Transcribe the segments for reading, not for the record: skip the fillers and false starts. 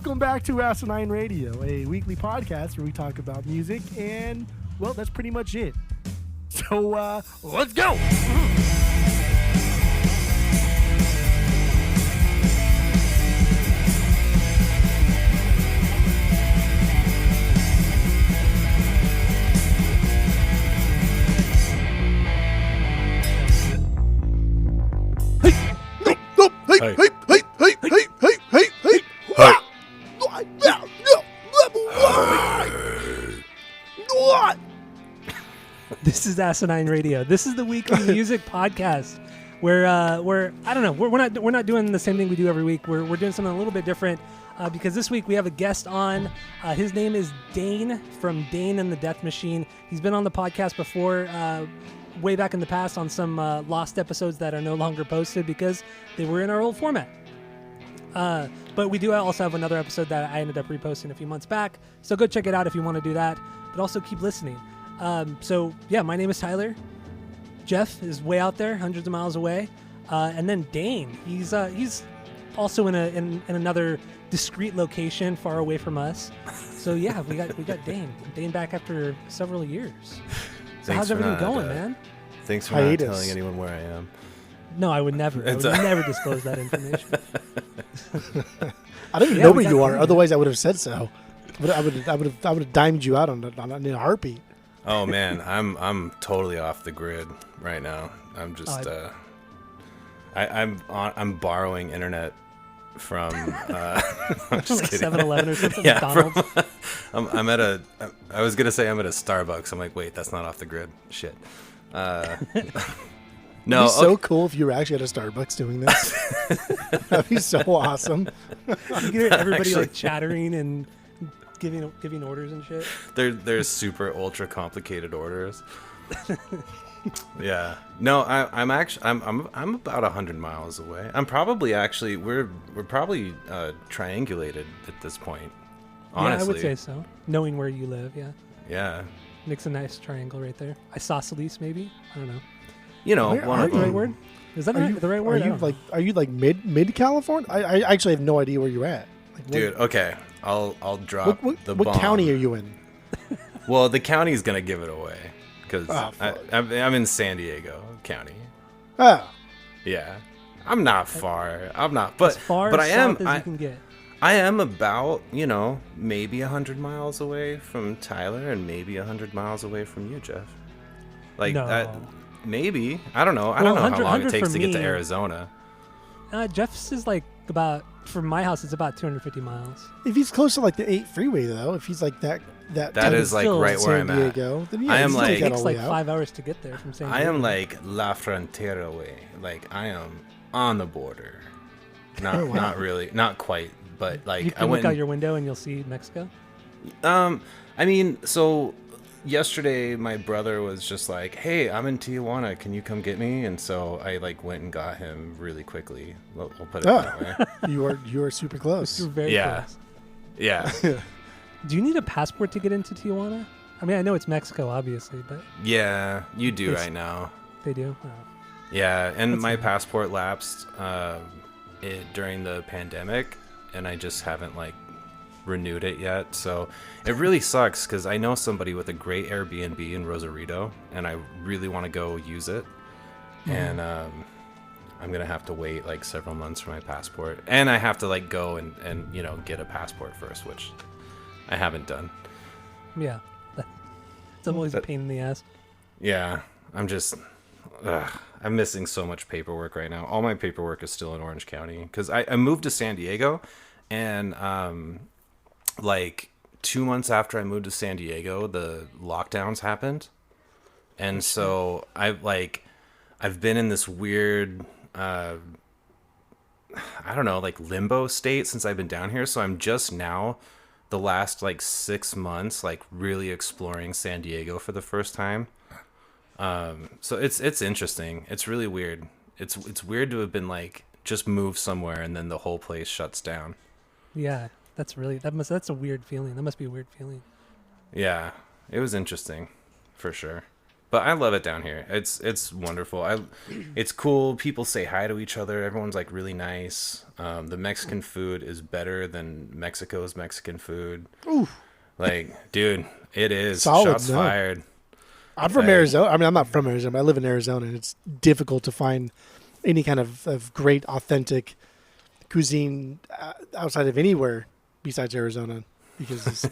Welcome back to Asinine Radio, a weekly podcast where we talk about music, and, well, that's pretty much it. So, let's go! This is Asinine Radio. This is the weekly music podcast where I don't know, we're not doing the same thing we do every week. We're doing something a little bit different because this week we have a guest on. His name is Dane from Dane and the Death Machine. He's been on the podcast before, way back in the past on some lost episodes that are no longer posted because they were in our old format. But we do also have another episode that I ended up reposting a few months back. So go check it out if you want to do that. But also keep listening. So yeah, my name is Tyler. Jeff is way out there, hundreds of miles away. And then Dane, he's also in another discreet location far away from us. So yeah, we got Dane back after several years. So how's everything going, man? Thanks for not telling anyone where I am. No, I would never. I would never disclose that information. I don't even know where you are. Otherwise, I would have said so. I would have dimed you out on a heartbeat. Oh man, I'm totally off the grid right now. I'm just I'm borrowing internet from I'm just kidding. 7-Eleven or something. Yeah, McDonald's. I was gonna say I'm at a Starbucks. I'm like, wait, that's not off the grid. Shit. No, it'd be so cool if you were actually at a Starbucks doing this. That'd be so awesome. You can hear everybody like chattering and giving orders and shit. There's super ultra complicated orders. Yeah. No, I'm about 100 miles away. I'm probably we're probably triangulated at this point. Honestly. Yeah, I would say so. Knowing where you live, yeah. Yeah. Makes a nice triangle right there. Isosceles, maybe. I don't know. You know, one of the right word. Is that the right word? Are you like mid California? I actually have no idea where you're at. Like, dude, okay. I'll drop the bomb. What county are you in? Well, the county's gonna give it away because I'm in San Diego County. Oh. Yeah, I'm not far. I'm not, but as far but as I am. South as you can get. I am about maybe 100 miles away from Tyler and maybe 100 miles away from you, Jeff. Like that. Maybe. I don't know. I don't know how long it takes to get to Arizona. Jeff's is like from my house, it's about 250 miles. If he's close to like the 8 freeway, though, if he's like that is like right where I'm at. Then yeah, I am it takes like 5 hours to get there from San Diego. I am like La Frontera way. Like I am on the border. Not really, not quite, but like you can look out your window and you'll see Mexico. I mean, so yesterday my brother was just like, hey, I'm in Tijuana, can you come get me? And so I like went and got him really quickly. We'll put it that way. You are super close. You're very close. Yeah. Do you need a passport to get into Tijuana? I mean, I know it's Mexico, obviously, but yeah, you do right now. They do. Oh. Yeah, and my passport lapsed during the pandemic, and I just haven't like renewed it yet. So it really sucks because I know somebody with a great Airbnb in Rosarito, and I really want to go use it. And I'm gonna have to wait like several months for my passport, and I have to like go and get a passport first, which I haven't done. Yeah, it's always a pain in the ass. Yeah, I'm missing so much paperwork right now. All my paperwork is still in Orange County because I moved to San Diego, and like 2 months after I moved to San Diego, the lockdowns happened, and so I've been in this weird I don't know, like limbo state since I've been down here. So I'm just now the last like 6 months like really exploring San Diego for the first time. So it's interesting. It's really weird. It's weird to have been like just move somewhere and then the whole place shuts down. Yeah, that's a weird feeling. That must be a weird feeling. Yeah, it was interesting, for sure. But I love it down here. It's wonderful. It's cool. People say hi to each other. Everyone's like really nice. The Mexican food is better than Mexico's Mexican food. Ooh. Like, dude, it is. Solid, Shots fired. I'm from Arizona. I mean, I'm not from Arizona, but I live in Arizona, and it's difficult to find any kind of great, authentic cuisine outside of anywhere besides Arizona because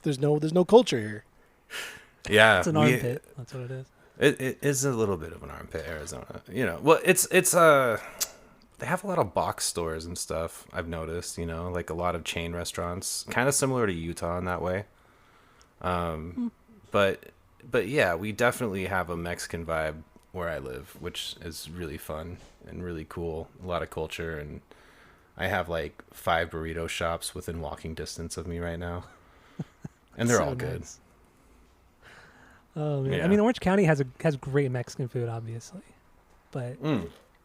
there's no culture here. Yeah, It's an armpit. That's what it is. It is a little bit of an armpit, Arizona. You know, well, it's they have a lot of box stores and stuff. I've noticed, you know, like a lot of chain restaurants, kind of similar to Utah in that way. But yeah, we definitely have a Mexican vibe where I live, which is really fun and really cool. A lot of culture, and I have like 5 burrito shops within walking distance of me right now, and they're So all good. nice. Oh man, Yeah. I mean, Orange County has great Mexican food, obviously, but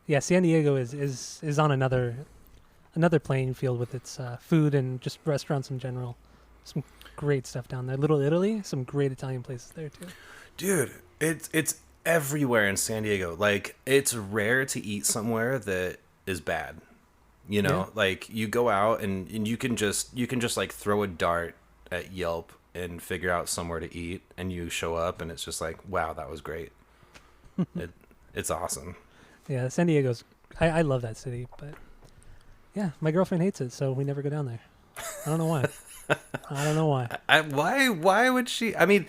yeah, San Diego is on another playing field with its food and just restaurants in general. Some great stuff down there. Little Italy, some great Italian places there too. Dude, it's everywhere in San Diego. Like, it's rare to eat somewhere that is bad. You know, Yeah. like you go out and you can just like throw a dart at Yelp and figure out somewhere to eat, and you show up and it's just like, wow, that was great. It's awesome. Yeah, San Diego's. I love that city, but yeah, my girlfriend hates it, so we never go down there. I don't know why. I don't know why. Why would she? I mean,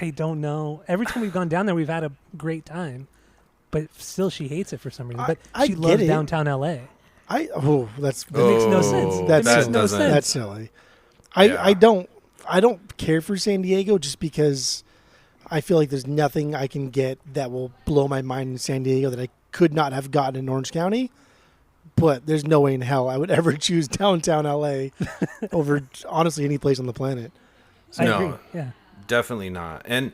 I don't know. Every time we've gone down there, we've had a great time, but still, she hates it for some reason. But I she get loves it. downtown LA. That makes no sense. That's That makes silly. no sense. That's silly. Yeah. I don't care for San Diego just because I feel like there's nothing I can get that will blow my mind in San Diego that I could not have gotten in Orange County. But there's no way in hell I would ever choose downtown LA over honestly any place on the planet. I No. agree. Yeah. definitely not. And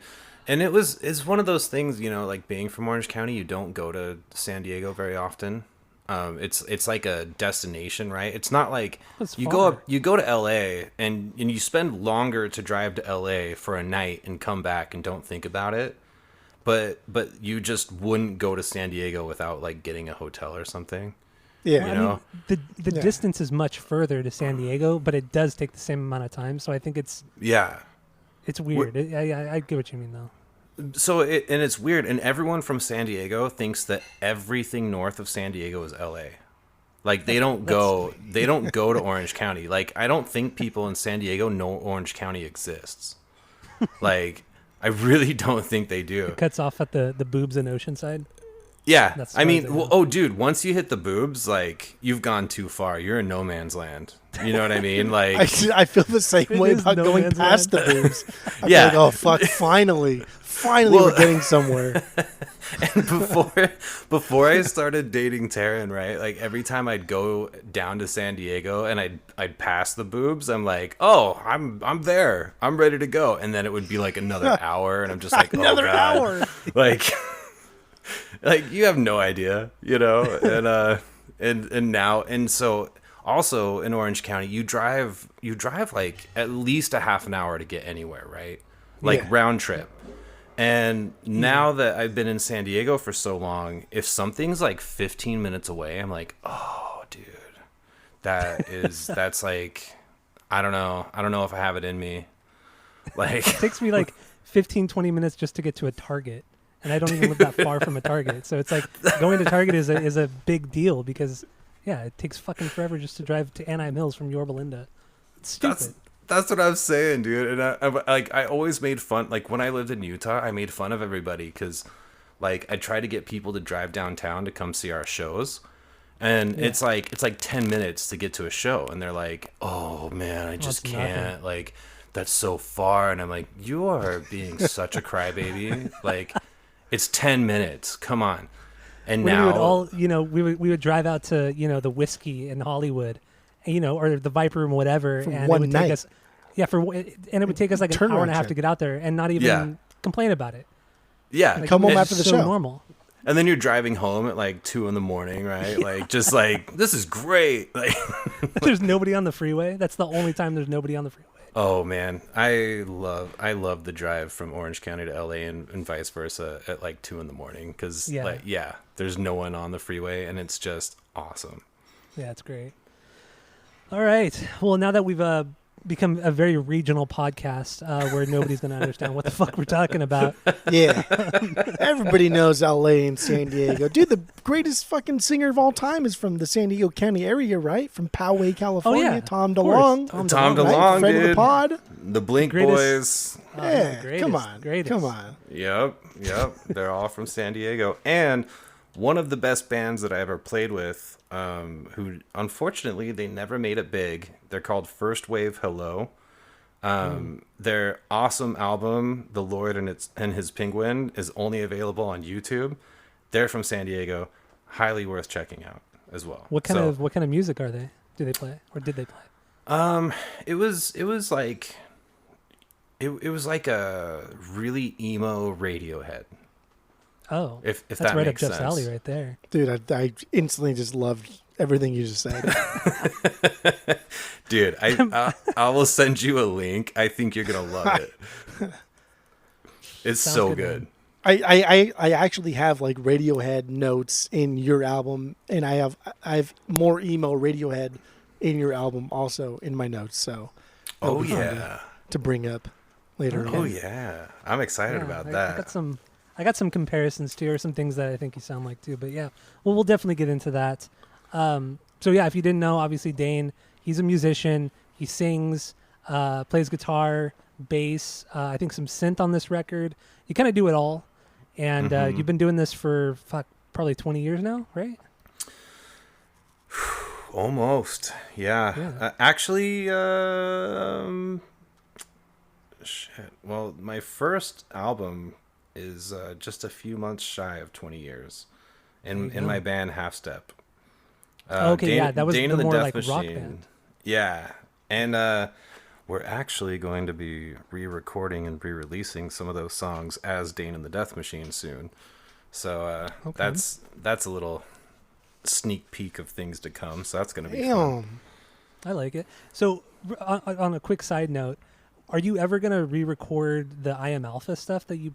it's one of those things, you know, like being from Orange County, you don't go to San Diego very often. It's like a destination, right? It's not like It's you far. go to LA and you spend longer to drive to LA for a night and come back and don't think about it. But you just wouldn't go to San Diego without like getting a hotel or something. Yeah. You I know? mean, the Yeah. distance is much further to San Diego, but it does take the same amount of time. So I think it's Yeah. weird. I get what you mean though. So it's weird, and everyone from San Diego thinks that everything north of San Diego is LA. Like they don't go to Orange County. Like I don't think people in San Diego know Orange County exists. Like I really don't think they do. It cuts off at the boobs in Oceanside. Yeah, That's I mean, what I well, oh, dude, once you hit the boobs, like you've gone too far. You're in no man's land. You know what I mean? Like, I feel the same It way is about no going man's past land. the boobs. I feel Yeah. like, oh fuck, finally Well- we're getting somewhere. and before I started dating Taryn, right? Like every time I'd go down to San Diego and I'd pass the boobs, I'm like, oh, I'm there. I'm ready to go. And then it would be like another hour, and I'm just like, Another oh god, hour. like. Like you have no idea, you know, and now and so also in Orange County you drive like at least a half an hour to get anywhere, right? Like Yeah. round trip. And now that I've been in San Diego for so long, if something's like 15 minutes away, I'm like, oh, dude, that's like, I don't know if I have it in me. Like, It takes me like 15, 20 minutes just to get to a Target. And I don't even live that far from a Target. So it's like going to Target is a big deal because, yeah, it takes fucking forever just to drive to Anaheim Hills from Yorba Linda. It's stupid. That's what I'm saying, dude. And I always made fun. Like when I lived in Utah, I made fun of everybody because, like, I tried to get people to drive downtown to come see our shows, and it's like 10 minutes to get to a show, and they're like, "Oh man, I just it's can't." nothing. Like that's so far, and I'm like, "You are being such a crybaby." Like it's 10 minutes. Come on. And When now we would all, we would drive out to, the Whiskey in Hollywood, or the Viper Room, whatever, For and one it would night. take us, and it would take us like an Turnaround hour and a half trip. to get out there and not even Yeah. complain about it. yeah, Come home it's after the so show. normal. and then you're driving home at like 2 a.m, right? Like just like this is great. Like There's nobody on the freeway. That's the only time there's nobody on the freeway. Oh man, I love the drive from Orange County to LA and vice versa at like 2 a.m. because there's no one on the freeway and it's just awesome. Yeah, it's great. All right. Well, now that we've become a very regional podcast where nobody's going to understand what the fuck we're talking about. Yeah. Everybody knows LA and San Diego. Dude, the greatest fucking singer of all time is from the San Diego County area, right? From Poway, California. Oh, yeah. Tom DeLonge. Tom DeLonge, right? Friend dude. of the pod. The Blink Boys. Yeah, come on. Yep. They're all from San Diego. And one of the best bands that I ever played with, who unfortunately they never made it big. They're called First Wave Hello. Their awesome album, The Lord and His Penguin, is only available on YouTube. They're from San Diego. Highly worth checking out as well. What kind of music are they? Do they play or did they play? It was like a really emo Radiohead. Oh, if that's that right makes up Jeff's sense. alley right there. Dude, I instantly just loved everything you just said. Dude, I will send you a link. I think you're gonna love it. It's Sounds so good, good. I actually have like Radiohead notes in your album, and I have more emo Radiohead in your album also in my notes. So Oh that'll be fun yeah. to bring up later Oh on. yeah. I'm excited about that. I got some comparisons too, or some things that I think you sound like too. But yeah, well, we'll definitely get into that. So yeah, if you didn't know, obviously Dane, he's a musician. He sings, plays guitar, bass. I think some synth on this record. You kind of do it all, and you've been doing this for probably 20 years now, right? Almost. Yeah. Actually, shit. Well, my first album is just a few months shy of 20 years in my band Half Step. That was Dane the and more Death like Machine. rock band. Yeah. And we're actually going to be re-recording and re-releasing some of those songs as Dane and the Death Machine soon. So that's a little sneak peek of things to come. So that's going to be fun. I like it. So on a quick side note, are you ever going to re-record the I Am Alpha stuff that you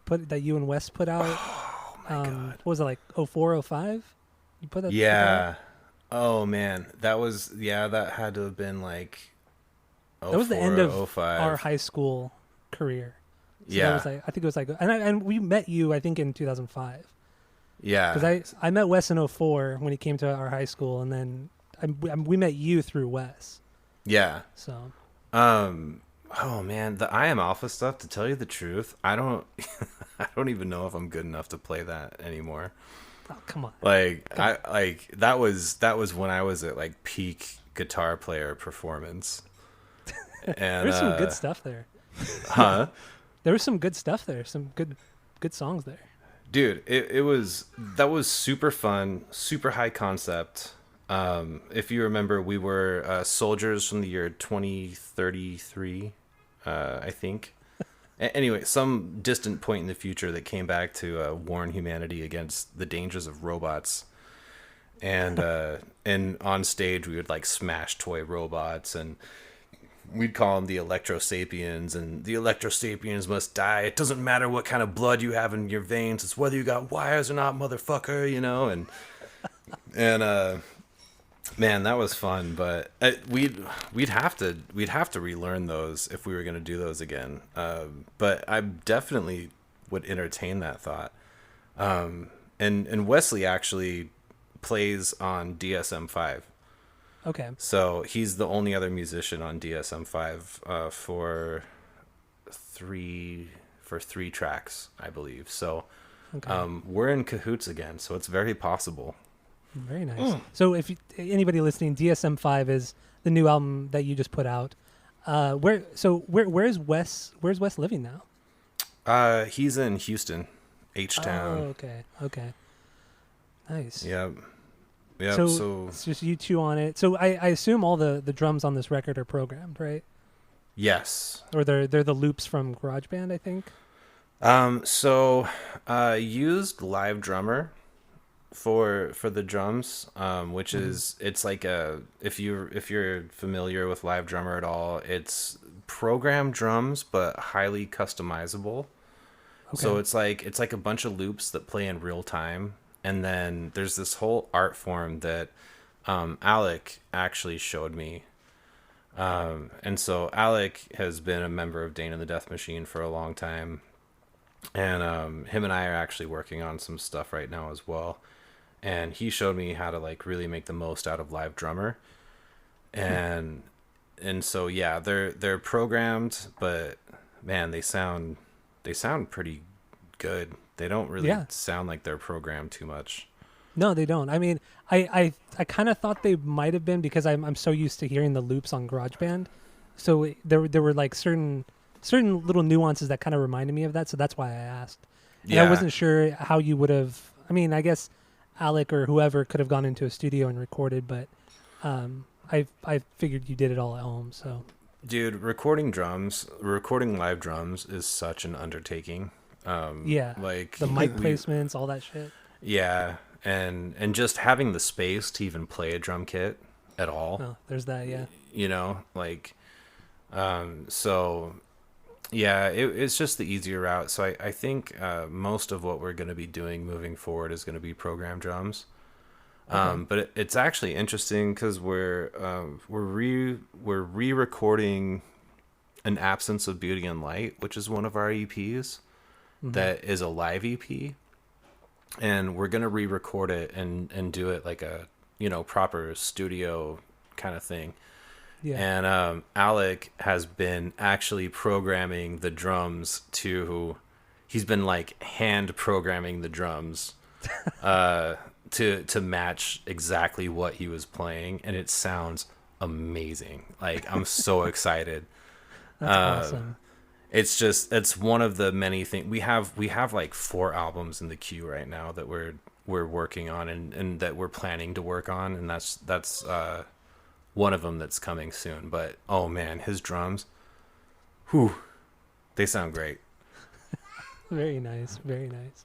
and Wes put out? Oh my God. What was it, like 04, 05? You put that Yeah. Oh man, that had to have been like. That was the end of 05. our high school career. So Yeah. that was I think it was like, and we met you, I think, in 2005. Yeah. Because I met Wes in 04 when he came to our high school, and then we met you through Wes. Yeah. So. Oh man, the I Am Alpha stuff. To tell you the truth, I don't even know if I'm good enough to play that anymore. Oh, come on. That was when I was at like peak guitar player performance. And There's some good stuff there. Huh? There was some good stuff there. Some good songs there. Dude, that was super fun, super high concept. If you remember, we were soldiers from the year 2033, I think. Anyway, some distant point in the future that came back to warn humanity against the dangers of robots. And on stage, we would like smash toy robots, and we'd call them the Electro Sapiens, and the Electro Sapiens must die. It doesn't matter what kind of blood you have in your veins. It's whether you got wires or not, motherfucker, you know? And man, that was fun, but we'd have to relearn those if we were going to do those again. But I definitely would entertain that thought. And Wesley actually plays on DSM-5. Okay. So he's the only other musician on DSM-5 for three tracks, I believe. So we're in cahoots again. So it's very possible. Very nice. So if anybody listening, DSM-5 is the new album that you just put out. Where's Wes? Where's Wes living now? He's in Houston, H-Town. Oh, okay. Nice. Yep. So it's just you two on it. So I assume all the drums on this record are programmed, right? Yes. Or they're the loops from GarageBand, I think. So used Live Drummer for the drums, which is it's like a if you're familiar with Live Drummer at all, it's programmed drums but highly customizable. Okay. So it's like a bunch of loops that play in real time, and then there's this whole art form that Alec actually showed me. And so Alec has been a member of Dane and the Death Machine for a long time, and him and I are actually working on some stuff right now as well. And he showed me how to like really make the most out of Live Drummer, and so yeah, they're programmed, but man, they sound pretty good. They don't really sound like they're programmed too much. No, they don't. I mean, I kind of thought they might have been because I'm so used to hearing the loops on GarageBand. So there were like certain little nuances that kind of reminded me of that. So that's why I asked. And I wasn't sure how you would have. I mean, I guess Alec or whoever could have gone into a studio and recorded, but I figured you did it all at home. So, dude, recording live drums is such an undertaking. Like the mic placements, all that shit. Yeah. And just having the space to even play a drum kit at all. Oh, there's that, yeah. You know, like, so, yeah, it's just the easier route. So I think most of what we're going to be doing moving forward is going to be program drums. Okay. But it's actually interesting because we're re-recording An Absence of Beauty and Light, which is one of our EPs that is a live EP. And we're going to re-record it and do it like a, proper studio kind of thing. Yeah. And Alec has been actually programming the drums he's been like hand programming the drums to match exactly what he was playing. And it sounds amazing. Like, I'm so excited. That's awesome. It's one of the many things we have like 4 albums in the queue right now that we're working on and that we're planning to work on, and that's one of them that's coming soon. But oh man, his drums, they sound great. Very nice, very nice.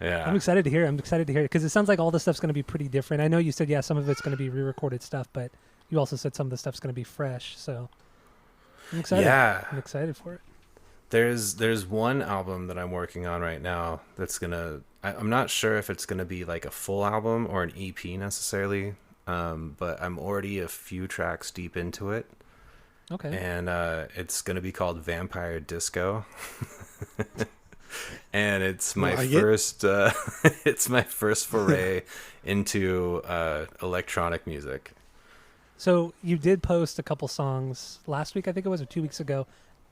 Yeah, I'm excited to hear it because it sounds like all the stuff's going to be pretty different. I know you said some of it's going to be re-recorded stuff, but you also said some of the stuff's going to be fresh. So I'm excited. Yeah, I'm excited for it. There's one album that I'm working on right now that's I'm not sure if it's gonna be like a full album or an EP necessarily, but I'm already a few tracks deep into it. Okay. And it's gonna be called Vampire Disco, and it's my first it's my first foray into electronic music. So you did post a couple songs last week, I think it was, or 2 weeks ago.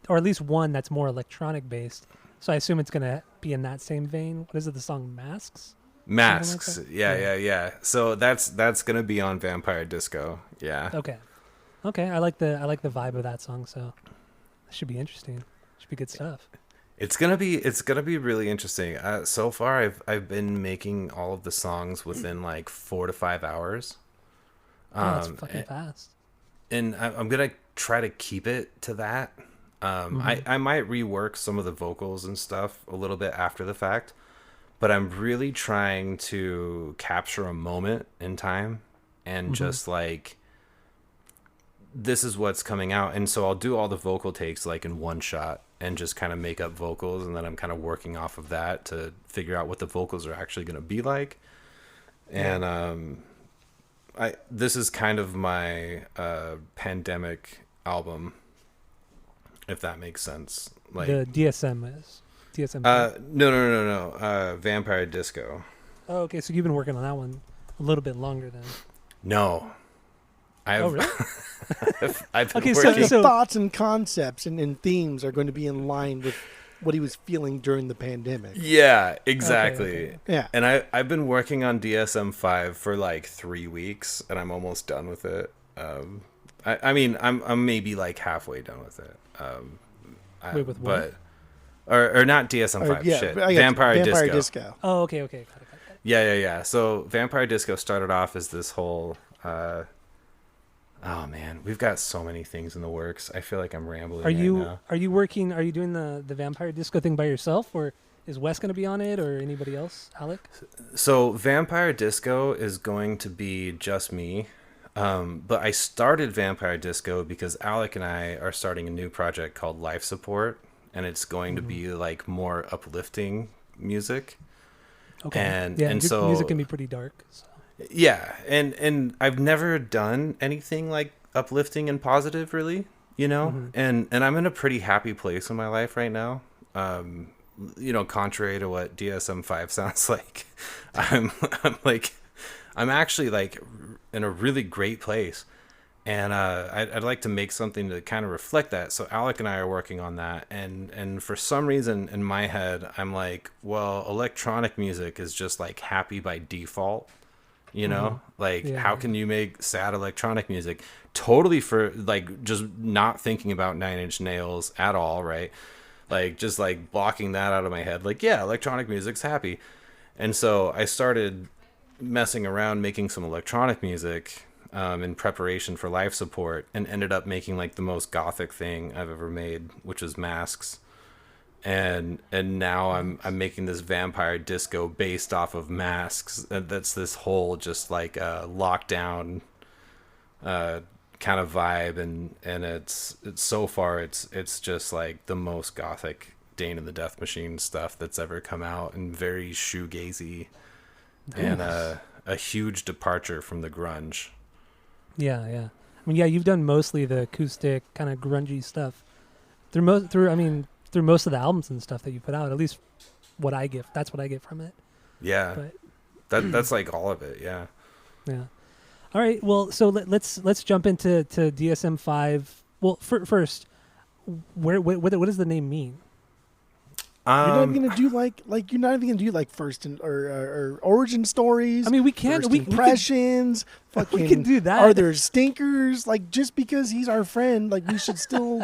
Or at least one that's more electronic based. So I assume it's going to be in that same vein. What is it, the song Masks? Masks. Like yeah. So that's going to be on Vampire Disco. Yeah. Okay. I like the vibe of that song, so it should be interesting. Should be good stuff. It's going to be really interesting. So far I've been making all of the songs within like 4 to 5 hours. That's fucking fast. And I'm going to try to keep it to that. I might rework some of the vocals and stuff a little bit after the fact, but I'm really trying to capture a moment in time and just like, this is what's coming out. And so I'll do all the vocal takes like in one shot and just kind of make up vocals. And then I'm kind of working off of that to figure out what the vocals are actually going to be like. And, this is kind of my, pandemic album, if that makes sense. Like the DSM-5. No. Vampire Disco. Oh, okay. So you've been working on that one a little bit longer then. No. Oh, really? I've been working. So thoughts and concepts and themes are going to be in line with what he was feeling during the pandemic. Yeah, exactly. Okay. Yeah. And I've been working on DSM-5 for like 3 weeks, and I'm almost done with it. I mean, I'm maybe like halfway done with it. Wait, with what? Or not DSM-5. Shit. Vampire Disco. Oh, okay. Got it. Yeah. So Vampire Disco started off as this whole. Oh man, we've got so many things in the works. I feel like I'm rambling. Are you doing the Vampire Disco thing by yourself, or Is Wes going to be on it or anybody else? Alec? So Vampire Disco is going to be just me. But I started Vampire Disco because Alec and I are starting a new project called Life Support, and it's going to be like more uplifting music. Okay. And yeah, and your so music can be pretty dark. So. yeah, and I've never done anything like uplifting and positive, really, you know. And I'm in a pretty happy place in my life right now. Contrary to what DSM-5 sounds like, I'm actually like in a really great place, and I'd like to make something to kind of reflect that. So Alec and I are working on that, and for some reason in my head, I'm like, well, electronic music is just like happy by default, you know? Like, how can you make sad electronic music? Totally for like just not thinking about Nine Inch Nails at all, right? Like, just like blocking that out of my head. Like, yeah, electronic music's happy. And so I started messing around making some electronic music in preparation for Life Support, and ended up making like the most gothic thing I've ever made, which was Masks. And now I'm making this Vampire Disco based off of Masks. And that's this whole just like lockdown kind of vibe, and it's so far it's just like the most gothic Dane and the Death Machine stuff that's ever come out, and very shoegazy. Nice. And a huge departure from the grunge. Yeah. I mean, yeah, you've done mostly the acoustic kind of grungy stuff through most of the albums and stuff that you put out. At least that's what I get from it. Yeah, but that's like all of it. Yeah. All right. Well, so let's jump into DSM-5. Well, first, what does the name mean? You're not even gonna do you're not even gonna do like first or origin stories. I mean, we can't. First impressions. We can do that. Are there stinkers? Like, just because he's our friend, like, we should still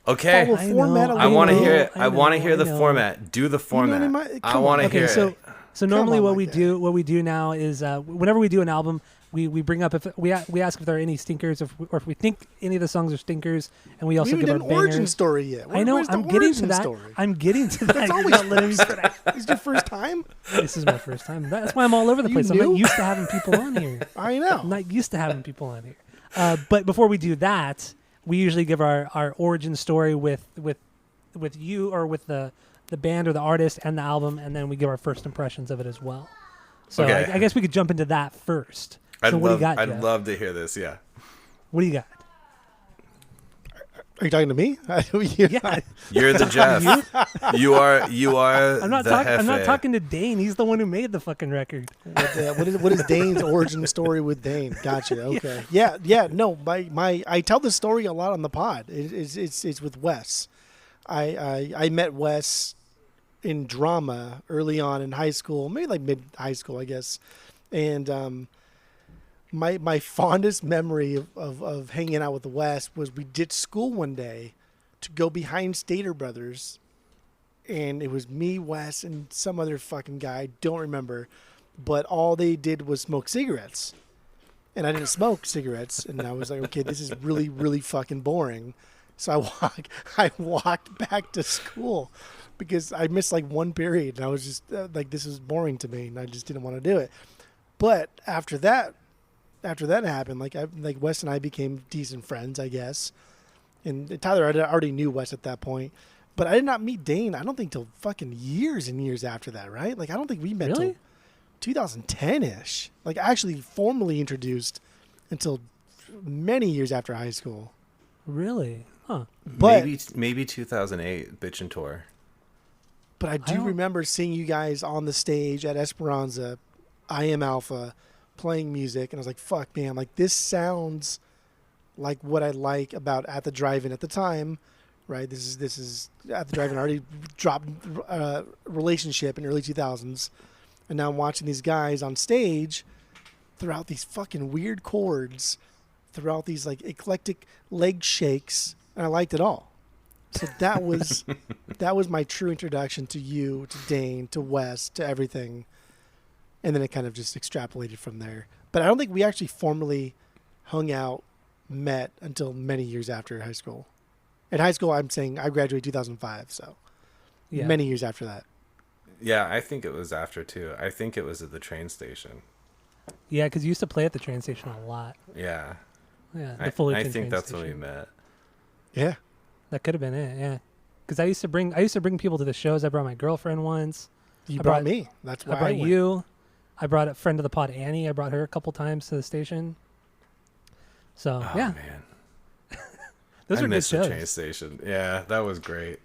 okay. follow format. I want to hear it. I want to hear the format. Do the format. You know, I want to hear it. So normally what we do now is whenever we do an album, we bring up if we ask if there are any stinkers, or if we think any of the songs are stinkers, and we also give our bangers. Origin story yet. I know. I'm getting to that. I'm getting to that. That's always Is your first time? This is my first time. That's why I'm all over the place. I'm not used to having people on here. I know. I'm not used to having people on here. But before we do that, we usually give our origin story with you, or with the band or the artist and the album, and then we give our first impressions of it as well. So okay. I guess we could jump into that first. So what do you got, Jeff? I'd love to hear this, yeah. What do you got? Are you talking to me? Yeah. You're the Jeff. You are I'm not talking to Dane. He's the one who made the fucking record. What is Dane's origin story with Dane? Gotcha. Okay. Yeah. No, I tell this story a lot on the pod. It's with Wes. I met Wes in drama early on in high school, maybe like mid high school, I guess. And my fondest memory of hanging out with Wes was we ditched school one day to go behind Stater Brothers, and it was me, Wes, and some other fucking guy, I don't remember, but all they did was smoke cigarettes, and I didn't smoke cigarettes, and I was like, okay, this is really, really fucking boring. So I walked back to school because I missed like one period, and I was just like, this is boring to me, and I just didn't want to do it. But after that happened, like Wes and I became decent friends, I guess. And Tyler, I already knew Wes at that point, but I did not meet Dane, I don't think, till fucking years and years after that, right? Like, I don't think we met till 2010-ish. Like, actually formally introduced until many years after high school. Really? Huh. But maybe 2008 Bitchin' Tour. But I do remember seeing you guys on the stage at Esperanza, I Am Alpha, playing music, and I was like, fuck, man, like, this sounds like what I like about At the Drive-In at the time, right? This is At the Drive-In already dropped Relationship in early 2000s, and now I'm watching these guys on stage throughout these fucking weird chords, throughout these like eclectic leg shakes, and I liked it all. So that was my true introduction to you, to Dane, to Wes, to everything. And then it kind of just extrapolated from there. But I don't think we actually formally hung out, met until many years after high school. In high school, I'm saying I graduated 2005, so many years after that. Yeah, I think it was after too. I think it was at the train station. Yeah, because you used to play at the train station a lot. Yeah. Yeah, the I Fullerton think train that's station. when we met. Yeah. That could have been it. Yeah, because I used to bring people to the shows. I brought my girlfriend once. You I brought me. That's why I brought went. you. I brought a friend of the pod, Annie. I brought her a couple times to the station. So Oh yeah, man. those I were good missed the shows. train station. Yeah, that was great.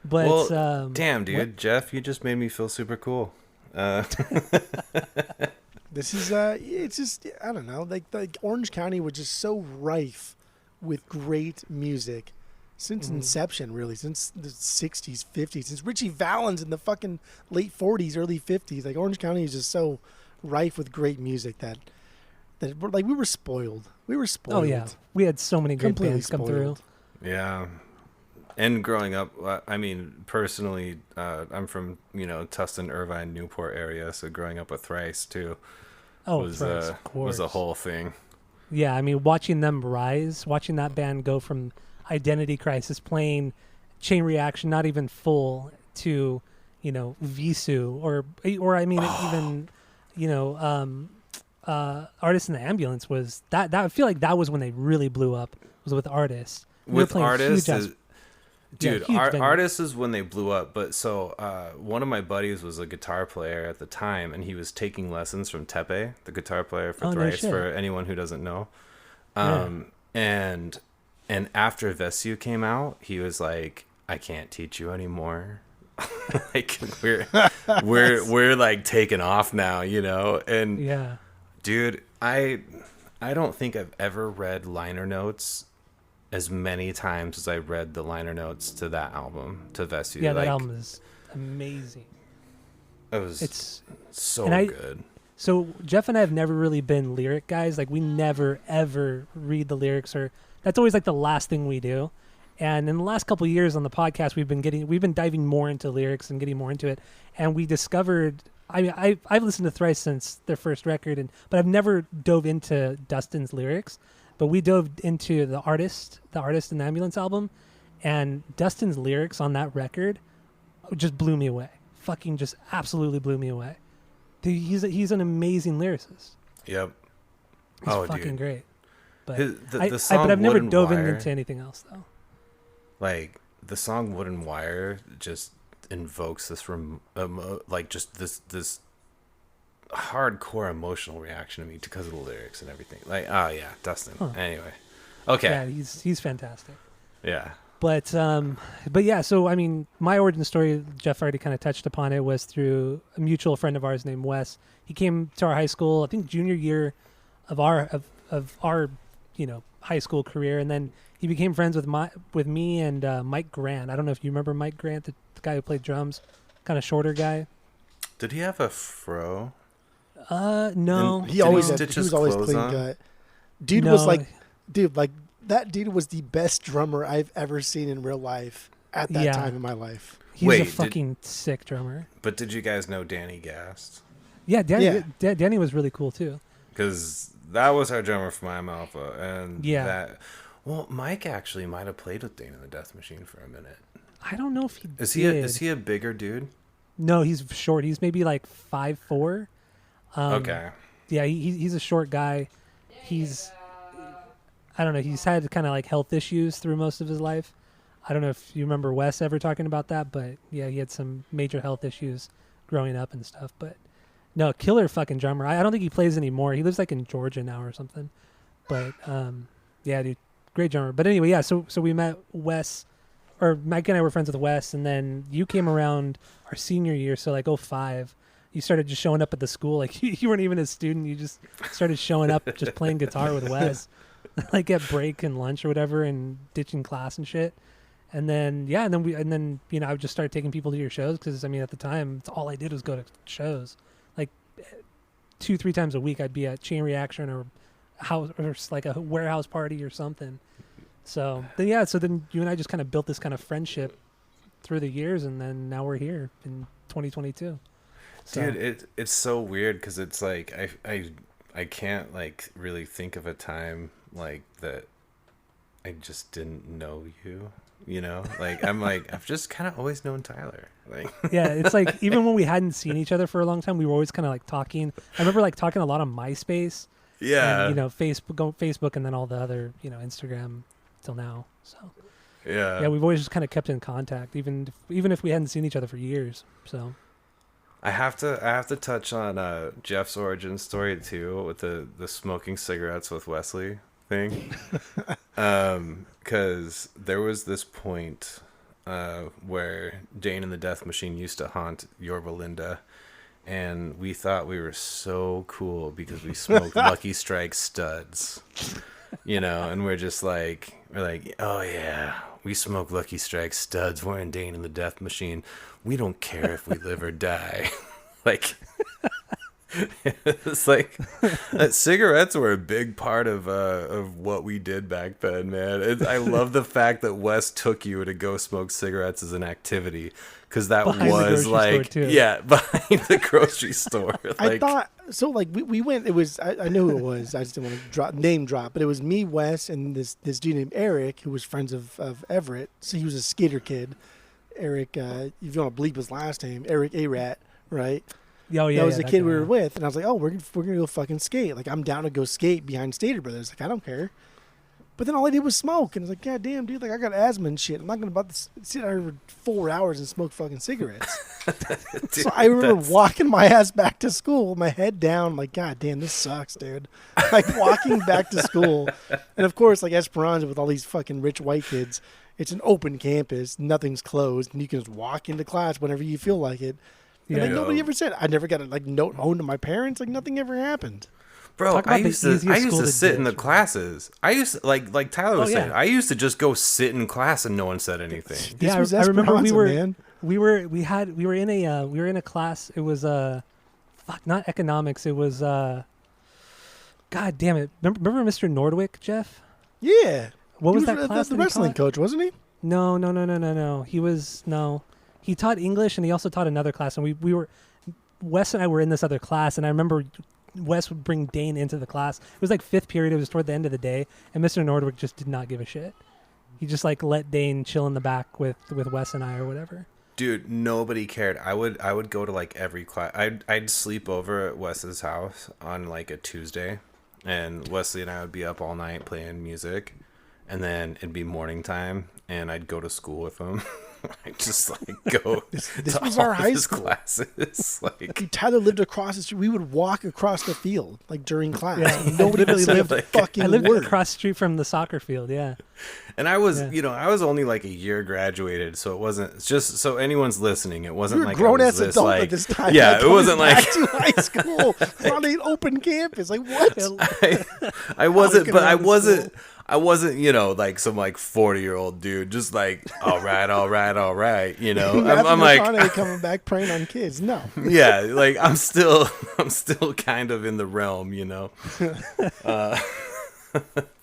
But Well, damn, dude, what? Jeff, you just made me feel super cool. This is it's just I don't know. Like Orange County was just so rife with great music since inception, really, since the '60s, '50s, since Richie Valens in the fucking late '40s, early '50s. Like Orange County is just so rife with great music that like we were spoiled. We were spoiled. Oh yeah, we had so many great Completely bands come through. spoiled. Yeah. And growing up, I mean, personally, I'm from, Tustin, Irvine, Newport area. So growing up with Thrice, too, Oh, was Thrice, of course. was a whole thing. Yeah, I mean, watching them rise, watching that band go from Identity Crisis playing Chain Reaction, not even full, to, Visu, or I mean, even, Artists in the Ambulance was that. I feel like that was when they really blew up. Was with Artists. They were With playing Artists, huge ass- dude, huge venues. Artists is when they blew up. But so one of my buddies was a guitar player at the time, and he was taking lessons from Tepe, the guitar player for Oh, no Thrice, shit. for anyone who doesn't know. Yeah. And after Vesu came out, he was like, I can't teach you anymore. Like we're like taking off now, and Yeah. dude, I don't think I've ever read liner notes as many times as I read the liner notes to that album, to Vesu. Yeah, that Like, album is amazing. it was It's so and good. So Jeff and I have never really been lyric guys. Like we never ever read the lyrics, or that's always like the last thing we do. And in the last couple of years on the podcast, we've been diving more into lyrics and getting more into it. And we discovered, I mean, I've listened to Thrice since their first record, but I've never dove into Dustin's lyrics. But we dove into the artist in the Ambulance album, and Dustin's lyrics on that record just blew me away. Fucking just absolutely blew me away. Dude, he's an amazing lyricist. Yep. He's Oh, fucking dude. great. But The song but I've never Wooden dove Wire, into anything else though. like the song Wooden Wire just invokes this like just this hardcore emotional reaction to me because of the lyrics and everything. Like, oh yeah, Dustin. Huh. Anyway. Okay. Yeah, he's fantastic. Yeah. But yeah, so I mean, my origin story, Jeff already kind of touched upon it, was through a mutual friend of ours named Wes. He came to our high school, I think junior year of our high school career, and then he became friends with me and Mike Grant. I don't know if you remember Mike Grant, the guy who played drums, kind of shorter guy. Did he have a fro? No. And He Did always he had, stitch he was his always clothes clean on? cut. Dude No. was like, that dude was the best drummer I've ever seen in real life at that Yeah. time in my life. He's Wait, a did- fucking sick drummer. But did you guys know Danny Gast? Yeah, Danny, Yeah. Danny was really cool too. Because that was our drummer for My Alpha, and Yeah. well, Mike actually might have played with Dane and the Death Machine for a minute. I don't know if he Is did. he a bigger dude? No, he's short. He's maybe like 5'4". Okay. Yeah, he's a short guy. I don't know. He's had kind of like health issues through most of his life. I don't know if you remember Wes ever talking about that, but yeah, he had some major health issues growing up and stuff. But no, killer fucking drummer. I don't think he plays anymore. He lives like in Georgia now or something. But yeah, dude, great drummer. But anyway, yeah. So we met Wes, or Mike and I were friends with Wes, and then you came around our senior year, so like '05. You started just showing up at the school. Like you weren't even a student. You just started showing up, just playing guitar with Wes, like at break and lunch or whatever, and ditching class and shit. And then and then I would just start taking people to your shows because I mean at the time all I did was go to shows. Like 2-3 times a week I'd be at Chain Reaction or house or like a warehouse party or something. So then you and I just kind of built this kind of friendship through the years, and then now we're here in 2022. So, Dude, it's so weird because it's like I can't like really think of a time like that I just didn't know you. You know, like I've just kind of always known Tyler. Like, Yeah, it's like even when we hadn't seen each other for a long time, we were always kind of like talking. I remember like talking a lot on MySpace. yeah, And, Facebook, and then all the other, Instagram till now. So yeah, we've always just kind of kept in contact, even if we hadn't seen each other for years. So I have to touch on Jeff's origin story too, with the smoking cigarettes with Wesley thing. Because there was this point where Dane and the Death Machine used to haunt Yorba Linda, and we thought we were so cool because we smoked Lucky Strike studs, and we're like, oh yeah, we smoke Lucky Strike studs. We're in Dane and the Death Machine. We don't care if we live or die. Like, it's like cigarettes were a big part of what we did back then, man. I love the fact that Wes took you to go smoke cigarettes as an activity, because that behind was like, behind the grocery store. Like, I thought so. Like we went. It was I know who it was. I just didn't want to name drop, but it was me, Wes, and this dude named Eric, who was friends of Everett. So he was a skater kid. Eric, if you want to bleep his last name, Eric Arat, right? Oh yeah, that was the kid we were guy. with, and I was like, "Oh, we're gonna go fucking skate. Like, I'm down to go skate behind Stater Brothers. Like, I don't care." But then all I did was smoke, and I was like, "God damn, dude! Like, I got asthma and shit. I'm not gonna sit out here for 4 hours and smoke fucking cigarettes." dude, So I remember walking my ass back to school with my head down. I'm like, "God damn, this sucks, dude." Like walking back to school, and of course, like Esperanza with all these fucking rich white kids, it's an open campus, nothing's closed, and you can just walk into class whenever you feel like it. And like nobody ever said. I never got a note home to my parents. Like nothing ever happened. Bro, Talk about I used the to easiest school to sit in the ditch, man. classes. I used to, like Tyler was saying, yeah. I used to just go sit in class and no one said anything. This was I remember Esperanza, we man. we were in a class. It was not economics. It was God damn it. Remember Mr. Nordwick, Jeff? Yeah. What He was that class? The that he wrestling taught? coach, wasn't he? No. He taught English, and he also taught another class. And we were Wes and I were in this other class, and I remember Wes would bring Dane into the class. It was like fifth period. It was toward the end of the day, and Mr. Nordwick just did not give a shit. He just like let Dane chill in the back with Wes and I or whatever. Dude, nobody cared. I would go to like every class. I'd sleep over at Wes's house on like a Tuesday, and Wesley and I would be up all night playing music, and then it'd be morning time, and I'd go to school with him. I just like go. This to was all our high his school. classes. Like, Dude, Tyler lived across the street. We would walk across the field like during class. Yeah. Nobody Literally said lived- fucking I lived word. across the street from the soccer field. Yeah. and I was, Yeah. I was only like a year graduated, so it wasn't just so anyone's listening. It wasn't You're a like grown I ass was this adult like, at this time. yeah, Like, it coming wasn't back like to high school on an open campus. Like what? I wasn't, Walking but I around the wasn't. school. I wasn't, like some like 40-year-old dude, just like all right. I'm like, coming back preying on kids. No, yeah, like I'm still kind of in the realm,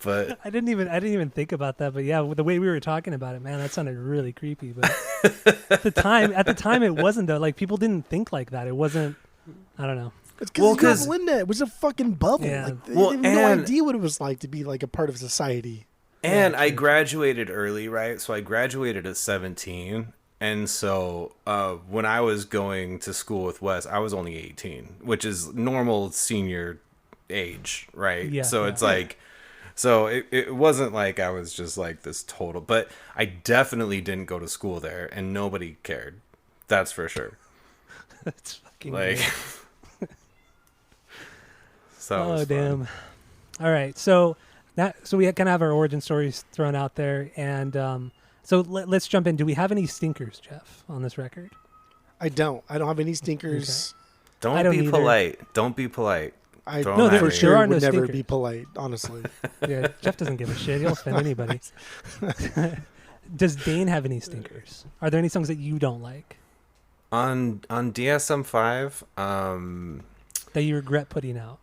but I didn't even think about that, but yeah, the way we were talking about it, man, that sounded really creepy. But at the time, it wasn't though. Like people didn't think like that. It wasn't. I don't know. it's Well, because 'cause- Linda. It was a fucking bubble. Yeah. Like, they Well, had no and- idea what it was like to be like a part of society. and Yeah, I true. graduated early, right? So I graduated at 17. And so when I was going to school with Wes, I was only 18, which is normal senior age, right? Yeah, So yeah. it's like, so it wasn't like I was just like this total, but I definitely didn't go to school there and nobody cared. That's for sure. It's fucking Like, weird. so it Oh was fun. damn! All right, so we kind of have our origin stories thrown out there, and so let's jump in. Do we have any stinkers, Jeff, on this record? I don't have any stinkers. I Don't don't be either. polite. Don't be polite. I Throw No, them there at for me. sure are would no never stinkers. be polite. Honestly, Yeah, Jeff doesn't give a shit. He'll offend anybody. Does Dane have any stinkers? Are there any songs that you don't like On DSM-5, that you regret putting out?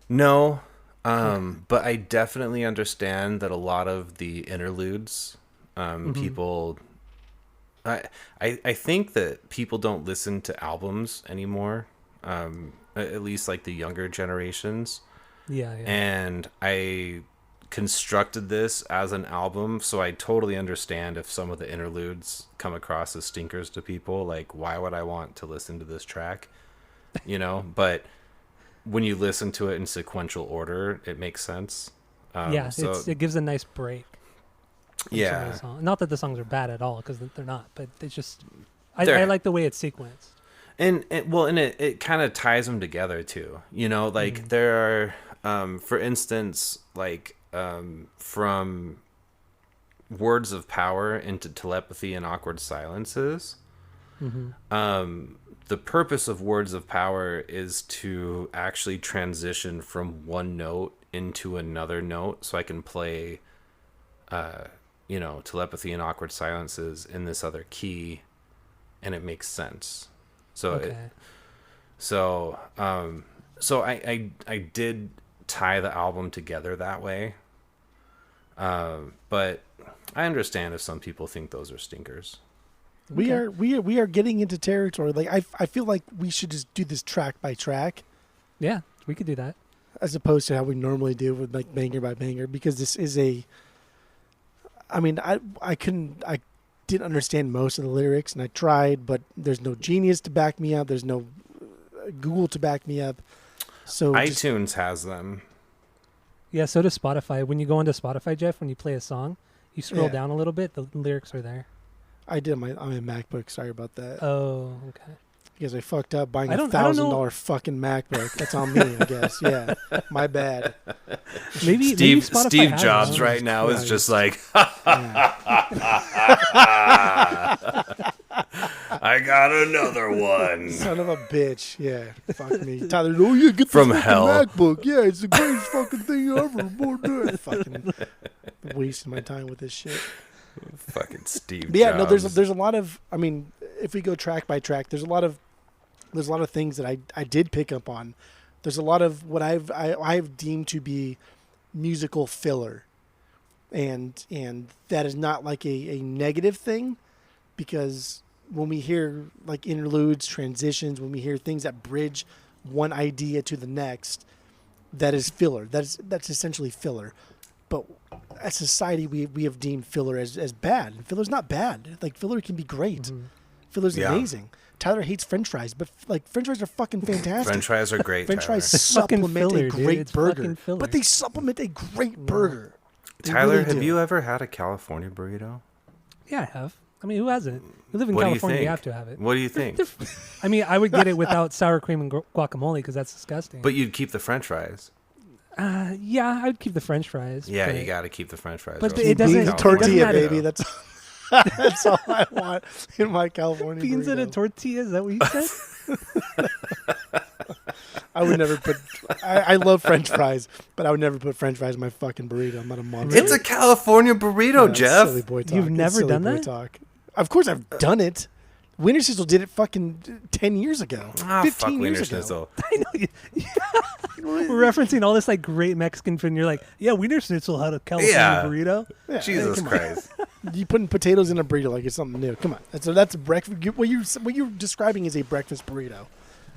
no, but I definitely understand that a lot of the interludes, people, I think that people don't listen to albums anymore, at least like the younger generations. Yeah. And I constructed this as an album, so I totally understand if some of the interludes come across as stinkers to people. Like, why would I want to listen to this track? You know, but when you listen to it in sequential order, it makes sense. It gives a nice break. Yeah. Not that the songs are bad at all, because they're not, but it's just I like the way it's sequenced. And it kind of ties them together too. You know, like there are, for instance, like from Words of Power into Telepathy and Awkward Silences. The purpose of Words of Power is to actually transition from one note into another note, so I can play, Telepathy and Awkward Silences in this other key, and it makes sense. So, I did tie the album together that way. But I understand if some people think those are stinkers. We are getting into territory. Like I feel like we should just do this track by track. Yeah, we could do that. As opposed to how we normally do with like banger by banger, because this is I didn't understand most of the lyrics, and I tried, but there's no Genius to back me up. There's no Google to back me up. So iTunes has them. Yeah, so does Spotify. When you go into Spotify, Jeff, when you play a song, you scroll down a little bit, the lyrics are there. I did on my MacBook. Sorry about that. Oh, okay. Because I fucked up buying a $1,000 fucking MacBook. That's on me, I guess. Yeah, my bad. Maybe Steve Jobs right now is just like, I got another one. Son of a bitch. Yeah, fuck me. Tyler, get from this hell MacBook. Yeah, it's the greatest fucking thing ever. Fucking wasting my time with this shit. Fucking Steve But yeah, Jobs. no, there's a lot of, I mean, if we go track by track, there's a lot of things that I did pick up on. There's a lot of what I've deemed to be musical filler, and that is not like a negative thing, because when we hear like interludes, transitions, when we hear things that bridge one idea to the next, that is filler. That's essentially filler. But as society, we have deemed filler as bad. And filler's not bad. Like, filler can be great. Mm-hmm. Filler's amazing. Tyler hates French fries, but like French fries are fucking fantastic. French fries are great. French fries supplement a great burger, but they supplement a great burger. Tyler, have you ever had a California burrito? Yeah, I have. I mean, who hasn't? We live in California, you have to have it. What do you think? I mean, I would get it without sour cream and guacamole because that's disgusting. But you'd keep the French fries. Yeah, I'd keep the French fries. Yeah, you got to keep the French fries. But it doesn't tortilla, baby. That's all I want in my California beans burrito. in a tortilla. Is that what you said? I would never put. I love French fries, but I would never put French fries in my fucking burrito. I'm not a monster. It's a California burrito, Jeff. Silly boy talk. You've never done that? Talk. Of course, I've done it. Wiener Schnitzel did it fucking 10 years ago. 15 years ago. Schnitzel. I know. We're referencing all this like great Mexican food, and you're like, yeah, Wiener Schnitzel had a California burrito. Yeah, Jesus Christ. You putting potatoes in a burrito like it's something new. Come on. That's a breakfast. What you're describing is a breakfast burrito.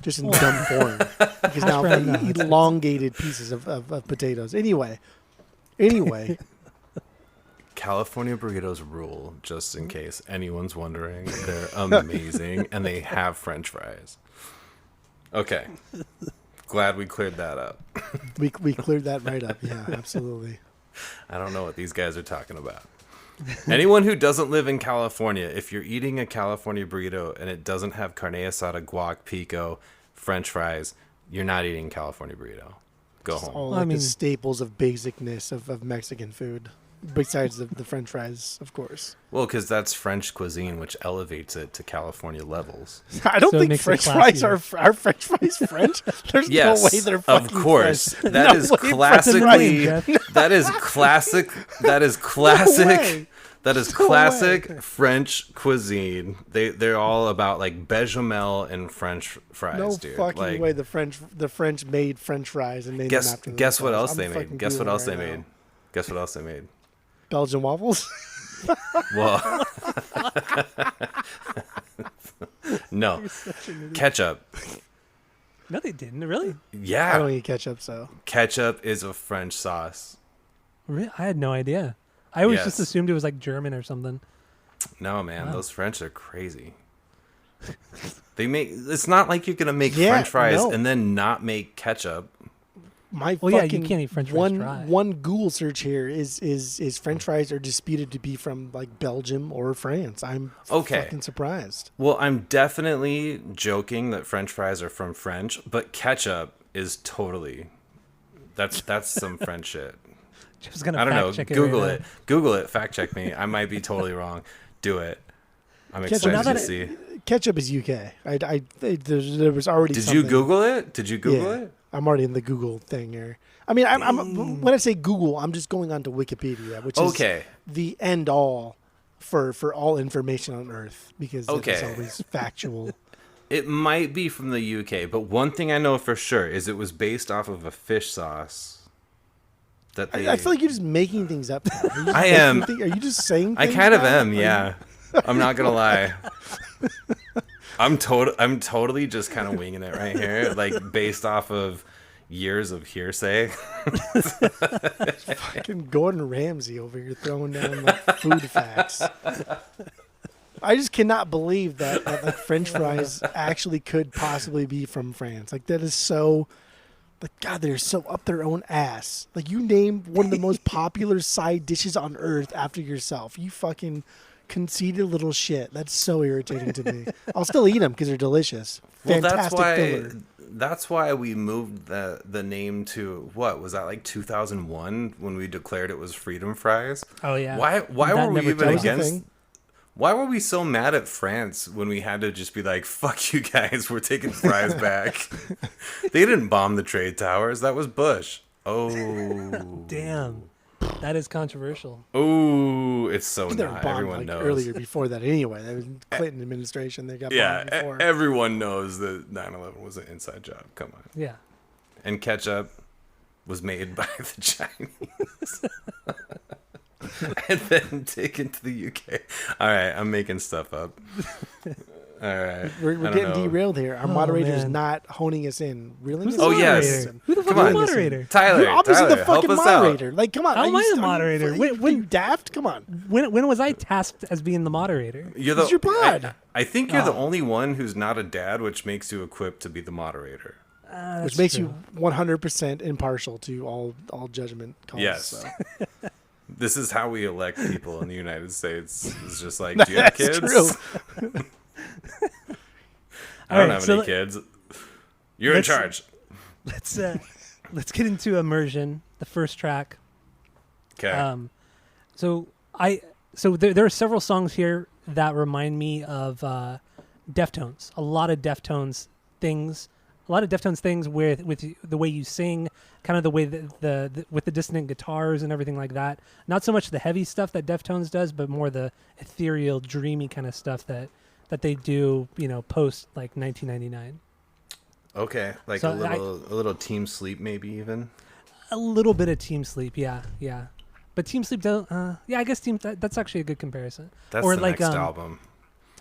Just in dumb form. Because now elongated pieces of potatoes. Anyway. California burritos rule, just in case anyone's wondering. They're amazing, and they have French fries. Okay. Glad we cleared that up. We cleared that right up. Yeah, absolutely. I don't know what these guys are talking about. Anyone who doesn't live in California, if you're eating a California burrito and it doesn't have carne asada, guac, pico, French fries, you're not eating a California burrito. Go home. All the staples of basicness of Mexican food. Besides the French fries, of course. Well, because that's French cuisine, which elevates it to California levels. I don't think French fries are French fries French. There's no way they're fucking of course. French. That is classically. That is classic. That is classic. That is classic French cuisine. They're all about like bechamel and French fries, no dude. Fucking way. The French made French fries and made them after. Guess what else they made? Guess what else they made? Guess what else they made? Belgian waffles? Well, no. Ketchup. No, they didn't. Really? Yeah. I don't eat ketchup, so. Ketchup is a French sauce. I had no idea. I always just Yes. assumed it was like German or something. No, man, Wow. those French are crazy. It's not like you're gonna make Yeah, French fries no. and then not make ketchup. My Well, yeah, fucking you can't eat French fries dry. one Google search here is French fries are disputed to be from like Belgium or France. I'm Okay. fucking surprised. Well, I'm definitely joking that French fries are from French, but ketchup is totally that's some French shit. Just gonna I don't know. fact check Google right it. Google it. Fact check me. I might be totally wrong. Do it. I'm Ketchup- excited now to that see. Ketchup is UK. There was already. Did you something- Google it? Did you Google Yeah. it? I'm already in the Google thing here. I mean, I'm when I say Google, I'm just going on to Wikipedia, which is Okay. the end all for all information on Earth because it's Okay. always factual. It might be from the UK, but one thing I know for sure is it was based off of a fish sauce. That they, I feel like you're just making things up. Now. Are you just I making am. Are you just saying? I things kind of now? am, yeah. I'm not gonna lie. I'm totally just kind of winging it right here, like based off of years of hearsay. Fucking Gordon Ramsay over here throwing down like food facts. I just cannot believe that like French fries actually could possibly be from France. Like that is so. Like God, they're so up their own ass. Like you name one of the most popular side dishes on earth after yourself. You fucking conceited little shit. That's so irritating to me. I'll still eat them because they're delicious. Well, Fantastic filler. that's why we moved the name to what was that, like 2001 when we declared it was Freedom Fries. Oh yeah. Why That were we never even That was the against? thing. Why were we so mad at France when we had to just be like, fuck you guys, we're taking fries back? They didn't bomb the trade towers. That was Bush. Oh. Damn. That is controversial. Oh, it's so They were not. bombed Everyone like knows. earlier before that anyway. That was Clinton administration. They got Yeah, bombed before. everyone knows that 9/11 was an inside job. Come on. Yeah. And ketchup was made by the Chinese. And then taken to the UK. All right, I'm making stuff up. All right. We're I don't getting know. derailed here. Our moderator is man. not honing us in. Really? Who's the Oh, yes. moderator? Who the fuck Come is the on. moderator? Tyler, You're obviously Tyler, the fucking help us out. moderator. Like, come on. How am I the are you- moderator? Are you, Wait, are you daft? Come on. When was I tasked as being the moderator? You're the, It's your pod. I think you're the Oh. only one who's not a dad, which makes you equipped to be the moderator. Which makes you 100% impartial to all judgment calls. Yes. So. This is how we elect people in the United States. It's just like, do you have That's kids? true. I don't Alright, have so any kids. You're in let's- charge. Let's get into Immersion, the first track. Okay. So there are several songs here that remind me of Deftones. A lot of Deftones things. With the way you sing, kind of the way that the with the dissonant guitars and everything like that. Not so much the heavy stuff that Deftones does, but more the ethereal, dreamy kind of stuff that they do, post like 1999. Okay, like So a little Team Sleep, maybe even. A little bit of Team Sleep, yeah. But Team Sleep don't. I guess that's actually a good comparison. That's Or the like, next album.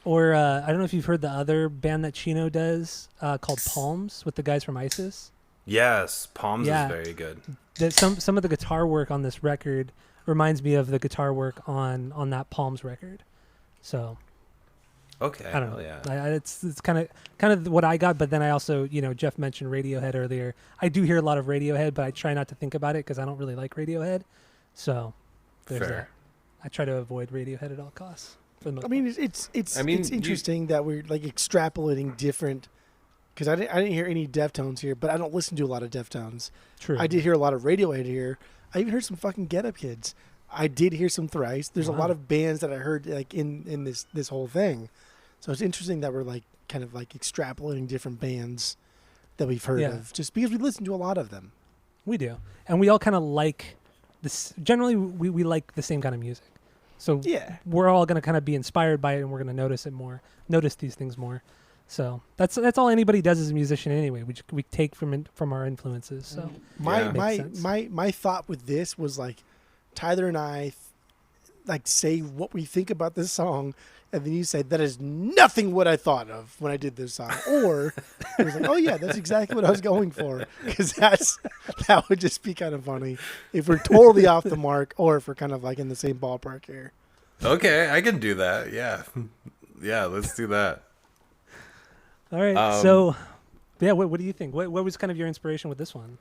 Or I don't know if you've heard the other band that Chino does called Palms with the guys from ISIS. Yes, Palms Yeah. is very good. Some of the guitar work on this record reminds me of the guitar work on that Palms record. So Okay, I don't know. well, yeah. It's kind of what I got. But then I also, Jeff mentioned Radiohead earlier. I do hear a lot of Radiohead, but I try not to think about it because I don't really like Radiohead. So there's Fair. that. I try to avoid Radiohead at all costs. For the most I mean, it's I mean, it's interesting that we're like extrapolating different. Because I didn't hear any Deftones here, but I don't listen to a lot of Deftones. True. I did hear a lot of Radiohead here. I even heard some fucking Get Up Kids. I did hear some Thrice. There's a Wow. lot of bands that I heard like in this whole thing. So it's interesting that we're like kind of like extrapolating different bands that we've heard Yeah. of, just because we listen to a lot of them. We do, and we all kind of like this. Generally, we like the same kind of music. So Yeah. we're all going to kind of be inspired by it, and we're going to notice these things more. So that's all anybody does as a musician anyway. We take from our influences. So My Yeah. my Makes sense. my my thought with this was like Tyler and I like say what we think about this song, and then you say that is nothing what I thought of when I did this song, or it was like, oh yeah, that's exactly what I was going for, because that would just be kind of funny if we're totally off the mark, or if we're kind of like in the same ballpark here. Okay, I can do that. Yeah, yeah, let's do that. All right. So, yeah, what do you think? What was kind of your inspiration with this one?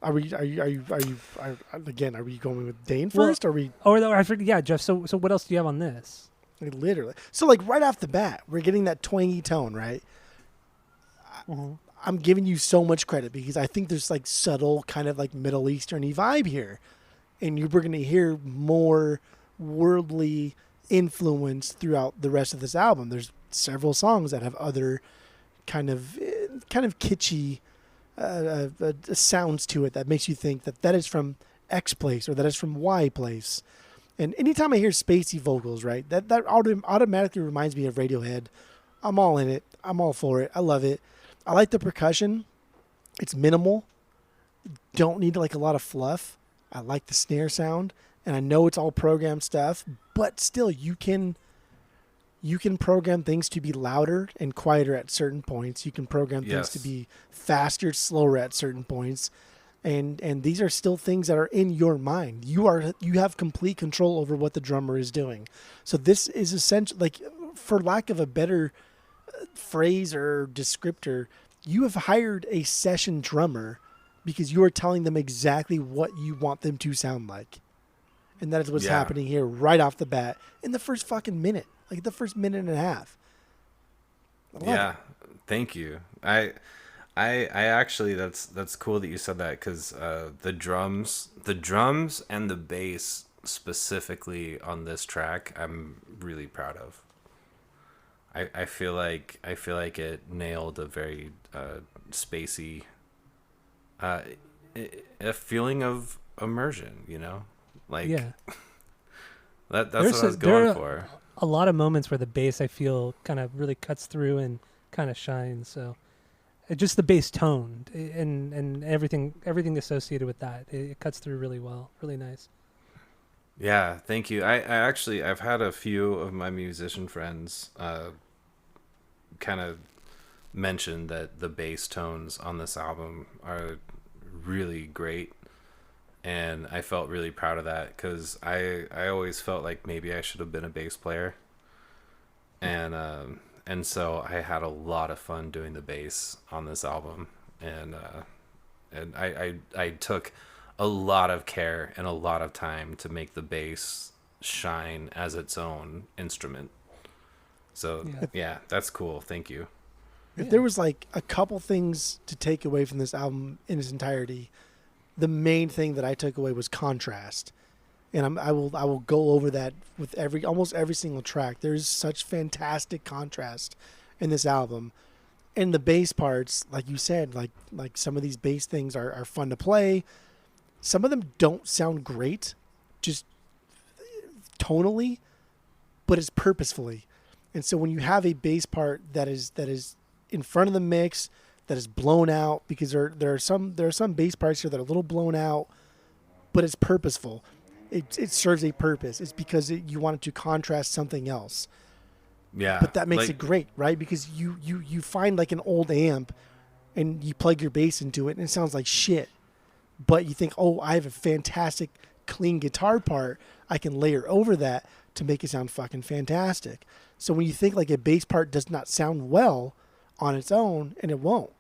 Are we going with Dane first? Or are we? Or I forget. Yeah, Jeff. So what else do you have on this? Like, literally. So like right off the bat, we're getting that twangy tone, right? Mm-hmm. I'm giving you so much credit because I think there's like subtle kind of like Middle Eastern-y vibe here, and we're going to hear more worldly influence throughout the rest of this album. There's several songs that have other kind of kitschy sounds to it that makes you think that is from X place or that is from Y place. And anytime I hear spacey vocals, right, that automatically reminds me of Radiohead. I'm all in it. I'm all for it. I love it. I like the percussion. It's minimal. Don't need like a lot of fluff. I like the snare sound, and I know it's all programmed stuff, but still you can program things to be louder and quieter at certain points. You can program things to be faster, slower at certain points. And these are still things that are in your mind. You have complete control over what the drummer is doing. So this is essential, like, for lack of a better phrase or descriptor, you have hired a session drummer because you are telling them exactly what you want them to sound like. And that is what's happening here right off the bat in the first fucking minute, like the first minute and a half. Yeah, thank you. I actually that's cool that you said that, because the drums and the bass specifically on this track I'm really proud of. I feel like it nailed a very spacey a feeling of immersion, you know, like that's what I was going for. A lot of moments where the bass I feel kind of really cuts through and kind of shines. So just the bass tone and everything associated with that, it cuts through really well. Really nice. Yeah, thank you. I've had a few of my musician friends kind of mention that the bass tones on this album are really great, and I felt really proud of that, because I always felt like maybe I should have been a bass player, and so I had a lot of fun doing the bass on this album, and I took a lot of care and a lot of time to make the bass shine as its own instrument. So yeah, that's cool. Thank you. If there was like a couple things to take away from this album in its entirety, the main thing that I took away was contrast. And I will go over that with almost every single track. There's such fantastic contrast in this album. And the bass parts, like you said, like some of these bass things are fun to play. Some of them don't sound great, just tonally, but it's purposefully. And so when you have a bass part that is in front of the mix, that is blown out, because there are some bass parts here that are a little blown out, but it's purposeful. It serves a purpose. It's because you want it to contrast something else. Yeah. But that makes it great, right? Because you find like an old amp and you plug your bass into it and it sounds like shit. But you think, oh, I have a fantastic clean guitar part. I can layer over that to make it sound fucking fantastic. So when you think like a bass part does not sound well on its own, and it won't,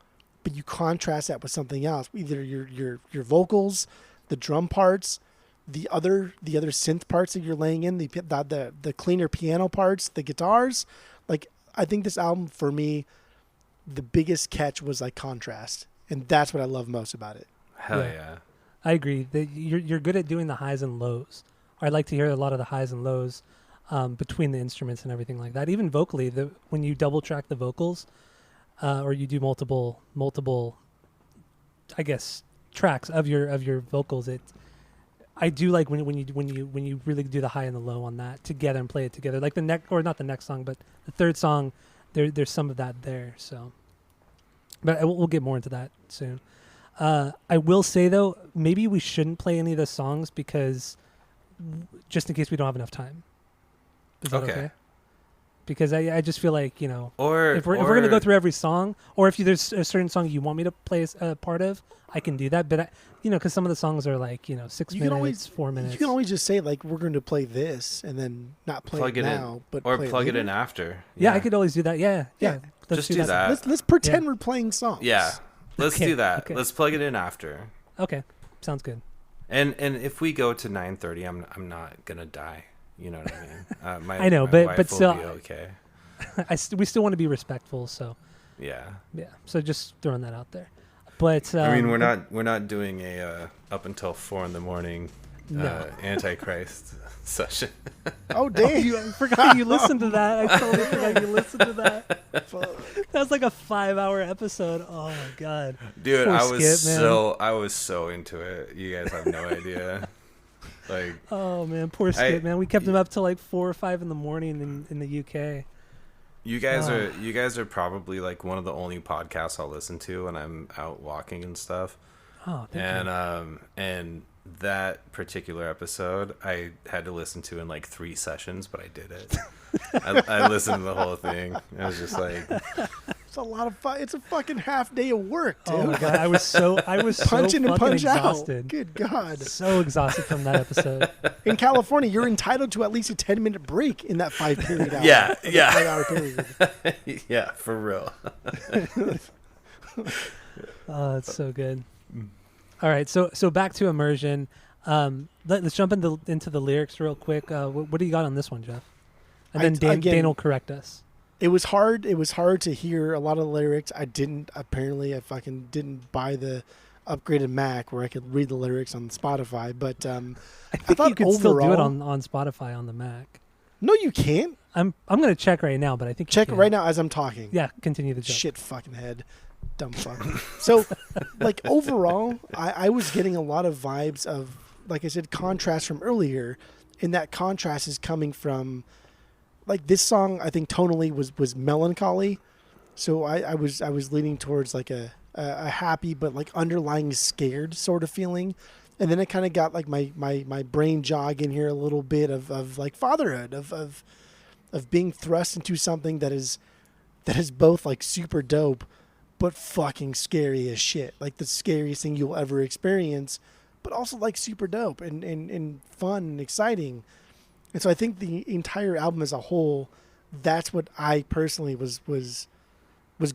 but you contrast that with something else, either your vocals, the drum parts, the other synth parts that you're laying in, the cleaner piano parts, the guitars. Like, I think this album, for me, the biggest catch was like contrast, and that's what I love most about it. Hell yeah. I agree. You're good at doing the highs and lows. I'd like to hear a lot of the highs and lows between the instruments and everything like that. Even vocally, when you double track the vocals, or you do multiple, I guess, tracks of your vocals, I do like when you really do the high and the low on that together and play it together. Like not the next song, but the third song, there's some of that there. So, but we'll get more into that soon. I will say though, maybe we shouldn't play any of the songs because just in case we don't have enough time. Is that Okay. okay? Because I just feel like, Or if we're going to go through every song, or if there's a certain song you want me to play a part of, I can do that. But, because some of the songs are like, 6 minutes, 4 minutes. You can always just say, like, we're going to play this and then not play plug it it now, in, but or play plug it it in later. after. Yeah, I could always do that. Yeah. Just do that. Let's pretend we're playing songs. Yeah, let's Okay, do that. okay. Let's plug it in after. Okay, sounds good. And if we go to 9:30, I'm not gonna die. You know what I mean? I know, my but wife will still- be okay. We still want to be respectful, so Yeah. So just throwing that out there. But I mean, we're not doing a up until 4 a.m. No. Antichrist session. Oh, damn. I forgot you listened to that. I totally forgot you listened to that. That was like a 5-hour episode. Oh my god, Dude, Poor I was Skip, man. I was so into it. You guys have no idea. Like, Oh man, poor Skip, man. We kept him up till like 4 or 5 in the morning in the UK. you guys are probably like one of the only podcasts I'll listen to when I'm out walking and stuff. Oh, thank you. And that particular episode I had to listen to in like 3 sessions, but I did it. I listened to the whole thing. I was just like, It's a lot of fun. It's a fucking half day of work, dude. Oh my god, I was so Punch in so and punch fucking exhausted. out. Good God. So exhausted from that episode. In California, you're entitled to at least a 10-minute break in that 5-period hour. Yeah, or the yeah. 5-hour period. yeah, for real. Oh, that's so good. All right, so back to immersion. Let's jump into the lyrics real quick. What do you got on this one, Jeff? And then Dane will correct us. It was hard. It was hard to hear a lot of the lyrics. I fucking didn't buy the upgraded Mac where I could read the lyrics on Spotify. But I think thought you could still do it overall- on Spotify on the Mac. no, you can't. I'm gonna check right now, but I think you Check can. right now as I'm talking. Yeah, continue the joke. Shit fucking head. Dumb fuck. So, like, overall, I was getting a lot of vibes of, like I said, contrast from earlier. And that contrast is coming from, like, this song, I think, tonally was melancholy. So I was leaning towards, like, a happy but, like, underlying scared sort of feeling. And then it kind of got, like, my brain jog in here a little bit of like, fatherhood, of being thrust into something that is both, like, super dope but fucking scary as shit. Like the scariest thing you'll ever experience, but also like super dope and fun and exciting. And so I think the entire album as a whole, that's what I personally was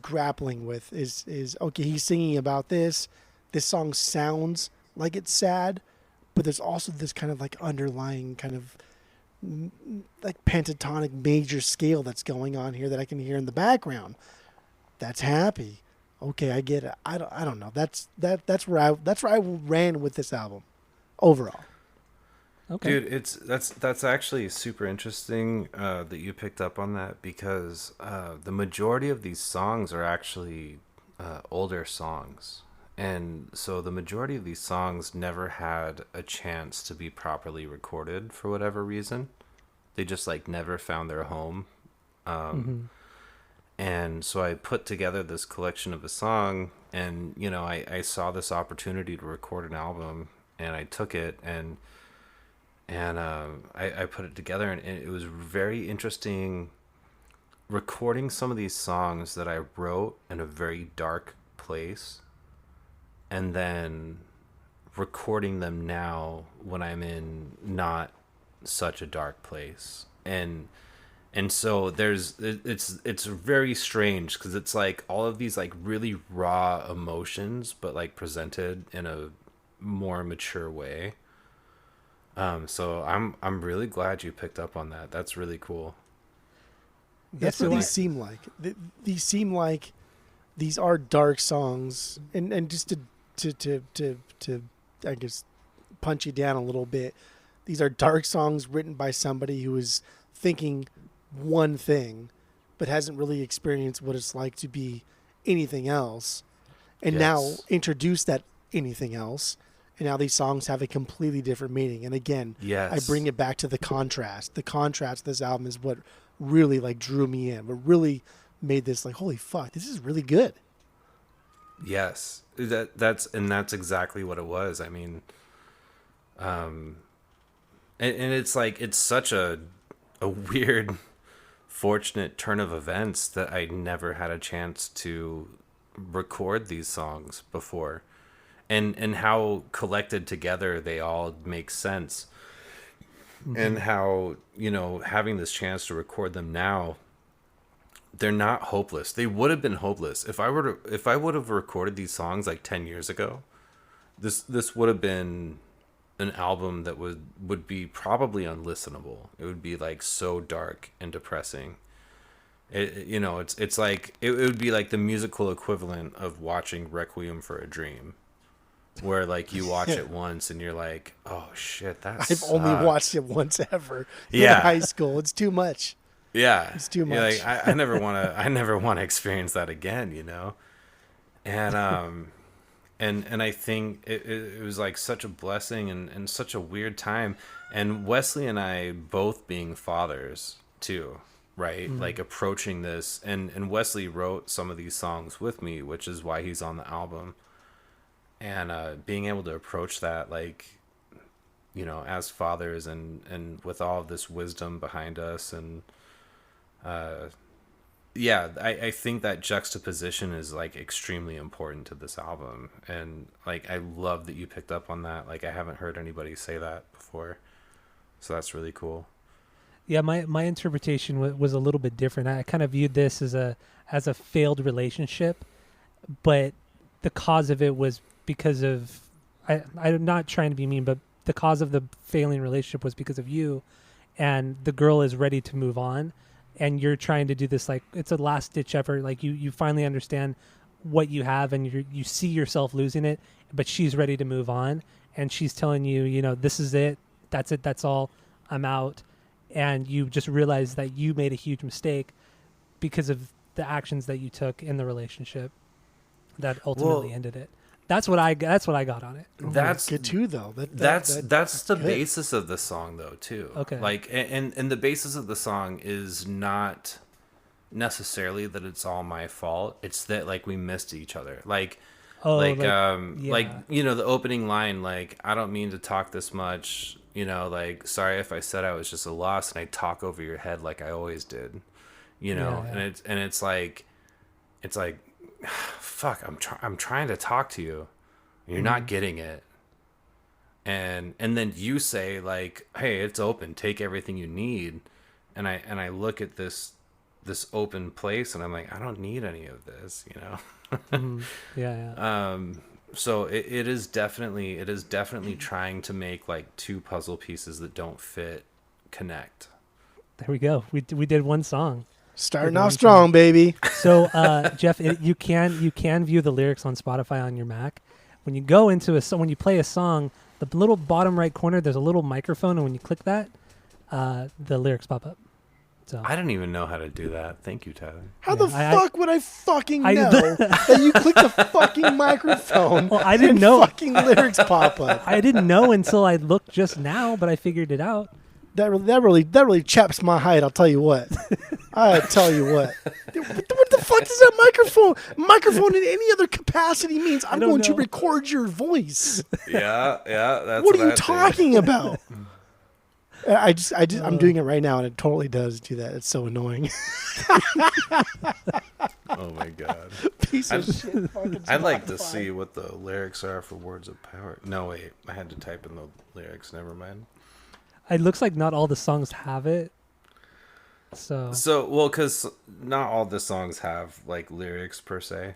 grappling with is okay, he's singing about this. This song sounds like it's sad, but there's also this kind of like underlying kind of like pentatonic major scale that's going on here that I can hear in the background. That's happy. Okay, I get it. I don't know. That's where I ran with this album overall. Okay. Dude, that's actually super interesting that you picked up on that, because the majority of these songs are actually older songs. And so the majority of these songs never had a chance to be properly recorded for whatever reason. They just like never found their home. And so I put together this collection of a song, and, I saw this opportunity to record an album, and I took it and I put it together, and it was very interesting recording some of these songs that I wrote in a very dark place, and then recording them now when I'm in not such a dark place. And so it's very strange, because it's like all of these like really raw emotions, but like presented in a more mature way. So I'm really glad you picked up on that. That's really cool. That's what these seem like. These seem like these are dark songs, and just to I guess punch you down a little bit. These are dark songs written by somebody who is thinking one thing, but hasn't really experienced what it's like to be anything else, and now introduce that anything else. And now these songs have a completely different meaning. And again, I bring it back to the contrast. The contrast of this album is what really like drew me in. What really made this like, holy fuck, this is really good. Yes, that's exactly what it was. I mean, And it's like it's such a weird, fortunate turn of events that I never had a chance to record these songs before, and how collected together they all make sense, and how having this chance to record them now, they're not hopeless. They would have been hopeless if I would have recorded these songs like 10 years ago. This would have been an album that would be probably unlistenable. It would be like so dark and depressing. It's like it would be like the musical equivalent of watching Requiem for a Dream, where like you watch it once and you're like, oh shit, I've only watched it once ever in Yeah. high school. It's too much. Yeah, It's too Yeah, much. like, I never want to. I never want to experience that again. And and I think it was like such a blessing and such a weird time. And Wesley and I both being fathers too, right? Like approaching this, and Wesley wrote some of these songs with me, which is why he's on the album. And being able to approach that, like, as fathers, and with all of this wisdom behind us, and yeah, I think that juxtaposition is like extremely important to this album. And like I love that you picked up on that. Like I haven't heard anybody say that before, so that's really cool. Yeah, my interpretation was a little bit different. I kind of viewed this as a failed relationship, but the cause of it was because of I'm not trying to be mean, but the cause of the failing relationship was because of you, and the girl is ready to move on, and you're trying to do this like it's a last ditch effort. Like you finally understand what you have, and you see yourself losing it, but she's ready to move on, and she's telling you, this is it, that's all, I'm out. And you just realize that you made a huge mistake because of the actions that you took in the relationship that ultimately ended it. That's what I got on it. That's good too, though. That's the good. basis of the song, though, too. Okay. Like, and the basis of the song is not necessarily that it's all my fault. It's that like we missed each other. Like, yeah. the opening line, like, I don't mean to talk this much. Like, sorry if I said I was just a loss and I talk over your head like I always did. Yeah. And it's like, fuck, I'm trying to talk to you. You're not getting it. And then you say like, hey, it's open, take everything you need. And I look at this open place and I'm like, I don't need any of this, Yeah. So it is definitely trying to make like two puzzle pieces that don't fit connect. There we go. We did one song. Starting off strong, baby. So, Jeff, you can view the lyrics on Spotify on your Mac. When you go into when you play a song, the little bottom right corner, there's a little microphone, and when you click that, the lyrics pop up. So I didn't even know how to do that. Thank you, Tyler. How the fuck would I fucking know that you click the fucking microphone? Well, I didn't and know. Fucking lyrics pop up. I didn't know until I looked just now, but I figured it out. That really chaps my height. I'll tell you what. I tell you what. What the fuck does that microphone? Microphone in any other capacity means I'm don't going to know. record your voice. Yeah. That's What are you talking about? I'm doing it right now, and it totally does do that. It's so annoying. Oh my god. Piece of shit. I'd like to see what the lyrics are for Words of Power. No, wait. I had to type in the lyrics. Never mind. It looks like not all the songs have it. So Well, because not all the songs have like lyrics per se.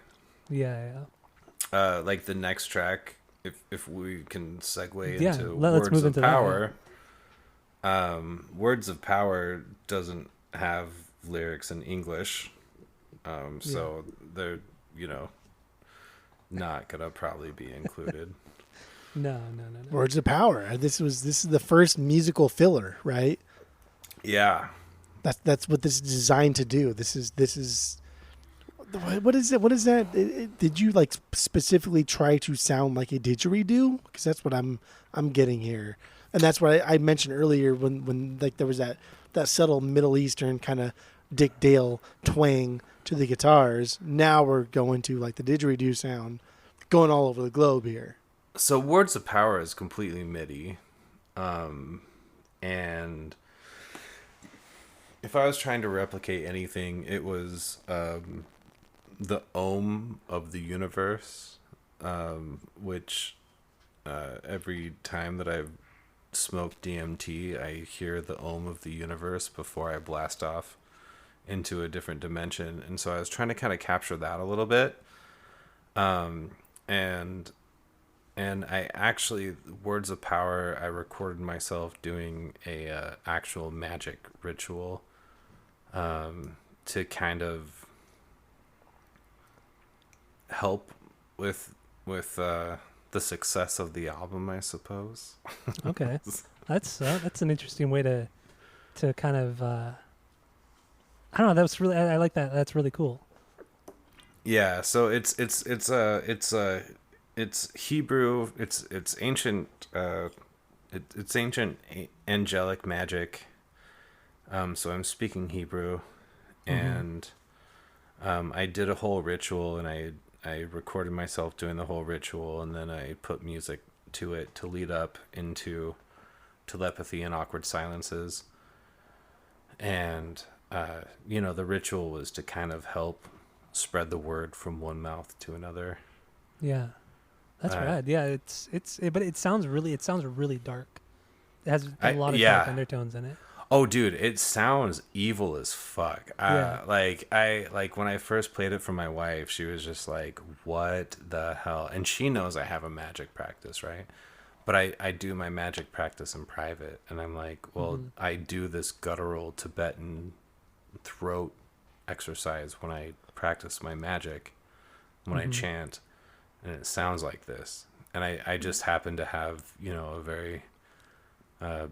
yeah. Like the next track, if we can segue Yeah, into let's Words move of into that, Power. Words of Power doesn't have lyrics in English, so they're not gonna probably be included. No. Words of Power. This is the first musical filler, right? Yeah. That's what this is designed to do. This is what is it? What is that? Did you like specifically try to sound like a didgeridoo? Because that's what I'm getting here, and that's what I mentioned earlier when like there was that subtle Middle Eastern kind of Dick Dale twang to the guitars. Now we're going to like the didgeridoo sound, going all over the globe here. So Words of Power is completely MIDI. And if I was trying to replicate anything, it was the ohm of the universe, which every time that I've smoked DMT, I hear the ohm of the universe before I blast off into a different dimension. And so I was trying to kind of capture that a little bit. And I actually, Words of Power, I recorded myself doing a actual magic ritual to kind of help with the success of the album, I suppose. Okay, that's an interesting way to kind of I don't know. That's really I like that. That's really cool. Yeah, so it's Hebrew. It's ancient. It's ancient angelic magic. So I'm speaking Hebrew, and I did a whole ritual, and I recorded myself doing the whole ritual, and then I put music to it to lead up into telepathy and awkward silences. And the ritual was to kind of help spread the word from one mouth to another. Yeah, that's rad. Yeah, but it sounds really dark. It has a lot of dark undertones in it. Oh, dude, it sounds evil as fuck. Like when I first played it for my wife, she was just like, "What the hell?" And she knows I have a magic practice, right? But I do my magic practice in private, and I'm like, well, I do this guttural Tibetan throat exercise when I practice my magic, when I chant, and it sounds like this. And I just happen to have, a very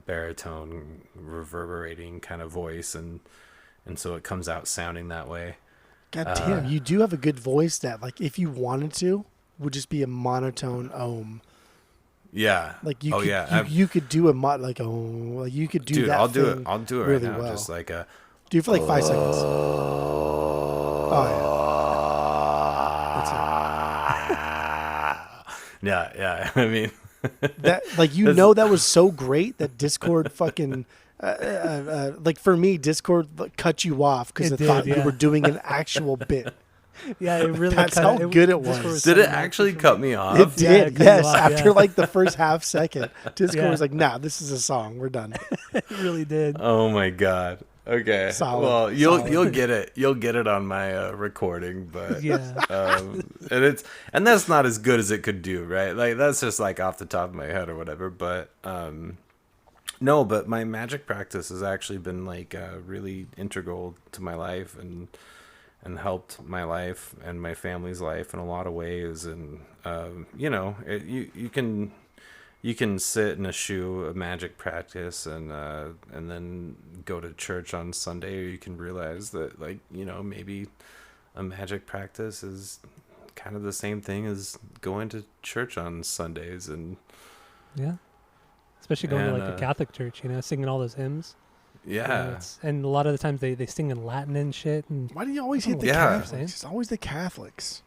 baritone reverberating kind of voice, and so it comes out sounding that way. God damn, you do have a good voice that, like, if you wanted to, would just be a monotone ohm. Yeah. Like you could do you could do dude, that. I'll do it right really now. Well. Just like a. Do it for like 5 seconds. Oh yeah. Yeah. I mean, that that was so great that Discord fucking like for me, Discord cut you off because it thought you were doing an actual bit. Yeah, it really. That's how good it was. Did it actually cut me off? It did. Yes. Off, after like the first half second, Discord was like, "Nah, this is a song. We're done." It really did. Oh my god. Okay. Solid. Well, you'll get it. You'll get it on my recording, but and that's not as good as it could do, right? Like that's just like off the top of my head or whatever. But no, but my magic practice has actually been like really integral to my life and helped my life and my family's life in a lot of ways. And you can sit and eschew a magic practice and then go to church on Sunday, or you can realize that maybe a magic practice is kind of the same thing as going to church on Sundays. And especially going to like a Catholic church, singing all those hymns. Yeah. And a lot of the times they sing in Latin and shit. And why do you always hate the Catholics? It's always the Catholics.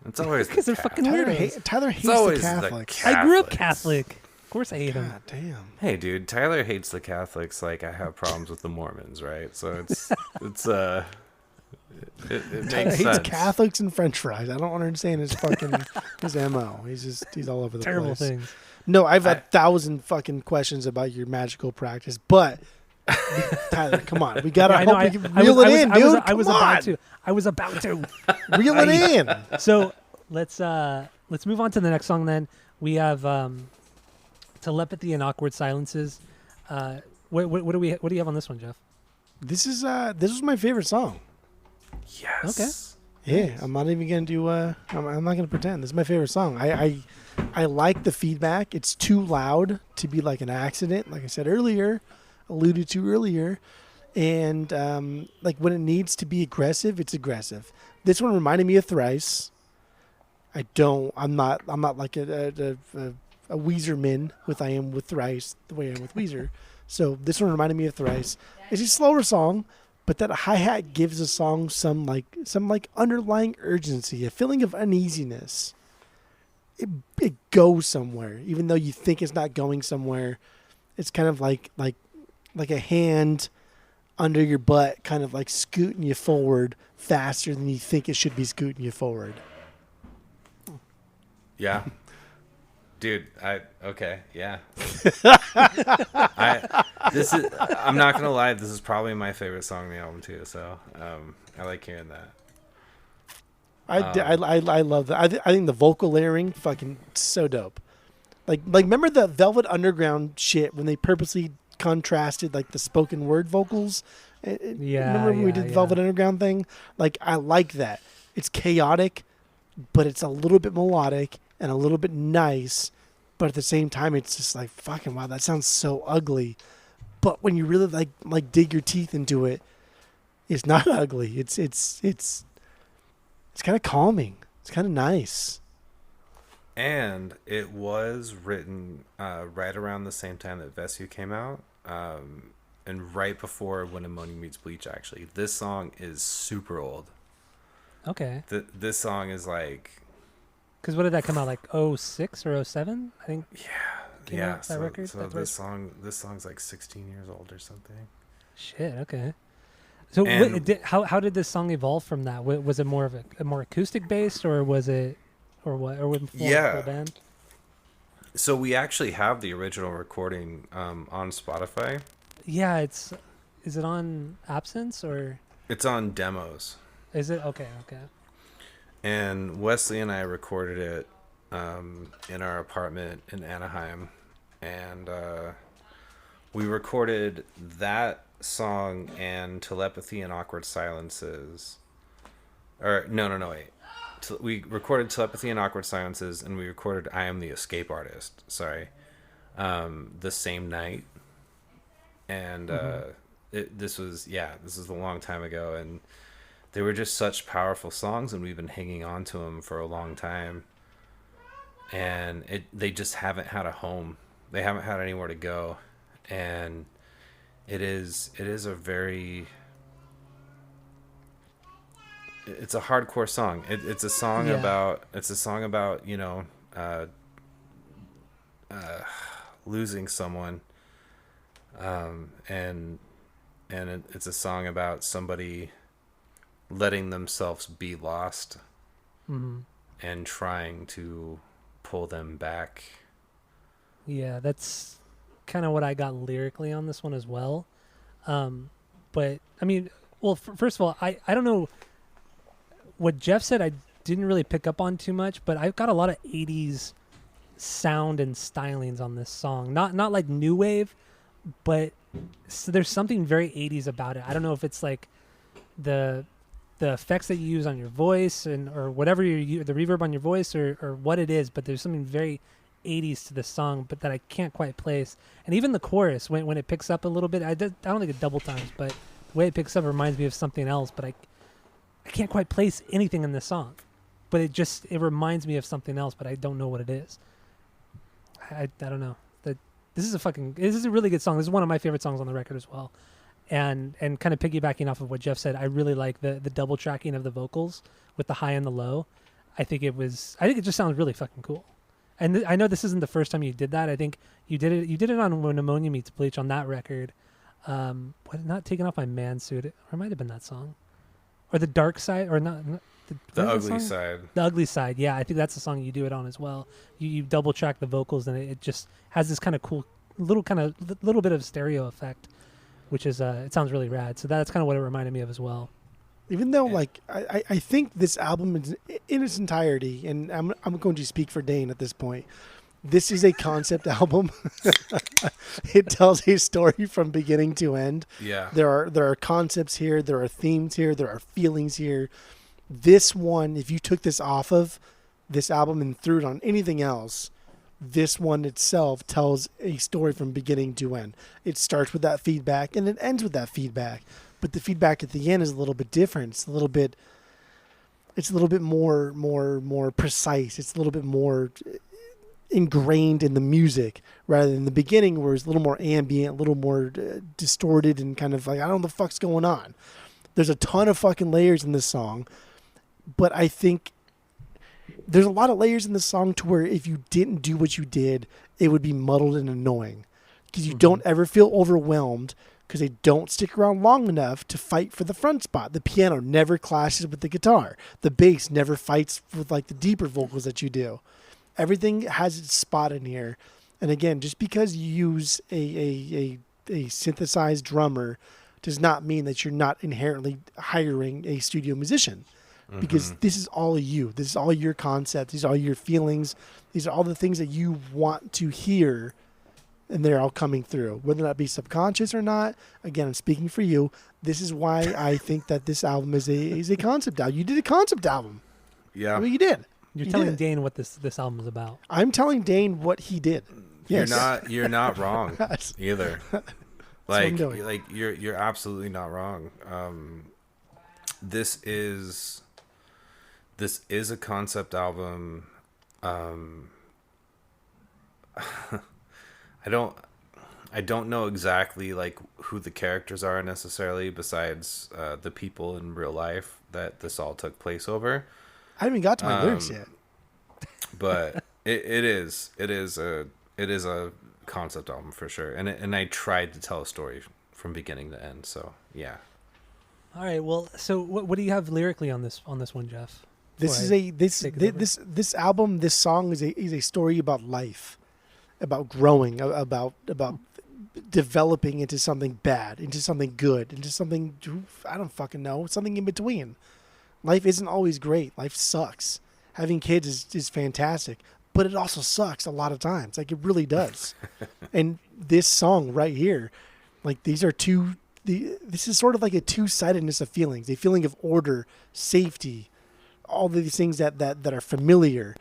It's always because they're fucking weirdos. Tyler hates the Catholics. I grew up Catholic. Of course I hate them. God damn. Hey, dude, Tyler hates the Catholics like I have problems with the Mormons, right? So it Tyler makes hates sense. Catholics and French fries. I don't understand his fucking his MO. He's all over the Terrible place. things. No, I've 1,000 fucking questions about your magical practice, but Tyler, come on. We gotta hope we can reel it in, dude. I was about to reel it in. So let's move on to the next song. Then we have Telepathy and Awkward Silences. What do you have on this one, Jeff? This was my favorite song. Yes. Okay. Yeah, I'm not even gonna do. I'm not gonna pretend. This is my favorite song. I like the feedback. It's too loud to be like an accident. Like I said earlier, alluded to earlier, and like when it needs to be aggressive, it's aggressive. This one reminded me of Thrice. I'm not like a Weezer min with I am with Thrice the way I am with Weezer. So this one reminded me of Thrice. It's a slower song, but that hi-hat gives the song some underlying urgency, a feeling of uneasiness. It goes somewhere, even though you think it's not going somewhere. It's kind of like like a hand under your butt, kind of like scooting you forward faster than you think it should be scooting you forward. Yeah. Dude, okay, yeah. I'm not gonna lie, this is probably my favorite song on the album too, so I like hearing that. I love that. I think the vocal layering fucking so dope. Like remember the Velvet Underground shit when they purposely contrasted like the spoken word vocals? Remember when we did the Velvet Underground thing? Like I like that. It's chaotic, but it's a little bit melodic and a little bit nice, but at the same time it's just like fucking wow, that sounds so ugly. But when you really like dig your teeth into it, it's not ugly. It's kind of calming. It's kind of nice. And it was written right around the same time that Vesu came out, and right before When Ammonia Meets Bleach. Actually, this song is super old. Okay. This song is like. Because what did that come out like 06 or 07? I think. Yeah. That record. So this song's like 16 years old or something. Shit. Okay. So how did this song evolve from that? Was it more of a more acoustic based, or was it, or what, or with full band? So we actually have the original recording on Spotify. Yeah, is it on Absence or? It's on Demos. Is it okay? And Wesley and I recorded it in our apartment in Anaheim, and we recorded that song and Telepathy and Awkward Silences. Or wait. We recorded Telepathy and Awkward Silences, and we recorded I Am the Escape Artist. Sorry, the same night. And this was a long time ago, and they were just such powerful songs, and we've been hanging on to them for a long time. And they just haven't had a home. They haven't had anywhere to go, and it is a very. It's a hardcore song. It's a song about. It's a song about losing someone, and it's a song about somebody letting themselves be lost, and trying to pull them back. Yeah, that's kind of what I got lyrically on this one as well. But I mean, well, first of all, I don't know what Jeff said. I didn't really pick up on too much, but I've got a lot of 80s sound and stylings on this song. Not like new wave, but there's something very 80s about it. I don't know if it's like the effects that you use on your voice or whatever the reverb on your voice or what it is, but there's something very 80s to the song, but that I can't quite place. And even the chorus, when it picks up a little bit, I don't think it double times, but the way it picks up reminds me of something else, but I can't quite place anything in this song. But it reminds me of something else, but I don't know what it is. I don't know. This is a really good song. This is one of my favorite songs on the record as well. And kind of piggybacking off of what Jeff said, I really like the double tracking of the vocals with the high and the low. I think it just sounds really fucking cool. And I know this isn't the first time you did that. I think you did it on When Ammonia Meets Bleach on that record. Not Taking Off My Man Suit, or it might have been that song. Or The Dark Side, or not The Ugly Side. The Ugly Side, yeah. I think that's the song you do it on as well. You double track the vocals, and it just has this kind of cool little bit of stereo effect, which is it sounds really rad. So that's kind of what it reminded me of as well. Even though, I think this album is in its entirety, and I'm going to speak for Dane at this point. This is a concept album. It tells a story from beginning to end. Yeah. There are concepts here. There are themes here. There are feelings here. This one, if you took this off of this album and threw it on anything else, this one itself tells a story from beginning to end. It starts with that feedback and it ends with that feedback. But the feedback at the end is a little bit different. It's a little bit more precise. It's a little bit more ingrained in the music rather than the beginning where it's a little more ambient, a little more distorted and kind of like, I don't know what the fuck's going on. There's a ton of fucking layers in this song, but I think there's a lot of layers in the song to where if you didn't do what you did, it would be muddled and annoying. because you don't ever feel overwhelmed because they don't stick around long enough to fight for the front spot. The piano never clashes with the guitar. The bass never fights with like the deeper vocals that you do. Everything has its spot in here. And again, just because you use a synthesized drummer does not mean that you're not inherently hiring a studio musician, because this is all you. This is all your concepts. These are all your feelings. These are all the things that you want to hear, and they're all coming through, whether that be subconscious or not. Again, I'm speaking for you. This is why I think that this album is a concept album. You did a concept album. Yeah. I mean, you did. You're telling Dane what this album is about. I'm telling Dane what he did. Yes. You're not wrong either. Like you're absolutely not wrong. This is a concept album. I don't know exactly like who the characters are necessarily, besides the people in real life that this all took place over. I haven't even got to my lyrics yet. But it is a concept album for sure, and I tried to tell a story from beginning to end. So yeah. All right. Well, so what do you have lyrically on this one, Jeff? This album, this song is a story about life, about growing, about developing into something bad, into something good, into something I don't fucking know, something in between. Life isn't always great. Life sucks. Having kids is fantastic, but it also sucks a lot of times. Like, it really does. And this song right here, like, this is sort of like a two-sidedness of feelings, a feeling of order, safety, all of these things that are familiar,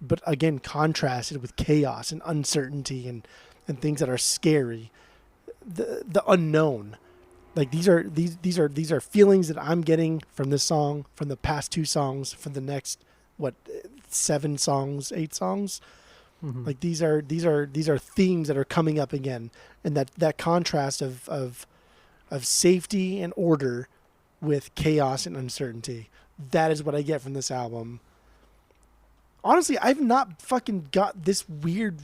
but again, contrasted with chaos and uncertainty and things that are scary, the unknown. Like, these are feelings that I'm getting from this song, from the past two songs, from the next 7 songs, 8 songs. Mm-hmm. Like, these are themes that are coming up again, and that contrast of safety and order with chaos and uncertainty. That is what I get from this album. Honestly, I've not fucking got this weird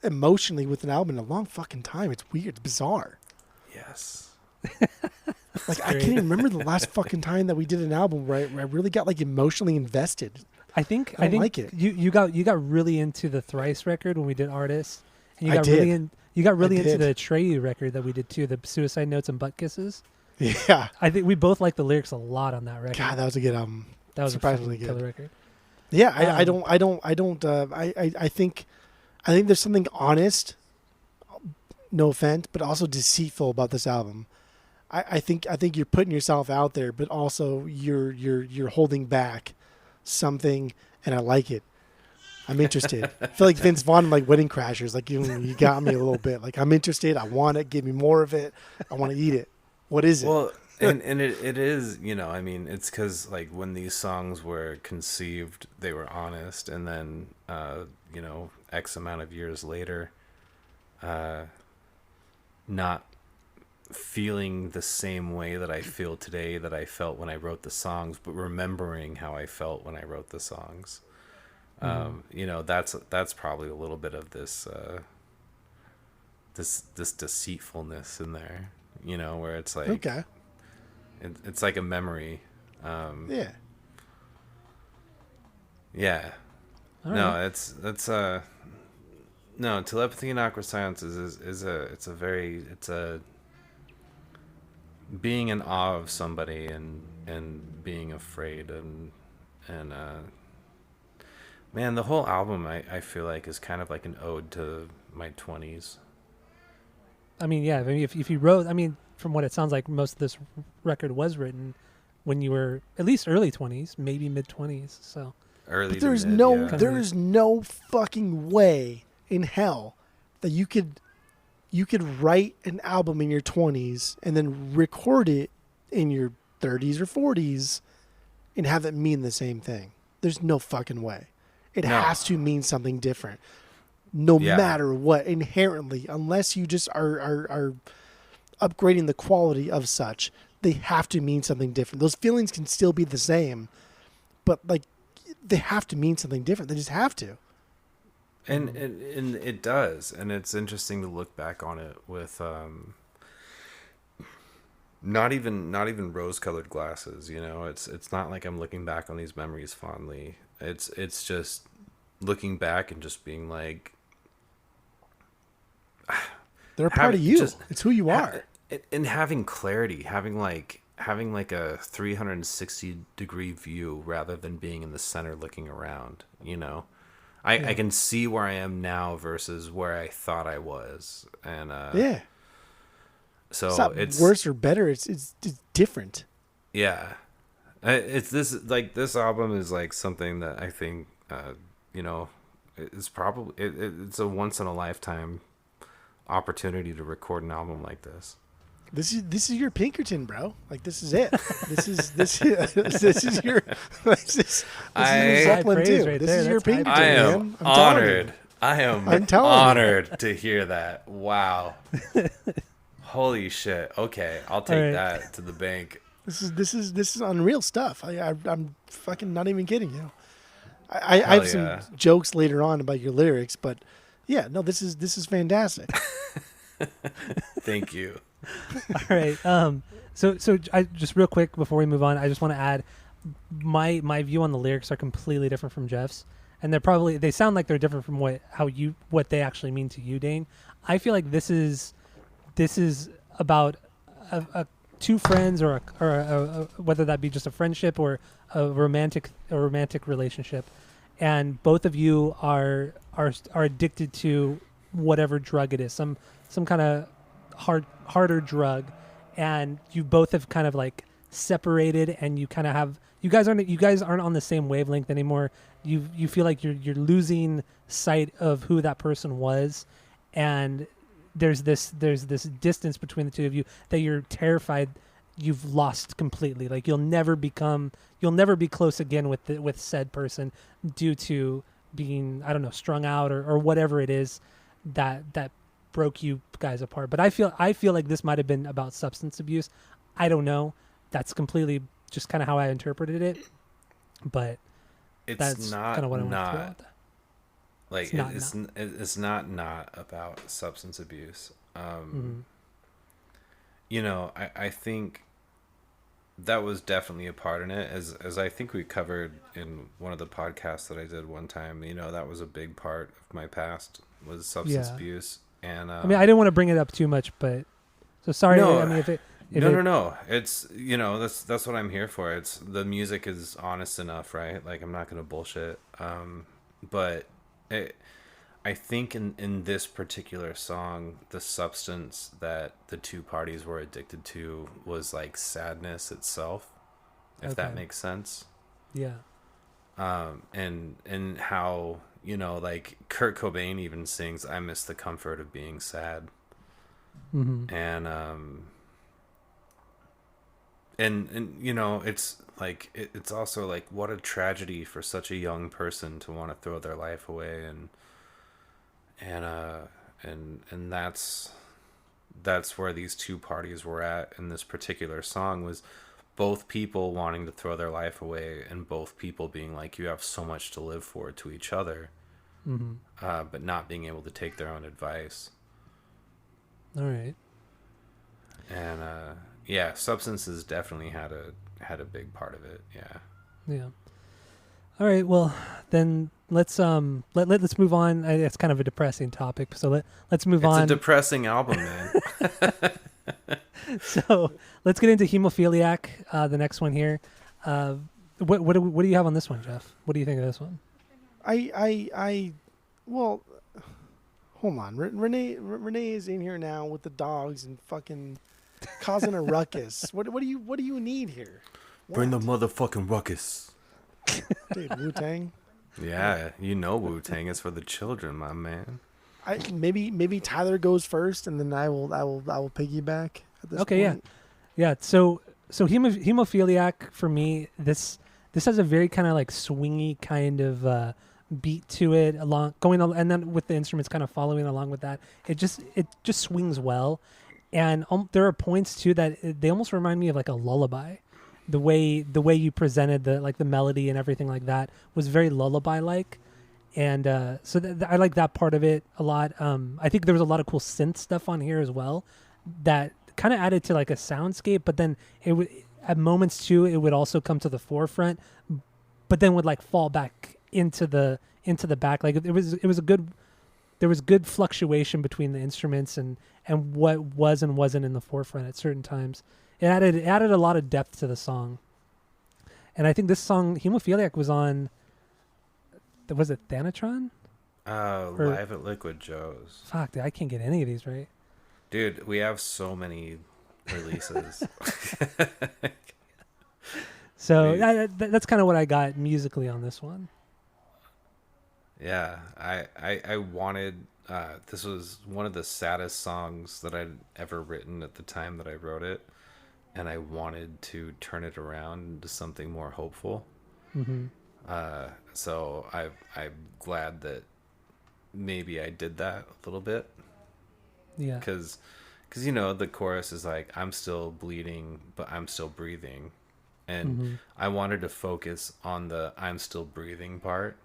emotionally with an album in a long fucking time. It's weird. It's bizarre. Yes. Like, I can't even remember the last fucking time that we did an album where I really got like emotionally invested. I think like it. You got really into the Thrice record when we did Artists, and you got really into the Atreyu record that we did too, the Suicide Notes and Butt Kisses. Yeah, I think we both liked the lyrics a lot on that record. God, that was a good album. That was surprisingly good record. Yeah, I think there's something honest, no offense, but also deceitful about this album. I think you're putting yourself out there, but also you're holding back something, and I like it. I'm interested. I feel like Vince Vaughn in like Wedding Crashers. Like, you got me a little bit. Like, I'm interested. I want it. Give me more of it. I want to eat it. What is it? Well, and it is, I mean, it's because like when these songs were conceived, they were honest, and then X amount of years later, not feeling the same way that I feel today that I felt when I wrote the songs, but remembering how I felt when I wrote the songs. That's probably a little bit of this this deceitfulness in there, where it's like, okay, it's like a memory. Yeah. All right. No, Telepathy and Awkward Silence is being in awe of somebody and being afraid and man, the whole album I feel like is kind of like an ode to my 20s. I mean, yeah. I mean, if you wrote, from what it sounds like, most of this record was written when you were at least early 20s, maybe mid 20s. So early. But there's no fucking way in hell that you could write an album in your 20s and then record it in your 30s or 40s and have it mean the same thing. There's no fucking way. It has to mean something different. No matter what, inherently, unless you just are upgrading the quality of such, they have to mean something different. Those feelings can still be the same, but like, they have to mean something different. They just have to. And it does, and it's interesting to look back on it with not even rose-colored glasses. It's not like I'm looking back on these memories fondly. It's just looking back and just being like, they're a part of you. It's who you are. And having clarity, having like a 360 degree view rather than being in the center looking around. I can see where I am now versus where I thought I was, and so it's not worse or better. It's different. Yeah, it's this album is like something that I think it's probably it's a once in a lifetime opportunity to record an album like this. This is your Pinkerton, bro. Like, this is it. This is your Zeppelin too. Right this there. is your That's high Pinkerton, I am man. I'm honored. I am honored you. to hear that. Wow. Holy shit. Okay, I'll take that to the bank. This is unreal stuff. I'm fucking not even kidding you. I have some jokes later on about your lyrics, but yeah, no, this is fantastic. Thank you. All right. So I just real quick before we move on, I just want to add my view on the lyrics are completely different from Jeff's, and they sound like they're different from what they actually mean to you, Dane. I feel like this is about a two friends or a whether that be just a friendship or a romantic relationship, and both of you are addicted to whatever drug it is, some kind of harder drug, and you both have kind of like separated, and you kind of have you guys aren't on the same wavelength anymore. You feel like you're losing sight of who that person was, and there's this distance between the two of you that you're terrified you've lost completely. Like you'll never be close again with said person due to being, I don't know, strung out or whatever it is that broke you guys apart. But I feel like this might have been about substance abuse. I don't know. That's completely just kind of how I interpreted it. But that's kind of what I want to throw out there. Like it's not about substance abuse. I think that was definitely a part in it, as I think we covered in one of the podcasts that I did one time. That was a big part of my past was substance abuse. And I mean, I didn't want to bring it up too much, but so sorry. No, I mean, no. It's that's what I'm here for. It's the music is honest enough, right? Like I'm not gonna bullshit. But I think in this particular song, the substance that the two parties were addicted to was like sadness itself, if that makes sense. Yeah. And how, like Kurt Cobain even sings, "I miss the comfort of being sad." Mm-hmm. And it's like it's also like what a tragedy for such a young person to want to throw their life away, and that's where these two parties were at in this particular song, was both people wanting to throw their life away and both people being like, you have so much to live for to each other, but not being able to take their own advice. All right. And substances definitely had a big part of it. Yeah. All right. Well, then let's let's move on. It's kind of a depressing topic, so let's move on. It's a depressing album, man. So let's get into Hemophiliac, the next one here. What do you have on this one, Jeff? What do you think of this one? Well, hold on. Renee is in here now with the dogs and fucking causing a ruckus. What do you need here? What? Bring the motherfucking ruckus. Dude, Wu-Tang. Yeah, Wu-Tang is for the children, my man. Maybe Tyler goes first, and then I will piggyback at this point. Yeah. So Hemophiliac for me, this has a very kind of like swingy kind of beat to it, and then with the instruments kind of following along with that. It just swings well, and there are points too that they almost remind me of like a lullaby. The way you presented the melody and everything like that was very lullaby like, And so I like that part of it a lot. I think there was a lot of cool synth stuff on here as well that kind of added to like a soundscape, but then it would at moments too it would also come to the forefront, but then would like fall back into the back. Like it was a good, there was good fluctuation between the instruments and what was and wasn't in the forefront at certain times. It added a lot of depth to the song. And I think this song Hemophiliac was on, was it Thanatron? Live at Liquid Joe's. Fuck, dude, I can't get any of these right. Dude, we have so many releases. So that's kind of what I got musically on this one. Yeah, I wanted, this was one of the saddest songs that I'd ever written at the time that I wrote it, and I wanted to turn it around into something more hopeful. Mm-hmm. So I'm glad that maybe I did that a little bit. Yeah. Because you know, the chorus is like, I'm still bleeding, but I'm still breathing. And I wanted to focus on the I'm still breathing part.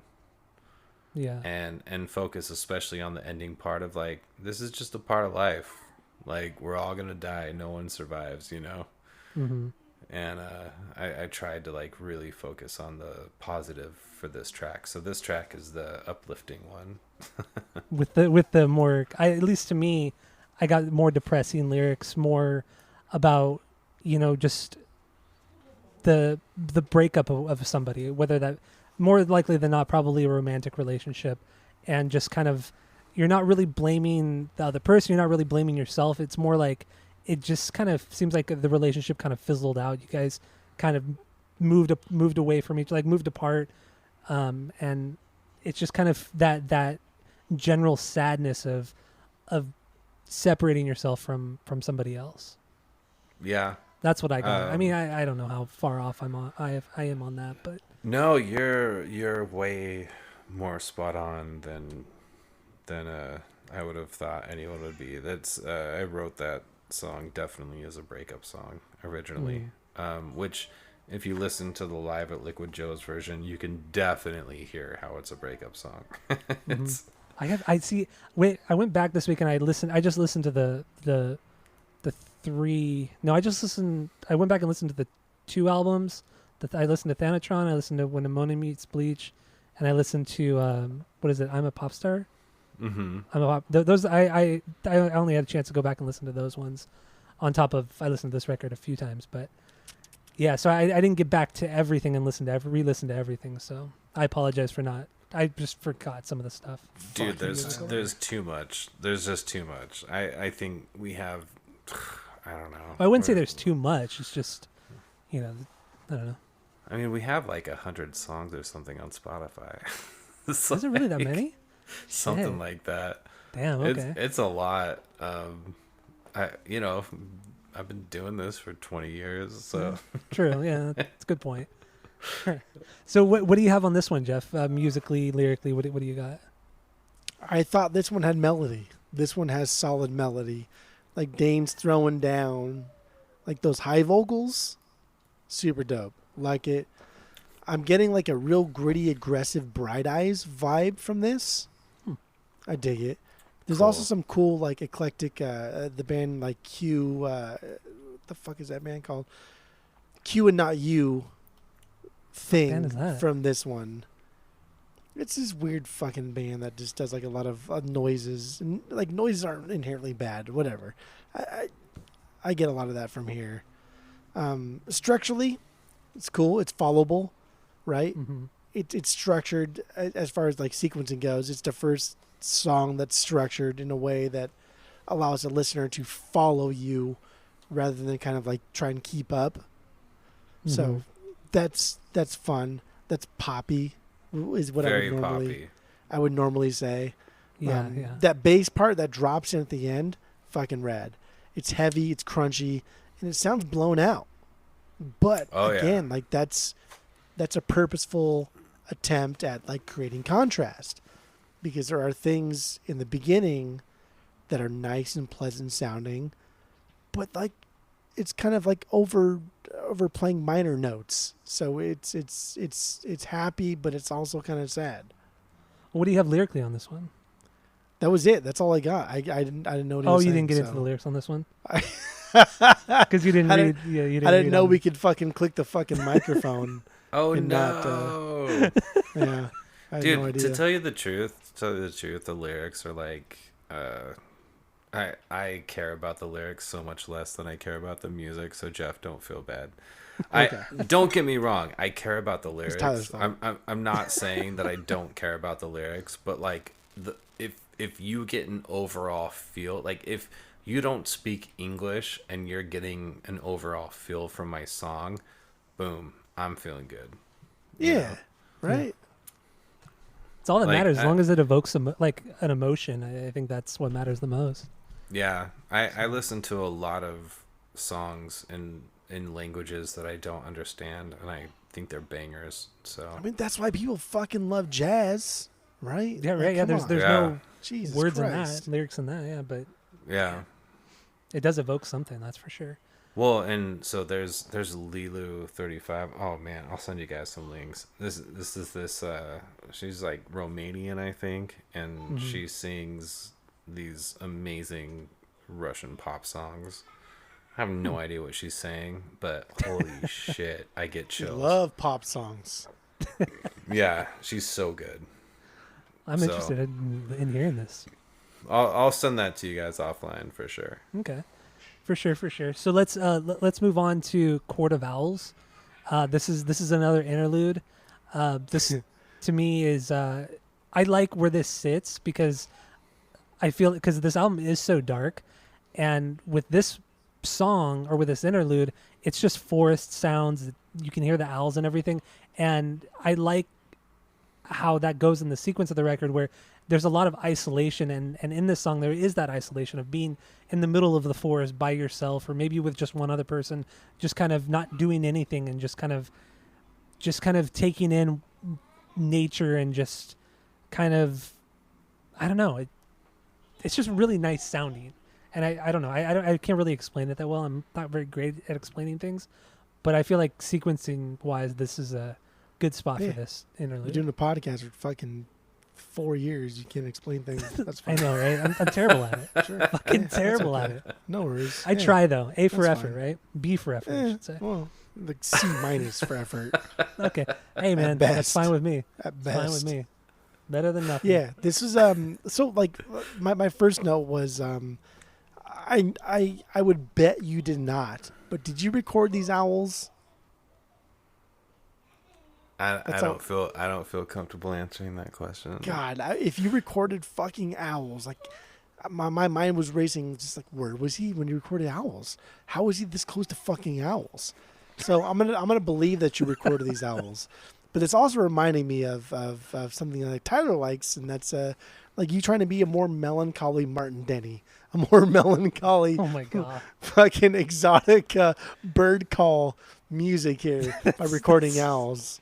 Yeah. And focus especially on the ending part of like, this is just a part of life. Like, we're all gonna die. No one survives, you know? Mm-hmm. And I tried to like really focus on the positive for this track. So this track is the uplifting one. with the more, at least to me, I got more depressing lyrics, more about, you know, just the breakup of somebody, whether that, more likely than not, probably a romantic relationship, and just kind of, you're not really blaming the other person, you're not really blaming yourself. It's more like, it just kind of seems like the relationship kind of fizzled out. You guys kind of moved away from each, like moved apart, and it's just kind of that general sadness of separating yourself from somebody else. Yeah, that's what I got. I mean, I don't know how far off I am on that, but no, you're way more spot on than I would have thought anyone would be. That's I wrote that song definitely as a breakup song originally, which if you listen to the Live at Liquid Joe's version, you can definitely hear how it's a breakup song. It's I went back this week and I just listened to the three, no, I went back and listened to the two albums that I listened to Thanatron, I listened to When Ammonia Meets Bleach, and I listened to what is it, I'm a Pop Star. Those I only had a chance to go back and listen to those ones on top of, I listened to this record a few times, but yeah, so I didn't get back to everything and re-listen to everything, so I apologize for not, I just forgot some of the stuff. Dude, there's too much. There's just too much. I think we have, I don't know. I wouldn't say there's too much, it's just, you know, I don't know. I mean, we have like 100 songs or something on Spotify. Is it really that many? Something Shit. like that. Damn, okay. It's a lot. You know, I've been doing this for 20 years, so. True, yeah, that's a good point. So what do you have on this one, Jeff? Musically, lyrically, what do you got? I thought this one had melody. This one has solid melody. Like Dane's throwing down, like those high vocals, super dope. Like it. I'm getting like a real gritty, aggressive Bright Eyes vibe from this. I dig it. There's also some cool, like, eclectic, the band, like, Q, the fuck is that band called? Q and Not You thing from this one. It's this weird fucking band that just does, like, a lot of noises. And, like, noises aren't inherently bad, whatever. I get a lot of that from here. Structurally, it's cool. It's followable, right? Mm-hmm. It's structured as far as, like, sequencing goes. It's the first song that's structured in a way that allows the listener to follow you rather than kind of like try and keep up. Mm-hmm. So that's fun. That's poppy is what Very I would normally say. Yeah, yeah. That bass part that drops in at the end, fucking rad. It's heavy, it's crunchy, and it sounds blown out. But again, like that's a purposeful attempt at like creating contrast. Because there are things in the beginning that are nice and pleasant sounding, but like it's kind of like overplaying minor notes. So it's happy, but it's also kind of sad. What do you have lyrically on this one? That was it. That's all I got. I didn't know what he Oh, was you saying, didn't get into so. the lyrics on this one I because you didn't I read. didn't- Yeah, you didn't. I didn't read know on- we could fucking click the fucking microphone. Oh And not, no. Yeah, I had Dude, no idea. to tell you the truth, the lyrics are like, I care about the lyrics so much less than I care about the music. So Jeff, don't feel bad. Okay. Don't get me wrong. I care about the Tyler's lyrics. fault. I'm not saying that I don't care about the lyrics, but like if you get an overall feel, like if you don't speak English and you're getting an overall feel from my song, boom, I'm feeling good. You Yeah, know? right. It's all that Like, matters. As long as it evokes like an emotion, I think that's what matters the most. Yeah, I listen to a lot of songs in languages that I don't understand, and I think they're bangers. So I mean, that's why people fucking love jazz, right? Yeah, Like, right. Yeah, come there's on. there's Yeah. no Jesus words Christ. in that, lyrics in that. Yeah, but yeah. it does evoke something. That's for sure. Well, and so there's Lilu 35. Oh man, I'll send you guys some links. This is she's like Romanian, I think, and she sings these amazing Russian pop songs. I have no idea what she's saying, but holy shit, I get I chills. love pop songs. Yeah, she's so good. I'm So- interested in hearing this. I'll send that to you guys offline for sure. Okay, for sure. So let's move on to Court of Owls. This is another interlude. This to me is I like where this sits because I feel because this album is so dark, and with this song or with this interlude, it's just forest sounds. You can hear the owls and everything, and I like how that goes in the sequence of the record where there's a lot of isolation, and in this song there is that isolation of being in the middle of the forest by yourself, or maybe with just one other person, just kind of not doing anything and just kind of taking in nature and just kind of, I don't know, it's just really nice sounding. And I don't know, I can't really explain it that well. I'm not very great at explaining things, but I feel like sequencing wise, this is a good spot Yeah. for this We're interlude. doing a podcast for fucking 4 years. You can't explain things. That's I fine. know, right? I'm terrible at it. Sure. Fucking Yeah, that's terrible okay. at it. No worries. I Yeah. try though. A for That's effort, fine. right? B for effort, I should say. Well, like C minus for effort Okay. Hey man, At that's best. fine with me. at It's best. fine with me. Better than nothing. Yeah, this is so like my first note was I would bet you did not. But did you record these owls? I That's don't feel comfortable answering that question. God, if you recorded fucking owls, like my mind was racing. Just like, where was he when you recorded owls? How was he this close to fucking owls? So I'm gonna believe that you recorded these owls. But it's also reminding me of something like Tyler likes, and that's like you trying to be a more melancholy Martin Denny, a more melancholy Oh my god. fucking exotic bird call music here by recording owls.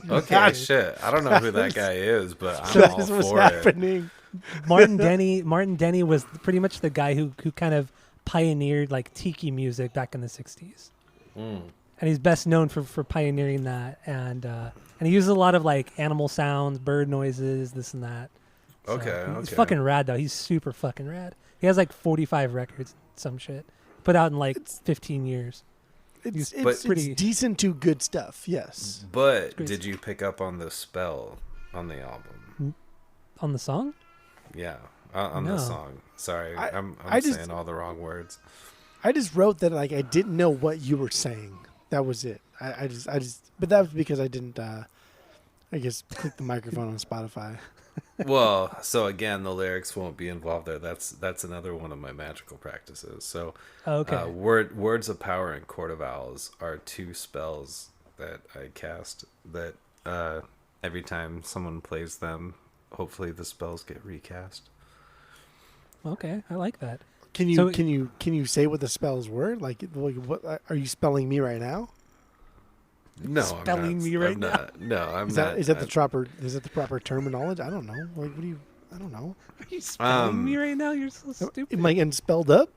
Okay, That- shit. I don't know who that guy is, but I'm That all is what's for it. happening. Martin Denny was pretty much the guy who kind of pioneered like tiki music back in the 60s. Mm. And he's best known for pioneering that, and he uses a lot of like animal sounds, bird noises, this and that. So, Okay, He's okay. fucking rad though. He's super fucking rad. He has like 45 records, some shit, put out in like 15 years. It's, But- it's pretty- decent to good stuff. Yes. But Great. did you pick up on the spell on the album? On the song? Yeah, on No. the song. Sorry, I- I'm I just- saying all the wrong words. I just wrote that like I didn't know what you were saying. That was it. I just but that was because I didn't I guess click the microphone on Spotify. Well, so again, the lyrics won't be involved there. That's another one of my magical practices. So, Okay. words of power and court of owls are two spells that I cast. That every time someone plays them, hopefully the spells get recast. Okay, I like that. Can you So- can you say what the spells were? Like what are you spelling me right now? No, Spelling I'm not, me right I'm not, No, I'm Is not. that the proper terminology? I don't know. Like what do you I don't know. Are you spelling me right now? You're so stupid. Am I getting spelled up?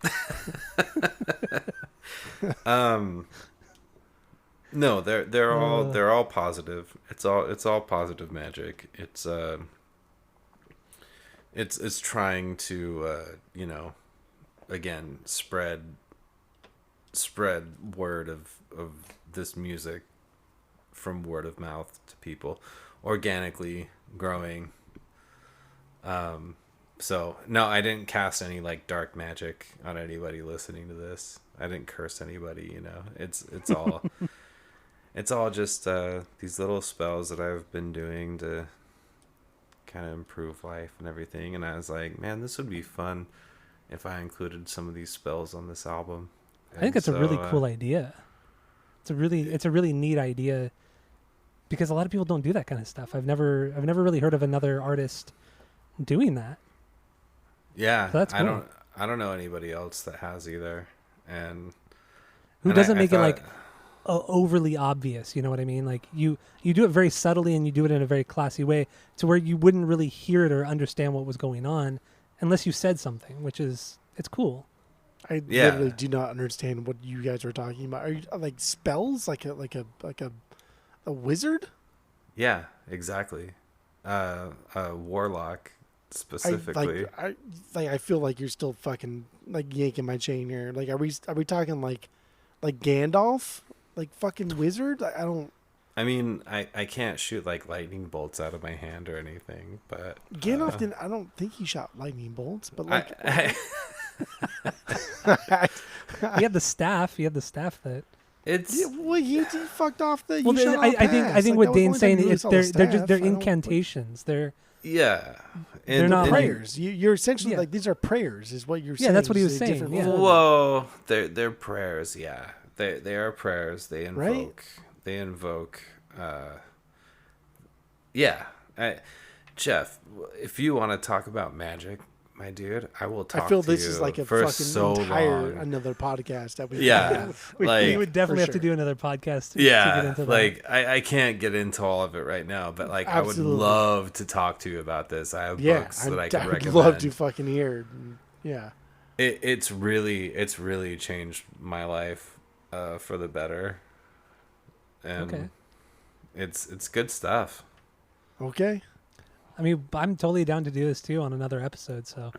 No, they're all positive. It's all positive magic. It's it's trying to again spread word of this music from word of mouth to people, organically growing. So no, I didn't cast any like dark magic on anybody listening to this. I didn't curse anybody, It's all it's all just these little spells that I've been doing to kind of improve life and everything. And I was like, man, this would be fun if I included some of these spells on this album. I think it's a really cool idea. It's a really neat idea, because a lot of people don't do that kind of stuff. I've never really heard of another artist doing that. Yeah, so that's cool. I don't know anybody else that has either, and who doesn't make it like overly obvious. You know what I mean? Like you do it very subtly, and you do it in a very classy way, to where you wouldn't really hear it or understand what was going on unless you said something, which is it's cool. I literally do not understand what you guys are talking about. Are you like spells, like a wizard? Yeah, exactly. A warlock specifically. I feel like you're still fucking like yanking my chain here. Like, are we talking like Gandalf, like fucking wizard? I don't. I mean, I can't shoot like lightning bolts out of my hand or anything, but Gandalf didn't. I don't think he shot lightning bolts, but like. He had the staff. That. It's he fucked off the. Well, I think what Dane's saying is they're incantations. They're not prayers. You're essentially like these are prayers, is what you're saying. Yeah, that's what he was saying. Yeah. Whoa, they're prayers. Yeah, they are prayers. They invoke. Right? They invoke. Jeff, if you want to talk about magic, my dude, I will talk. I feel to this you is like a for fucking entire another podcast that we. Yeah, we would definitely have to do another podcast. To yeah, get into like that. I can't get into all of it right now, but like Absolutely. I would love to talk to you about this. I have books that I can recommend. I'd love to fucking hear. Yeah, it's really changed my life for the better, and it's good stuff. Okay. I mean, I'm totally down to do this too on another episode. So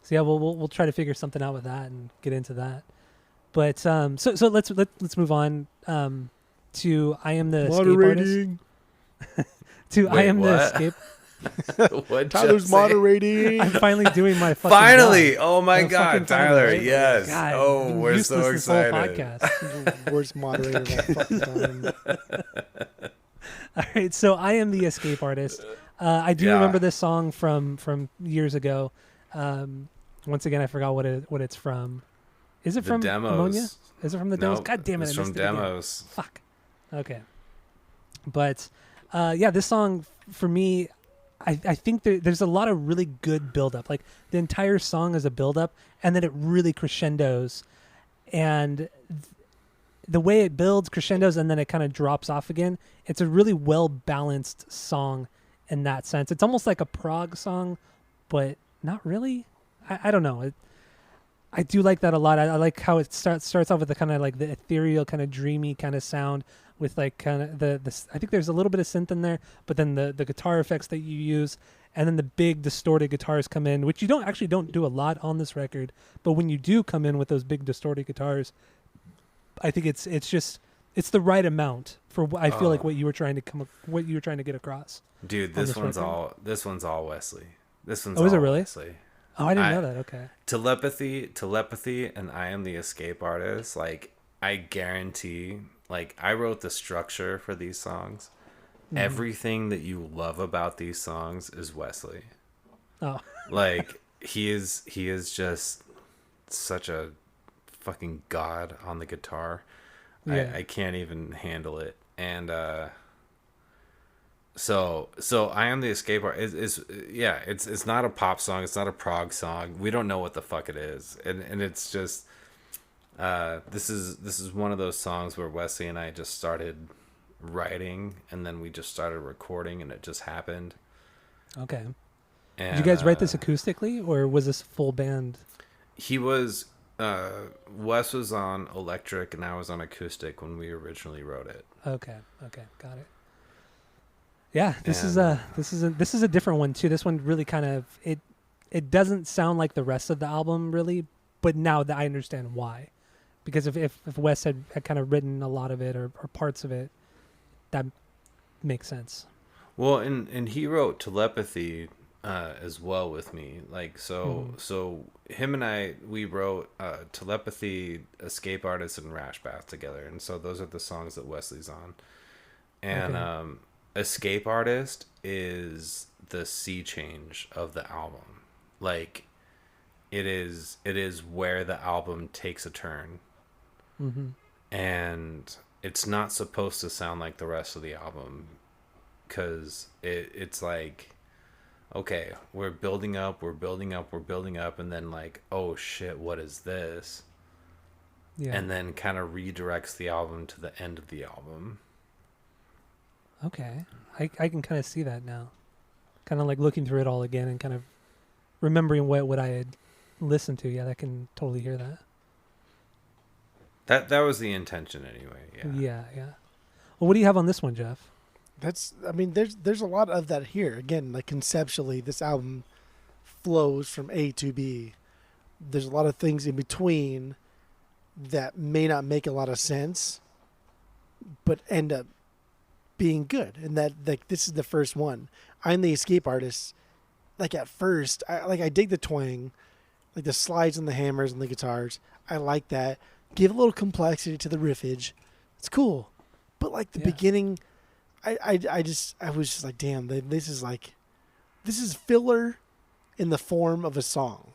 yeah, we'll try to figure something out with that and get into that. But so let's move on to I Am the Escape Artist. I Am the Escape. What? Tyler's moderating. I'm finally doing my fucking finally. job. Oh my God, Tyler! Right? Yes. God, oh, we're so excited. Podcast. Worst moderator of all fucking time. All right, so I Am the Escape Artist. I do remember this song from years ago. Once again, I forgot what it's from. Is it from Demos? Ammonia? Is it from the Demos? God damn it! It's I from missed it again. Demos. Fuck. Okay. But this song for me, I think there's a lot of really good build-up. Like the entire song is a build-up, and then it really crescendos, and the way it builds, crescendos, and then it kind of drops off again. It's a really well-balanced song in that sense. It's almost like a prog song, but not really. I don't know. I do like that a lot. I like how it starts off with the kind of like the ethereal, kind of dreamy kind of sound with like kind of the I think there's a little bit of synth in there, but then the guitar effects that you use, and then the big distorted guitars come in, which you don't do a lot on this record, but when you do come in with those big distorted guitars, I think it's the right amount for I feel like what you were trying to get across. Dude, this one's all Wesley. This one's all is it really? Wesley. Oh, I didn't know that. Okay. Telepathy, and I Am the Escape Artist. Like, I guarantee, like, I wrote the structure for these songs. Mm-hmm. Everything that you love about these songs is Wesley. Oh. Like, he is just such a fucking god on the guitar. Yeah. I can't even handle it. And so I Am the Escape Artist it's not a pop song, it's not a prog song. We don't know what the fuck it is. And it's just this is one of those songs where Wesley and I just started writing, and then we just started recording, and it just happened. Okay. And, did you guys write this acoustically, or was this full band? He was Wes was on electric and I was on acoustic when we originally wrote it. Okay, got it. Yeah, this is a different one too. This one really kind of it it doesn't sound like the rest of the album really, but now that I understand why. Because if Wes had kind of written a lot of it or parts of it, that makes sense. Well, and he wrote Telepathy as well with me. Like, so him and we wrote Telepathy, Escape Artist, and Rash Bath together. And so those are the songs that Wesley's on. And Escape Artist is the sea change of the album. Like, it is where the album takes a turn. Mm-hmm. And it's not supposed to sound like the rest of the album, because it's like, okay, we're building up, and then like, oh shit, what is this? Yeah. And then kind of redirects the album to the end of the album. Okay. I can kind of see that now. Kind of like looking through it all again and kind of remembering what I had listened to. Yeah, I can totally hear that. That was the intention anyway. Yeah. Well, what do you have on this one, Jeff? There's a lot of that here. Again, like conceptually, this album flows from A to B. There's a lot of things in between that may not make a lot of sense, but end up being good. And that, like, this is the first one. I'm the Escape Artist. Like, at first, I dig the twang, like the slides and the hammers and the guitars. I like that. Give a little complexity to the riffage. It's cool. But like the beginning, I was just like, damn, this is filler in the form of a song.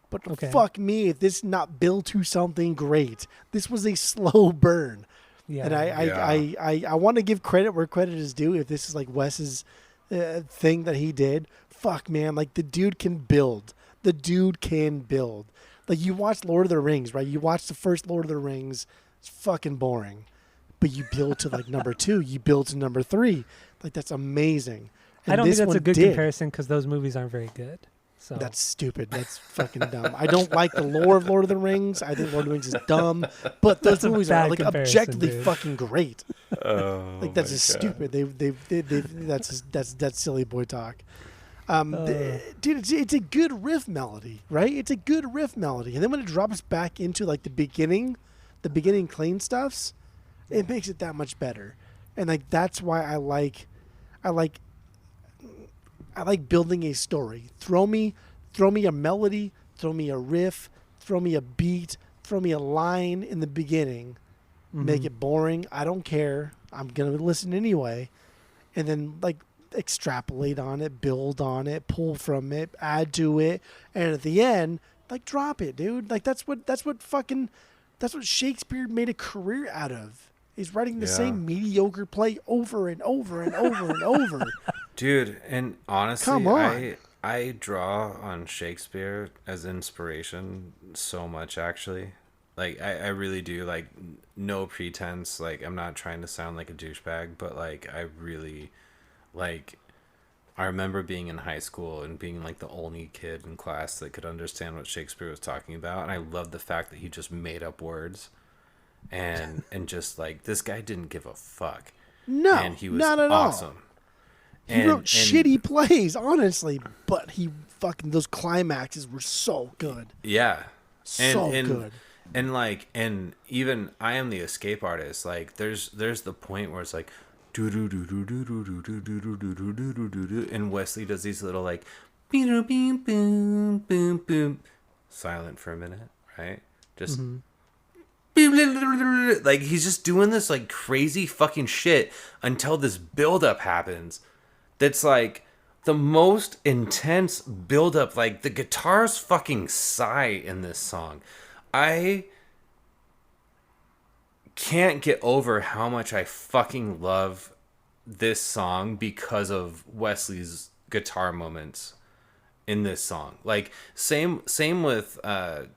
But fuck me if this is not built to something great. This was a slow burn. Yeah. And I want to give credit where credit is due. If this is like Wes's thing that he did, fuck man, like the dude can build. Like, you watch Lord of the Rings, right? You watch the first Lord of the Rings. It's fucking boring. But you build to, like, number 2. You build to number 3. Like, that's amazing. And I don't think that's a good comparison because those movies aren't very good. So that's stupid. That's fucking dumb. I don't like the lore of Lord of the Rings. I think Lord of the Rings is dumb. But those movies are, like, objectively fucking great. Oh, like, that's just stupid. That's silly boy talk. Dude, it's a good riff melody, right? It's a good riff melody, and then when it drops back into like the beginning clean stuffs, it makes it that much better. And like that's why I like building a story. Throw me a melody, throw me a riff, throw me a beat, throw me a line in the beginning, make it boring. I don't care. I'm gonna listen anyway, and then like extrapolate on it, build on it, pull from it, add to it, and at the end, like drop it, dude. Like that's what Shakespeare made a career out of. He's writing the same mediocre play over and over and over and over. Dude, and honestly, come on. I draw on Shakespeare as inspiration so much, actually. Like, I really do. Like, no pretense. Like, I'm not trying to sound like a douchebag, but like, I really. Like, I remember being in high school and being like the only kid in class that could understand what Shakespeare was talking about, and I loved the fact that he just made up words, and just like this guy didn't give a fuck. No, and he was not at awesome. All. He wrote shitty plays, honestly, but those climaxes were so good. Yeah, so good. And even I Am the Escape Artist. Like, there's the point where it's like. And Wesley does these little like boom boom boom boom, silent for a minute, right? Just like he's just doing this like crazy fucking shit until this buildup happens. That's like the most intense buildup. Like the guitars fucking sigh in this song. I can't get over how much I fucking love this song because of Wesley's guitar moments in this song. Like same with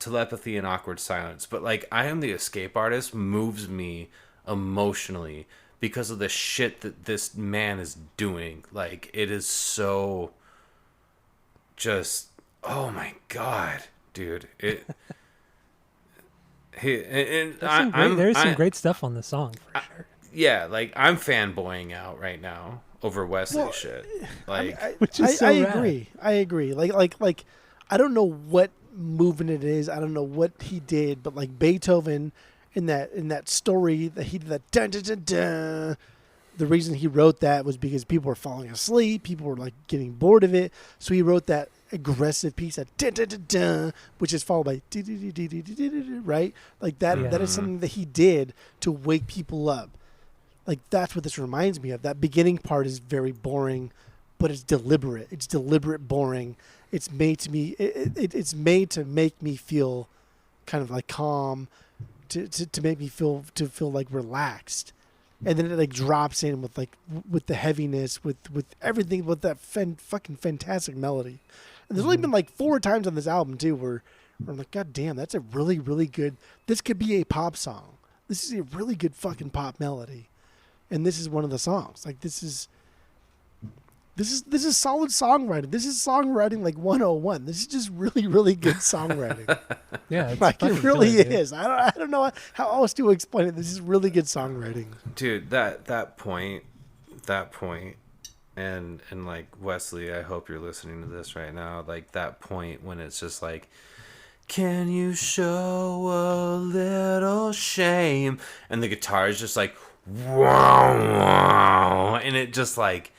Telepathy and Awkward Silence, but like I Am the Escape Artist moves me emotionally because of the shit that this man is doing. Like, it is so just, oh my god, dude. There's some great stuff on the song for sure. yeah, like I'm fanboying out right now over Wesley shit. Like, Which is so rad. agree. I agree. Like, I don't know what movement it is. I don't know what he did, but like Beethoven in that story that he did that dun dun dun dun. The reason he wrote that was because people were falling asleep. People were like getting bored of it. So he wrote that aggressive piece that dun dun dun dun, which is followed by right. Like that. Yeah. That is something that he did to wake people up. Like that's what this reminds me of. That beginning part is very boring, but it's deliberate. It's deliberate boring. It's made to me. It's made to make me feel kind of like calm, to make me feel like relaxed, and then it like drops in with the heaviness, with everything, with that fucking fantastic melody. And there's only been like 4 times on this album too where I'm like, God damn, that's a really really good. This could be a pop song. This is a really good fucking pop melody. And this is one of the songs. Like this is solid songwriting. This is songwriting like 101. This is just really, really good songwriting. Yeah, it's like it really killer, dude. is. I don't know how else to explain it. This is really good songwriting. dude, that point, and like Wesley, I hope you're listening to this right now. Like that point when it's just like, can you show a little shame? And the guitar is just like, wow, wow, and it just like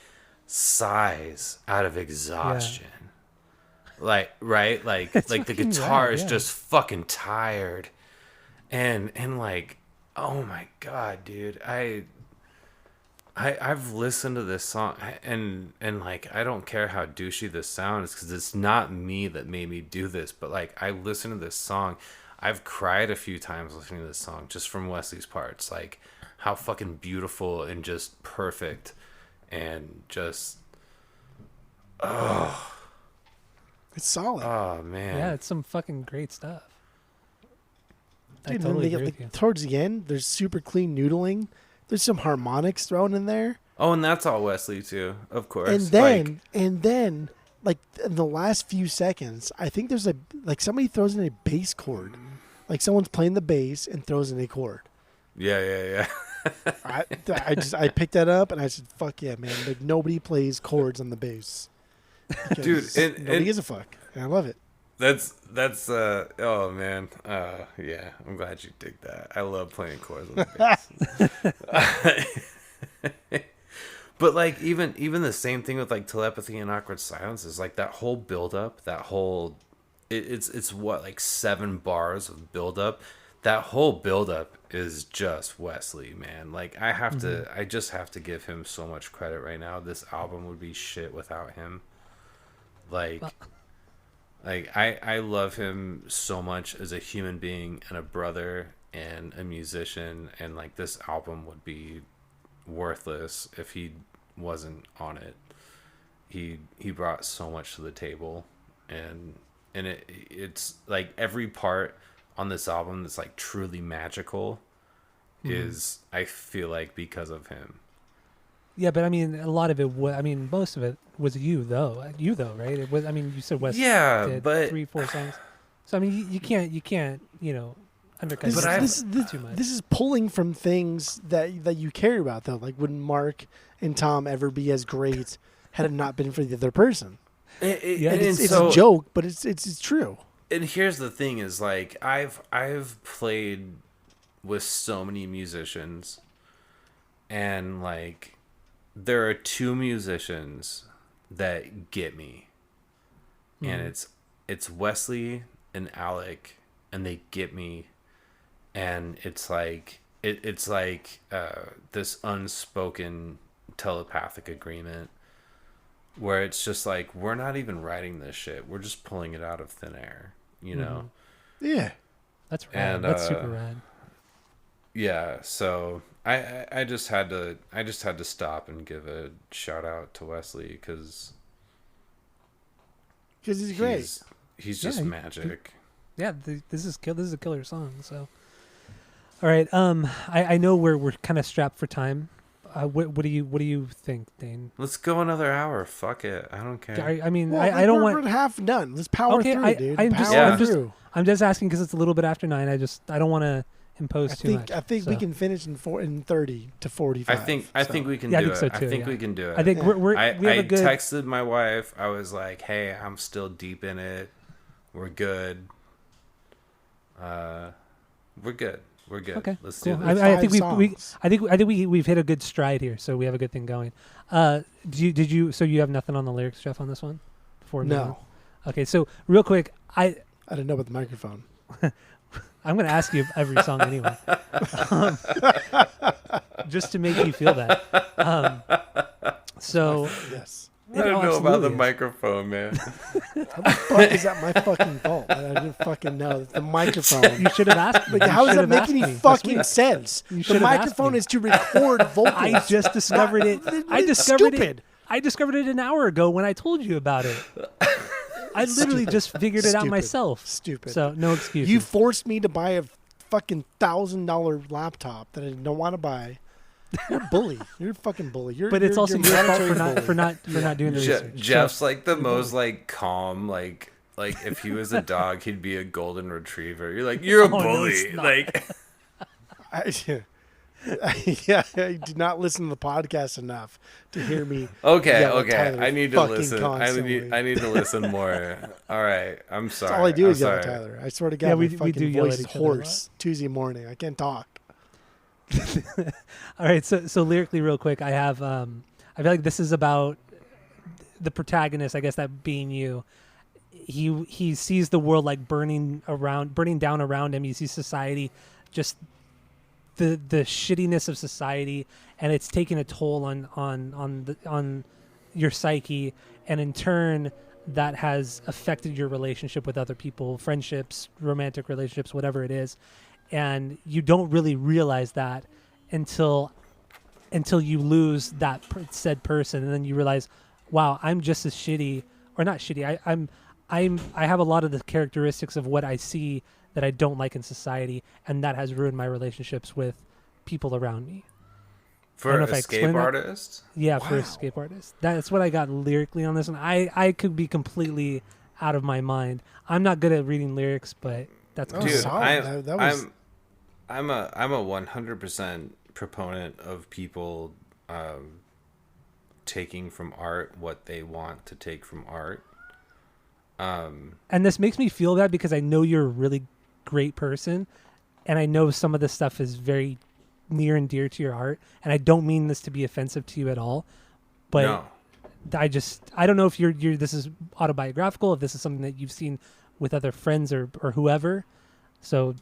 sighs out of exhaustion. Like, right? Like It's like the fucking guitar rad, is yeah. just fucking tired. And like, oh my god, dude. I've listened to this song and like I don't care how douchey this sounds because it's not me that made me do this, but like I listen to this song, I've cried a few times listening to this song just from Wesley's parts, like how fucking beautiful and just perfect and just It's solid. oh man. Yeah, it's some fucking great stuff. I Dude, and then totally they get, agree like, with you. towards the end, there's super clean noodling. There's some harmonics thrown in there. Oh, and that's all Wesley too, of course. And then like in the last few seconds, I think there's somebody throws in a bass chord. Like someone's playing the bass and throws in a chord. yeah. I picked that up and I said, "Fuck yeah, man!" Like nobody plays chords on the bass, Dude, because nobody and gives a fuck. And I love it. that's oh man. Yeah, I'm glad you dig that. I love playing chords on the bass. But like even the same thing with like telepathy and awkward silence is like that whole build up, that whole it's what, like 7 bars of build up. That whole build up is just Wesley, man. Like I just have to give him so much credit right now. This album would be shit without him. Like I love him so much as a human being and a brother and a musician, and like this album would be worthless if he wasn't on it. He brought so much to the table, and it's like every part on this album that's like truly magical is, I feel like, because of him. Yeah, but I mean, a lot of it was, I mean, most of it was you though, right? It was, I mean, you said Wes did but 3-4 songs. So I mean, you can't, undercut This too much. is pulling from things that you care about, though. Like, would Mark and Tom ever be as great had it not been for the other person? It's a joke, but it's true. And here's the thing: is like I've played with so many musicians, and like there are 2 musicians that get me, and it's Wesley and Alec, and they get me, and it's like it's like this unspoken telepathic agreement where it's just like, we're not even writing this shit, we're just pulling it out of thin air, you know. Yeah, That's rad. And That's super rad. yeah, so I just had to stop and give a shout out to Wesley because he's great. He's just Yeah, magic. Yeah, this is a killer song. So, all right. I know we're kind of strapped for time. What do you think, Dane? Let's go another hour. Fuck it, I don't care. I mean, Well, I don't we're want. half done. Let's power Okay, through, dude. I'm Power just through. I'm just asking because it's a little bit after 9. I don't want to impose too much. I think we can finish in 30 to 45. I think we can Yeah, I do think so it. too, I think yeah. we can do it. I think we have a good. texted my wife. I was like, "Hey, I'm still deep in it. We're good. We're good. We're good. Okay, Let's cool. do this." I think songs. I think we've hit a good stride here, so we have a good thing going. Did you? So you have nothing on the lyrics, Jeff, on this one? No. Okay, so real quick, I didn't know about the microphone. I'm going to ask you every song anyway, just to make you feel that. So Yes. I don't know about the absolutely. microphone, man. How the fuck is that my fucking fault? I didn't fucking know. It's the microphone. You should have asked me. Like, You how does should that have make asked any me this fucking week. sense? You The should have asked microphone me. is to record vocals. I just discovered it. I It's discovered stupid. it. I discovered it an hour ago when I told you about it. I literally just figured it out Stupid. myself. Stupid. So no excuses. You forced me to buy a fucking $1,000 laptop that I don't want to buy. You're a bully. You're a fucking bully. but it's also your fault mandatory for bully. not doing the research. Jeff's like the most like calm, like if he was a dog, he'd be a golden retriever. You're like, you're a Oh, no, bully. it's not. Like I did not listen to the podcast enough to hear me. okay, yell at okay. Tyler I need to fucking listen. constantly. I need to listen more. All right. I'm sorry. That's all I do I'm is yell at sorry. Tyler. I swear to God, Yeah, my we fucking do yell voice at is each other a lot. hoarse Tuesday morning. I can't talk. All right, so lyrically, real quick, I have I feel like this is about the protagonist. I guess that being you. He sees the world like burning down around him. He sees society, just the shittiness of society, and it's taking a toll on your psyche, and in turn, that has affected your relationship with other people, friendships, romantic relationships, whatever it is. And you don't really realize that until you lose that said person, and then you realize, wow, I'm just as shitty, or not shitty. I have a lot of the characteristics of what I see that I don't like in society, and that has ruined my relationships with people around me. I For don't know if I escape explained that. artist? Yeah, for Wow. escape artist. That's what I got lyrically on this one. I could be completely out of my mind. I'm not good at reading lyrics, but that's Oh, cool. Dude, solid. That was- I'm a 100% proponent of people taking from art what they want to take from art. And this makes me feel bad because I know you're a really great person, and I know some of this stuff is very near and dear to your heart, and I don't mean this to be offensive to you at all, but No. I don't know if you're this is autobiographical, if this is something that you've seen with other friends or whoever, so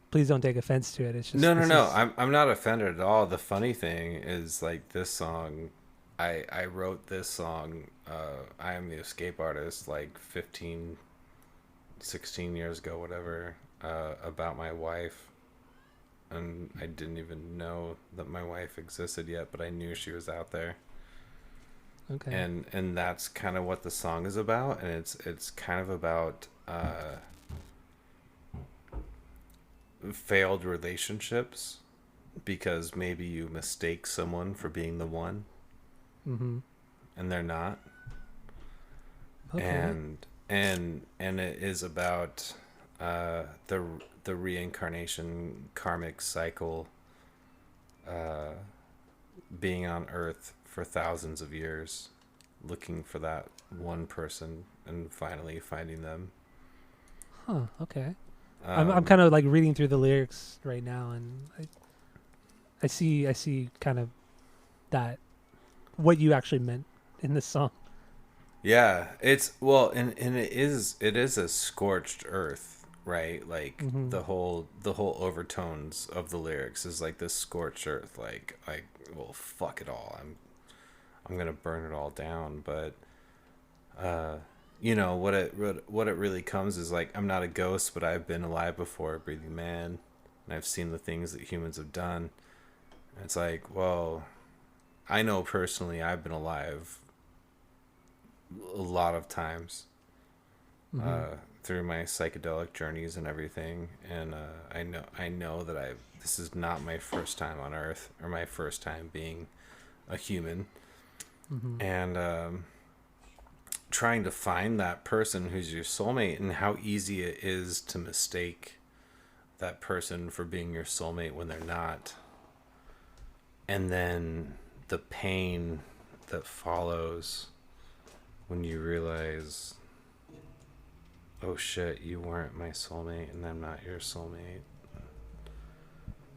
please don't take offense to it. It's just No. this is- I'm not offended at all. The funny thing is, like, this song, I wrote this song, I Am the Escape Artist, like 15, 16 years ago, whatever, about my wife. And I didn't even know that my wife existed yet, but I knew she was out there. okay. And that's kind of what the song is about, and it's kind of about failed relationships, because maybe you mistake someone for being the one, Mm-hmm. and they're not. Okay. And it is about the reincarnation karmic cycle, being on Earth for thousands of years, looking for that one person and finally finding them. Huh. Okay. I'm kind of like reading through the lyrics right now, and I see kind of that what you actually meant in this song. Yeah, it's and it is a scorched earth, right? Like Mhm. the whole overtones of the lyrics is like this scorched earth, like well, fuck it all, I'm gonna burn it all down. But what it really comes is like, I'm not a ghost, but I've been alive before, a breathing man, and I've seen the things that humans have done. And it's like, well, I know personally I've been alive a lot of times through my psychedelic journeys and everything, and I know that this is not my first time on Earth, or my first time being a human. And trying to find that person who's your soulmate, and how easy it is to mistake that person for being your soulmate when they're not. And then the pain that follows when you realize, oh shit, you weren't my soulmate and I'm not your soulmate.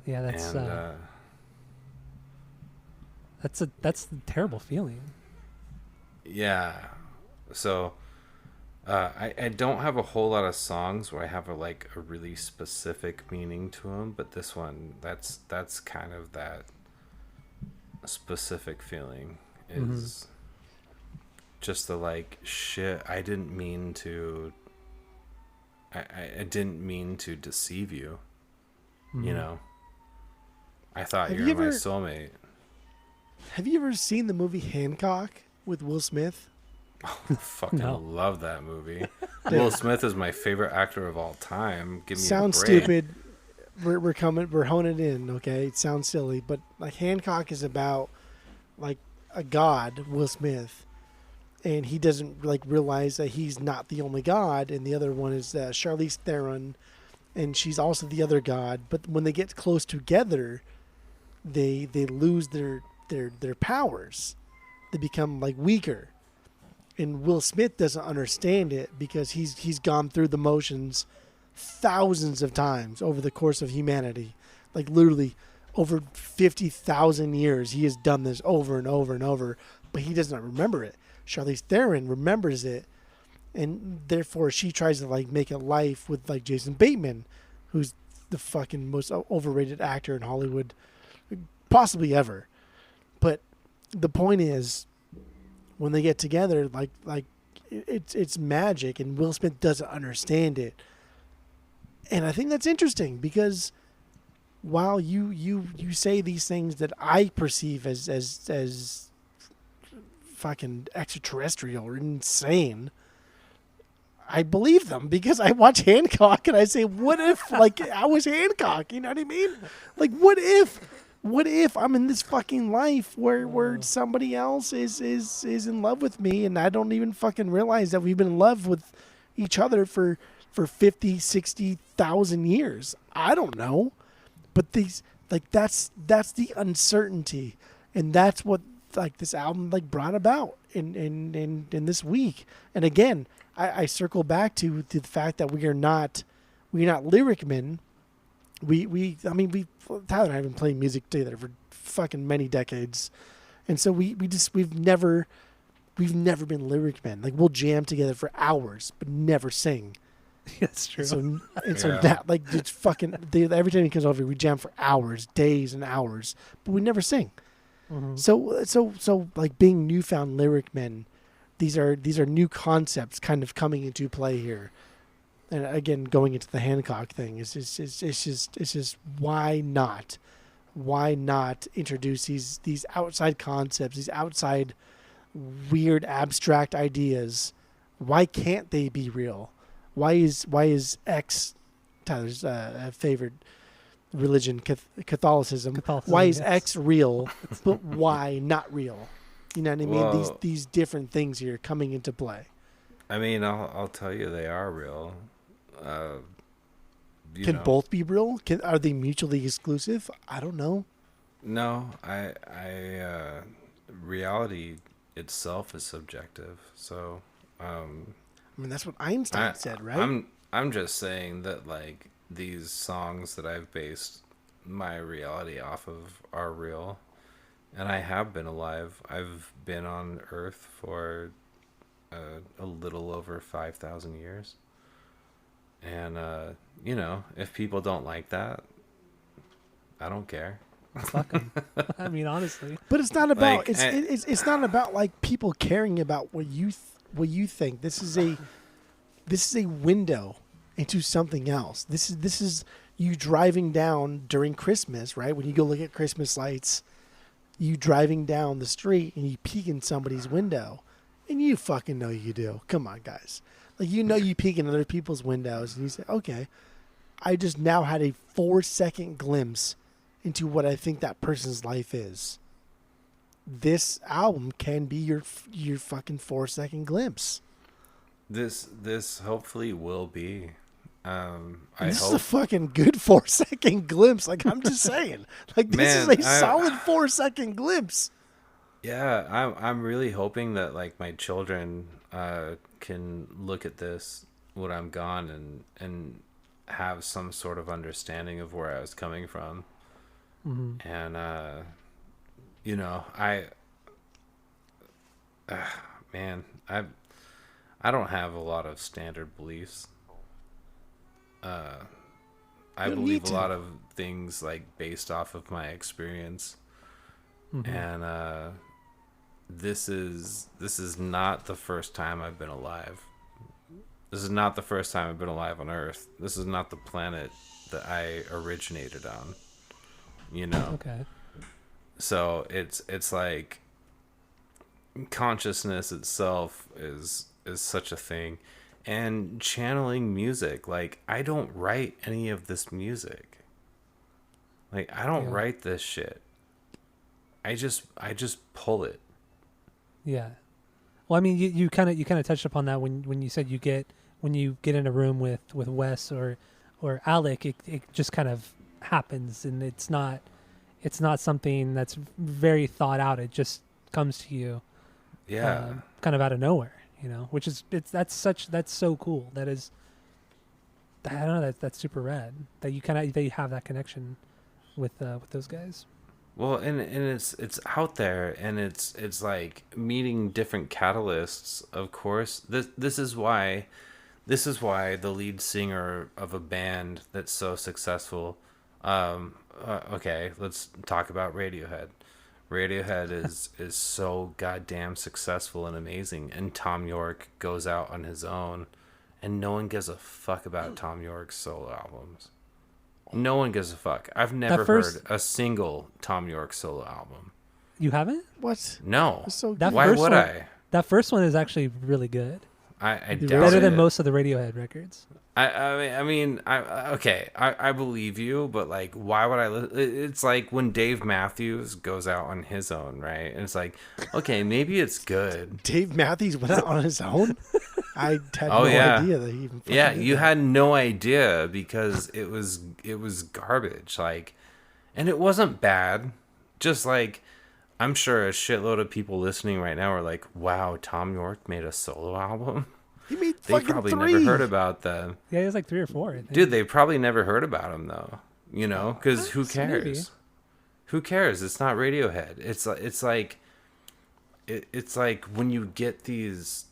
Yeah, that's And, that's a terrible feeling. yeah. So I don't have a whole lot of songs where I have a really specific meaning to them, but this one, that's kind of that specific feeling is just the shit, I didn't mean to I didn't mean to deceive you. You know, I thought you were my soulmate. Have you ever seen the movie Hancock with Will Smith? Oh, I fucking No. love that movie. Will Smith is my favorite actor of all time. Give me Sounds a break. stupid. We're honing it in, okay? It sounds silly, but Hancock is about a god, Will Smith, and he doesn't realize that he's not the only god, and the other one is Charlize Theron, and she's also the other god. But when they get close together, they lose their powers. They become weaker. And Will Smith doesn't understand it because he's gone through the motions thousands of times over the course of humanity. Literally over 50,000 years he has done this over and over and over, but he does not remember it. Charlize Theron remembers it, and therefore she tries to make a life with Jason Bateman, who's the fucking most overrated actor in Hollywood possibly ever. But the point is, when they get together, it's magic, and Will Smith doesn't understand it. And I think that's interesting because while you say these things that I perceive as fucking extraterrestrial or insane, I believe them because I watch Hancock and I say, what if I was Hancock? You know what I mean? What if I'm in this fucking life where somebody else is in love with me and I don't even fucking realize that we've been in love with each other for 50, 60,000 years. I don't know. But these that's the uncertainty, and that's what this album brought about in this week. And again, I circle back to the fact that we're not lyric men. Tyler and I have been playing music together for fucking many decades, and so we've never been lyric men. We'll jam together for hours, but never sing. That's true. So that it's fucking every time he comes over, we jam for hours, days and hours, but we never sing. Mm-hmm. So being newfound lyric men, these are new concepts kind of coming into play here. And again, going into the Hancock thing, it's just why not introduce these outside concepts, these outside weird abstract ideas? Why can't they be real? Why is X, Tyler's favorite religion, Catholicism? Why is X real, but why not real? You know what I mean? Well, these different things here coming into play. I mean, I'll tell you, they are real. Can both be real? Are they mutually exclusive? I don't know. No, reality itself is subjective. So, I mean, that's what Einstein said, right? I'm just saying that these songs that I've based my reality off of are real, and I have been alive. I've been on Earth for a little over 5,000 years, and if people don't like that, I don't care. Fuck 'em. I mean, honestly. But it's not about it's not about people caring about what you think. This is a window into something else. This is you driving down during Christmas, right? When you go look at Christmas lights, you driving down the street and you peek in somebody's window, and you fucking know you do. Come on, guys. You peek in other people's windows and you say, okay, I just now had a 4-second glimpse into what I think that person's life is. This album can be your fucking 4-second glimpse. This hopefully will be. This is a fucking good 4-second glimpse. Like, I'm just saying. Like, this is a solid 4-second glimpse. Yeah, I'm really hoping that like my children can look at this when I'm gone and have some sort of understanding of where I was coming from. Mm-hmm. And man, I don't have a lot of standard beliefs. I believe a lot of things like based off of my experience. Mm-hmm. And this is not the first time I've been alive. This is not the first time I've been alive on Earth. This is not the planet that I originated on. Okay. So it's like consciousness itself is such a thing. And channeling music, like I don't write any of this music. Like I don't write this shit. I just pull it. Yeah. Well, I mean, you kind of touched upon that when you said when you get in a room with Wes or Alec, it just kind of happens, and it's not something that's very thought out. It just comes to you. Yeah. Kind of out of nowhere. Which is that's so cool. That is, I don't know, that's super rad that you have that connection with those guys. Well, and it's out there, and it's like meeting different catalysts. Of course, this is why the lead singer of a band that's so successful. Okay, let's talk about Radiohead. Radiohead is so goddamn successful and amazing, and Tom York goes out on his own, and no one gives a fuck about Tom York's solo albums. No one gives a fuck. I've never heard a single Tom York solo album. You haven't? What? No. So why would I? That first one is actually really good. I doubt better than it. most of the Radiohead records. I believe you, but like, why would I? It's like when Dave Matthews goes out on his own, right? And it's like, okay, maybe it's good. Dave Matthews went out on his own. I had no idea that he even. You had no idea because it was garbage. Like, and it wasn't bad. Just like, I'm sure a shitload of people listening right now are like, wow, Tom York made a solo album. He made They fucking probably 3. never heard about them. Yeah, he has like 3 or 4. I think. Dude, they probably never heard about him though. Because who cares? Maybe. Who cares? It's not Radiohead. It's like when you get these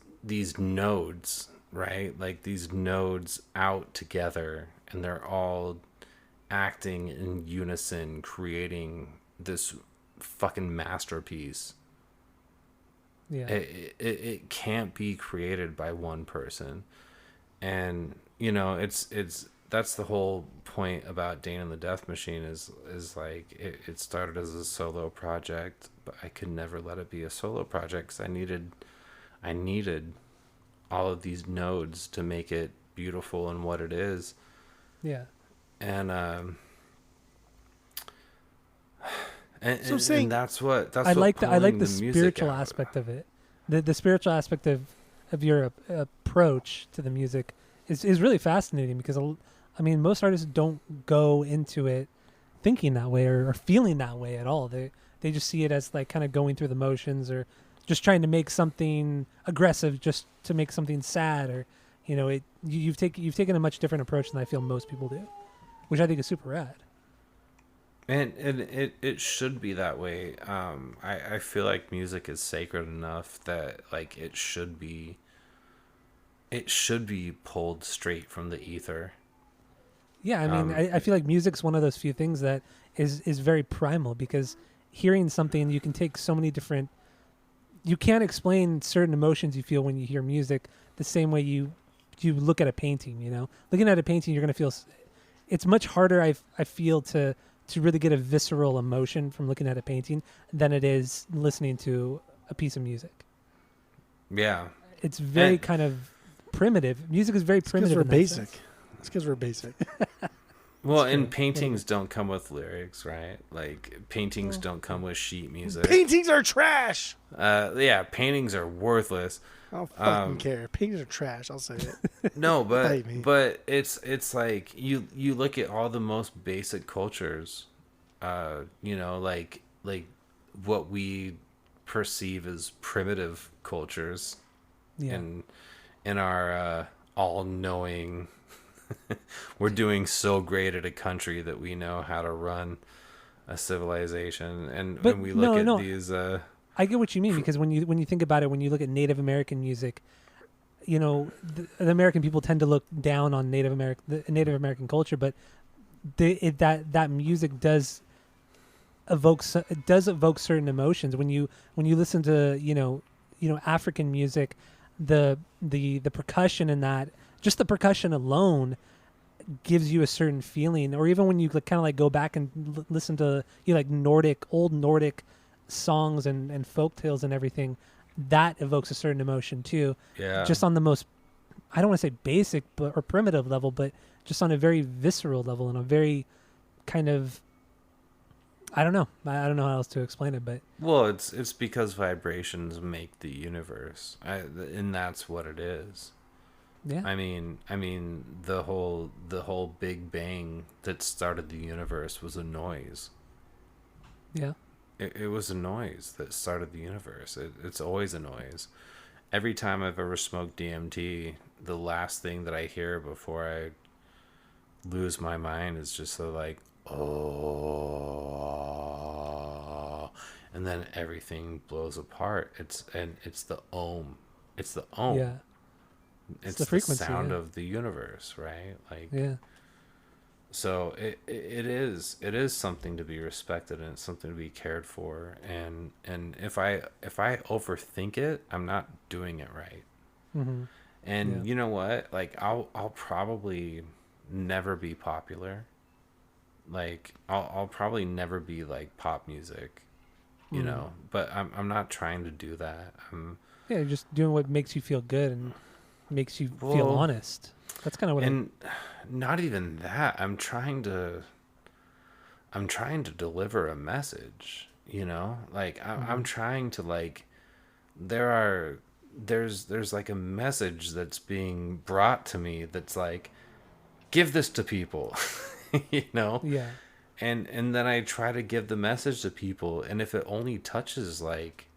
nodes, right? Like these nodes out together, and they're all acting in unison, creating this fucking masterpiece. Yeah. It can't be created by one person. And it's that's the whole point about Dane and the Death Machine is like it started as a solo project, but I could never let it be a solo project because I needed all of these nodes to make it beautiful and what it is. Yeah. And saying, and that's what I like pulling the spiritual out. aspect of it. The spiritual aspect of your approach to the music is really fascinating because I mean most artists don't go into it thinking that way or feeling that way at all. They just see it as like kind of going through the motions or just trying to make something aggressive just to make something sad or you've taken a much different approach than I feel most people do, which I think is super rad. And it should be that way. I feel like music is sacred enough that like it should be pulled straight from the ether. Yeah, I mean, I feel like music's one of those few things that is very primal because hearing something, you can take so many different. You can't explain certain emotions you feel when you hear music the same way you look at a painting. Looking at a painting, you're gonna feel. It's much harder. I feel to really get a visceral emotion from looking at a painting than it is listening to a piece of music. Yeah. It's very kind of primitive. Music is very primitive. It's because we're basic. Well, It's and true. paintings don't come with lyrics, right? Like paintings don't come with sheet music. Paintings are trash. Yeah, paintings are worthless. I don't fucking care. Paintings are trash. I'll say it. No, Bite me. but it's like you look at all the most basic cultures, like what we perceive as primitive cultures Yeah. in our all-knowing. We're doing so great at a country that we know how to run a civilization, and But when we look no. at these I get what you mean, because when you think about it, when you look at Native American music, the American people tend to look down on Native American culture, but that music does evoke certain emotions. When you listen to African music, the percussion in that, just the percussion alone gives you a certain feeling. Or even when you kind of like go back and listen to like old Nordic songs and folk tales and everything, that evokes a certain emotion too. yeah Just on the most, I don't want to say basic or primitive level, but just on a very visceral level and a very kind of, I don't know how else to explain it, but Well, it's because vibrations make the universe, and that's what it is. yeah. I mean, the whole Big Bang that started the universe was a noise. Yeah. It was a noise that started the universe. It's always a noise. Every time I've ever smoked DMT, the last thing that I hear before I lose my mind is just like, oh, and then everything blows apart. It's the ohm. It's the ohm. Yeah. It's the the frequency, sound yeah. of the universe, right? Like, Yeah. so it is something to be respected, and it's something to be cared for. And if I overthink it, I'm not doing it right. Mm-hmm. And Yeah. you know what? Like, I'll probably never be popular. Like, I'll probably never be like pop music, Mm. But I'm not trying to do that. Yeah, you're just doing what makes you feel good and makes you feel Well, honest. That's kind of what and not even that. I'm trying to deliver a message. Like I'm trying to, like, there's like a message that's being brought to me that's like, give this to people. Yeah. And then I try to give the message to people, and if it only touches like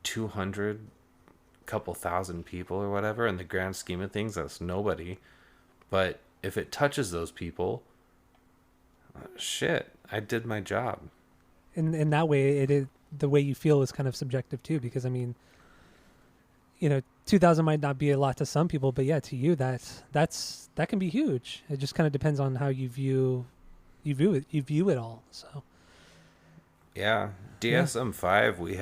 200, couple thousand people or whatever, in the grand scheme of things, that's nobody. But if it touches those people, shit, I did my job. And in that way, the way you feel is kind of subjective too, because I mean, 2,000 might not be a lot to some people, but yeah, to you, that can be huge. It just kind of depends on how you view it all. So Yeah, DSM-5, we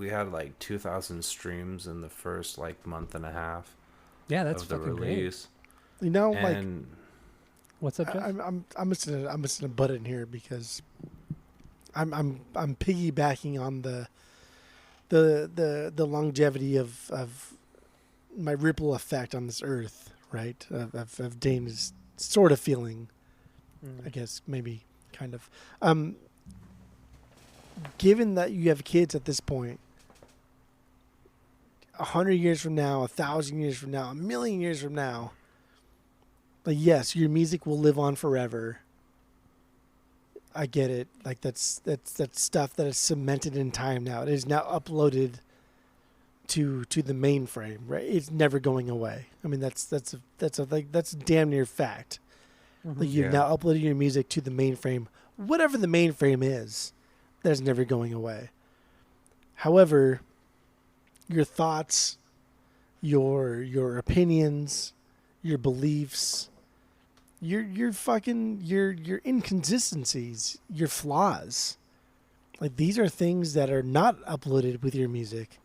had like 2,000 streams in the first like month and a half yeah, that's of the fucking release. And great. What's up, Jeff? I'm just gonna butt in here because I'm piggybacking on the longevity of my ripple effect on this earth, right? Of Dane's sort of feeling, I guess, maybe kind of. Given that you have kids at this point, 100 years from now, 1,000 years from now, 1,000,000 years from now, like, yes, your music will live on forever. I get it. Like, that's stuff that is cemented in time now. It is now uploaded to the mainframe, right? It's never going away. I mean, that's damn near fact. Like, you've now uploaded your music to the mainframe, whatever the mainframe is. That's never going away. However, your thoughts, your opinions, your beliefs, your inconsistencies, your flaws, like, these are things that are not uploaded with your music,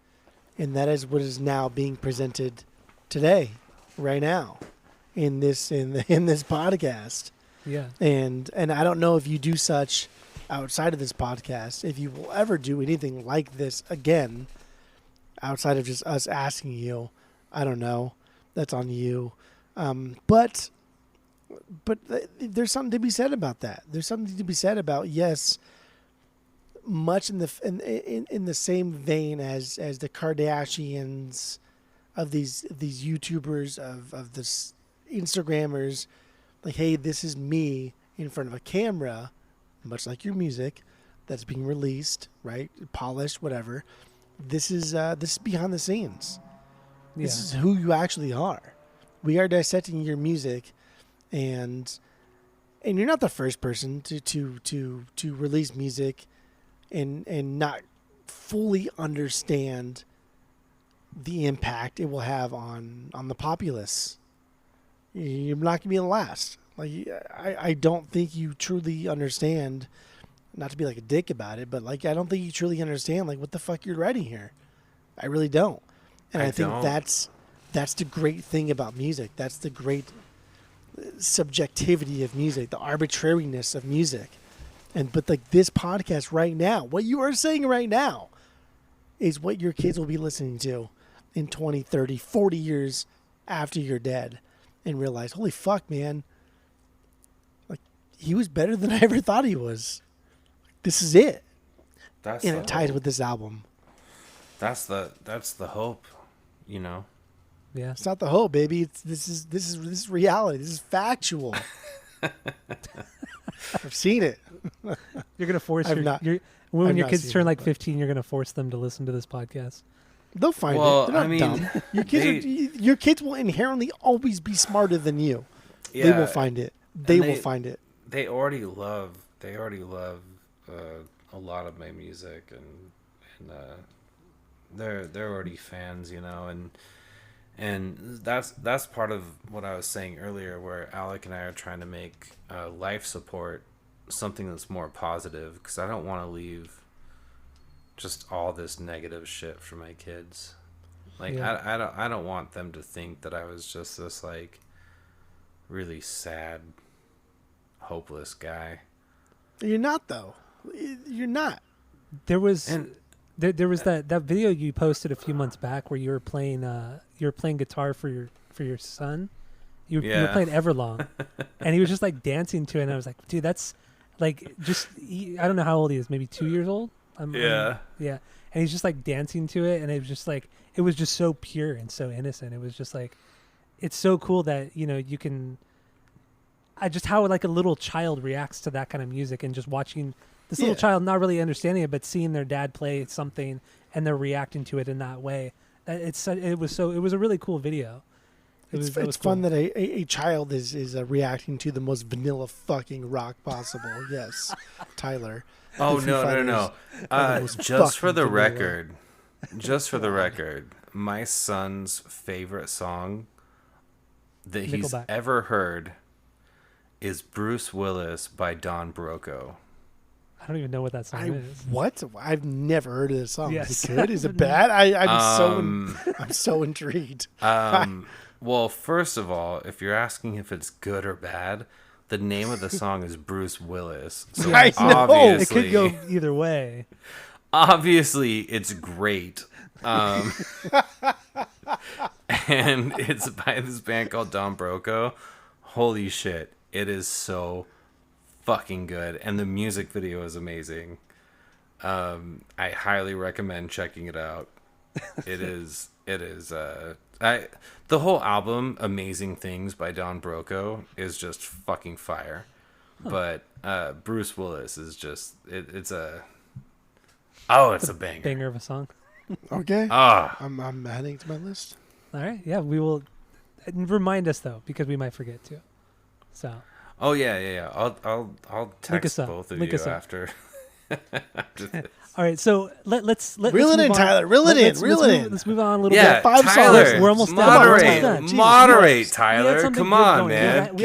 and that is what is now being presented today, right now, in this podcast. Yeah. And I don't know if you do such outside of this podcast, if you will ever do anything like this again, outside of just us asking you. I don't know. That's on you. But But there's something to be said about that. There's something to be said about, yes, much in the same vein as the Kardashians, of these YouTubers, of this Instagrammers, like, hey, this is me in front of a camera, much like your music that's being released, right? Polished, whatever. This is behind the scenes. Yeah. This is who you actually are. We are dissecting your music, and you're not the first person to release music and not fully understand the impact it will have on the populace. You're not gonna be the last. Like, I don't think you truly understand. Not to be like a dick about it, but like, I don't think you truly understand like what the fuck you're writing here. I really don't. And I think that's the great thing about music. That's the great subjectivity of music, the arbitrariness of music. But like this podcast right now, what you are saying right now is what your kids will be listening to in 20, 30, 40 years after you're dead, and realize, holy fuck, man, like, he was better than I ever thought he was. This is it. And it ties with this album. That's the hope, you know. Yeah. It's not the hope, baby. This is reality. This is factual. I've seen it. You're gonna force I've your, not- your when I've your not kids seen turn it, like but- 15, you're gonna force them to listen to this podcast. They'll find Well, it. They're not I mean, dumb. Your kids your kids will inherently always be smarter than you. Yeah, They will find it. They will find it. They already love a lot of my music, and they're already fans, you know, and that's part of what I was saying earlier, where Alec and I are trying to make life support something that's more positive, because I don't want to leave just all this negative shit for my kids. Like, Yeah. I don't want them to think that I was just this like really sad, hopeless guy. You're not, though. You're not. There was And there was that video you posted a few months back where you were playing guitar for your son. You were playing Everlong, and he was just like dancing to it. And I was like, dude, that's like I don't know how old he is, maybe 2 years old. Yeah. Yeah. And he's just like dancing to it, and it was just like, it was just so pure and so innocent. It was just like, it's so cool that, you know, you can, just how like a little child reacts to that kind of music, and just watching this little child not really understanding it, but seeing their dad play something and they're reacting to it in that way. It was a really cool video. It's cool. fun that a child is reacting to the most vanilla fucking rock possible. Yes, Tyler. Oh, The Foo no. Fighters Just for fucking the vanilla. record, my son's favorite song that he's Nickelback. ever heard is Bruce Willis by Don Broco. I don't even know what that song is. What? I've never heard of this song. Yes. Is it good? Is it bad? I'm so intrigued. Well, first of all, if you're asking if it's good or bad, the name of the song is Bruce Willis. So I know. It could go either way. Obviously, it's great. And it's by this band called Don Broco. Holy shit. It is so fucking good. And the music video is amazing. I highly recommend checking it out. The whole album, Amazing Things by Don Broco, is just fucking fire. But Bruce Willis is just, it's a banger. Banger of a song. Okay. Ah, I'm adding to my list. All right. Yeah, we will. Remind us though, because we might forget to. So. oh yeah. I'll text us up. both of Link you us up. after. after this. All right. So let's Reel it move in, on. Tyler. Reel it in. Reel it in. Let's move on a little Yeah, bit. 5 Tyler, songs. We're almost done. We're almost done. Jeez, Moderate, we had Tyler. something Come good on, going. man.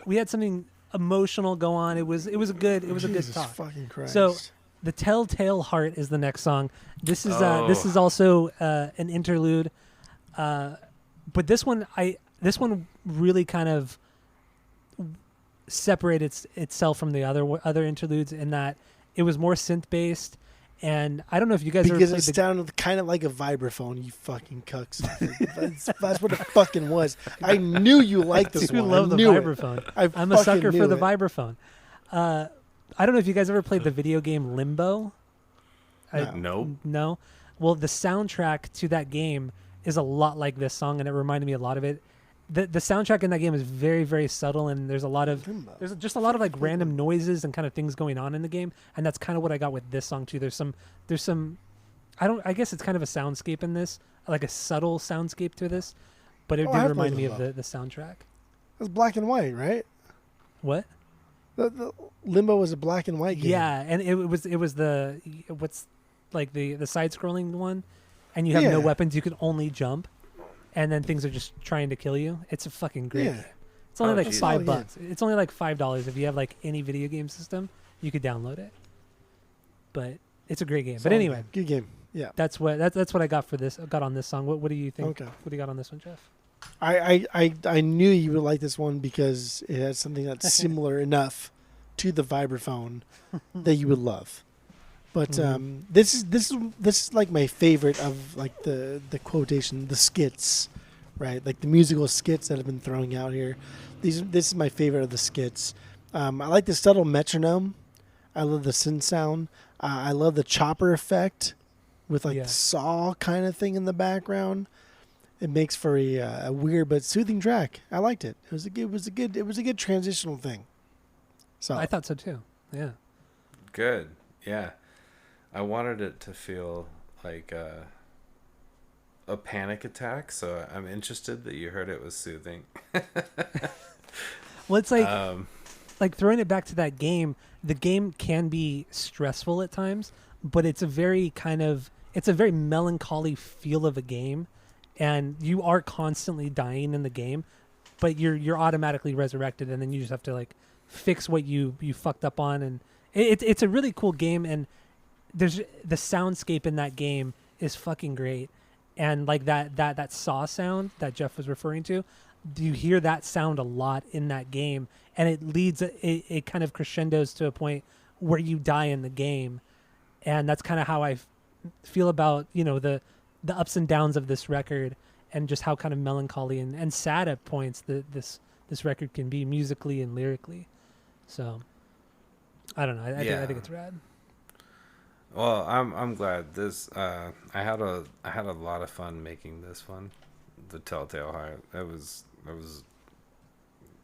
We had something emotional go on. It was a good Jesus talk. fucking Christ. So, The Telltale Heart is the next song. This is also an interlude, but this one really kind of separated itself from the other interludes in that it was more synth based, And I don't know if you guys because ever it played sounded kind of like a vibraphone. You fucking cucks. That's what it fucking was. I knew you liked this I one. love I the knew it. vibraphone. I I'm a fucking sucker for knew the it. vibraphone. I don't know if you guys ever played the video game Limbo. No. Nope. No. Well, the soundtrack to that game is a lot like this song, and it reminded me a lot of it. The soundtrack in that game is very, very subtle, and there's just a lot of like random noises and kind of things going on in the game, and that's kind of what I got with this song too. There's some I guess it's kind of a soundscape in this, like a subtle soundscape to this, but it Oh, I did have remind played me of Limbo. the soundtrack. It's black and white, right? What? The Limbo was a black and white game. Yeah, and it was the what's like the side scrolling one, and you have no Yeah. weapons. You can only jump, and then things are just trying to kill you. It's a fucking great Yeah. game. It's only Oh, like geez. $5. It's only like $5 if you have like any video game system. You could download it, but it's a great game. But Solid anyway, game. Good game. Yeah. that's what I got for this. Got on this song. What do you think? Okay. What do you got on this one, Jeff? I knew you would like this one because it has something that's similar enough to the vibraphone that you would love. But Mhm. this is like my favorite of like the quotation, the skits, right? Like the musical skits that have been throwing out here. This is my favorite of the skits. I like the subtle metronome. I love the synth sound. I love the chopper effect with like Yeah. the saw kind of thing in the background. It makes for a weird but soothing track. I liked it. It was a good transitional thing. So I thought so too. Yeah. Good. Yeah. I wanted it to feel like a panic attack, so I'm interested that you heard it was soothing. Well, it's like throwing it back to that game. The game can be stressful at times, but it's a very melancholy feel of a game, and you are constantly dying in the game, but you're automatically resurrected, and then you just have to like fix what you fucked up on, and it's a really cool game, and there's the soundscape in that game is fucking great, and like that saw sound that Jeff was referring to, you hear that sound a lot in that game, and it kind of crescendos to a point where you die in the game, and that's kind of how I feel about the ups and downs of this record, and just how kind of melancholy and sad at points that this record can be musically and lyrically. So I don't know. I think it's rad. Well, I'm glad this. I had a lot of fun making this one, the Telltale Heart. It was.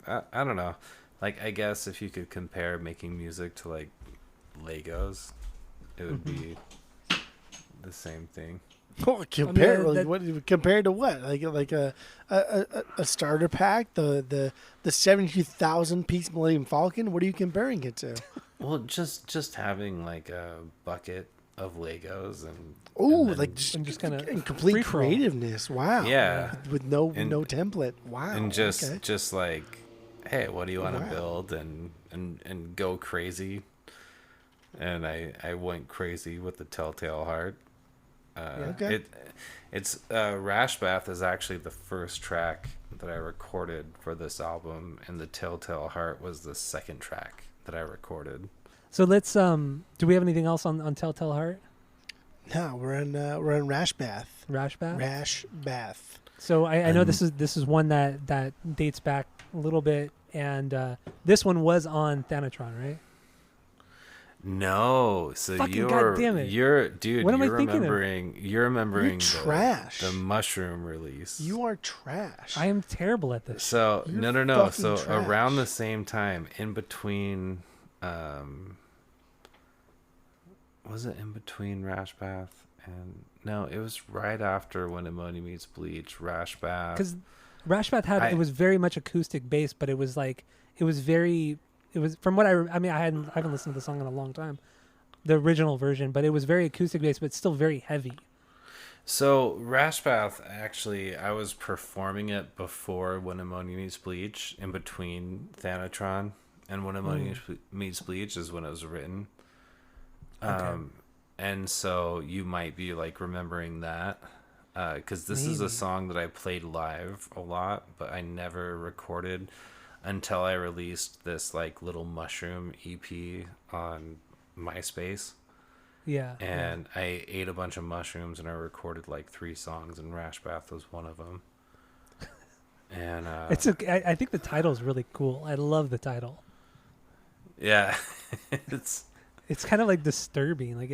I don't know. Like, I guess if you could compare making music to like Legos, it would be the same thing. Well, compared to what? Like a starter pack, the 72,000 piece Millennium Falcon. What are you comparing it to? Well, just having like a bucket of Legos and just kind of and complete free-for-all. creativeness. Wow. Yeah. With no template. Wow. and just okay. just like, hey, what do you want to Wow. build and go crazy. And I went crazy with the Telltale Heart. Okay. It's Rash Bath is actually the first track that I recorded for this album, and the Telltale Heart was the second track that I recorded. So let's do we have anything else on Telltale Heart? No, we're in Rash Bath. Rash Bath? Rash Bath. So I know this is one that dates back a little bit, and this one was on Thanatron, right? No, so Fucking goddamn it. you're What am I thinking of? You're remembering trash. the Mushroom release. You are trash. I am terrible at this. So You're no. fucking So trash. around the same time, in between, was it in between Rash Bath and no? It was right after When Ammonia Meets Bleach. Rash Bath. Because Rash Bath it was very much acoustic based, but it was from what I haven't listened to the song in a long time, the original version, but it was very acoustic based, but still very heavy. So Rash Bath, actually, I was performing it before When Ammonia Meets Bleach, in between Thanatron and When Ammonia Meets Bleach is when it was written. Okay. And so you might be like remembering that, because this is a Maybe. song that I played live a lot, but I never recorded until I released this like little Mushroom EP on MySpace. Yeah. And I ate a bunch of mushrooms, and I recorded like 3 songs, and Rash Bath was one of them. And I think the title's really cool. I love the title. yeah, It's kind of like disturbing. Like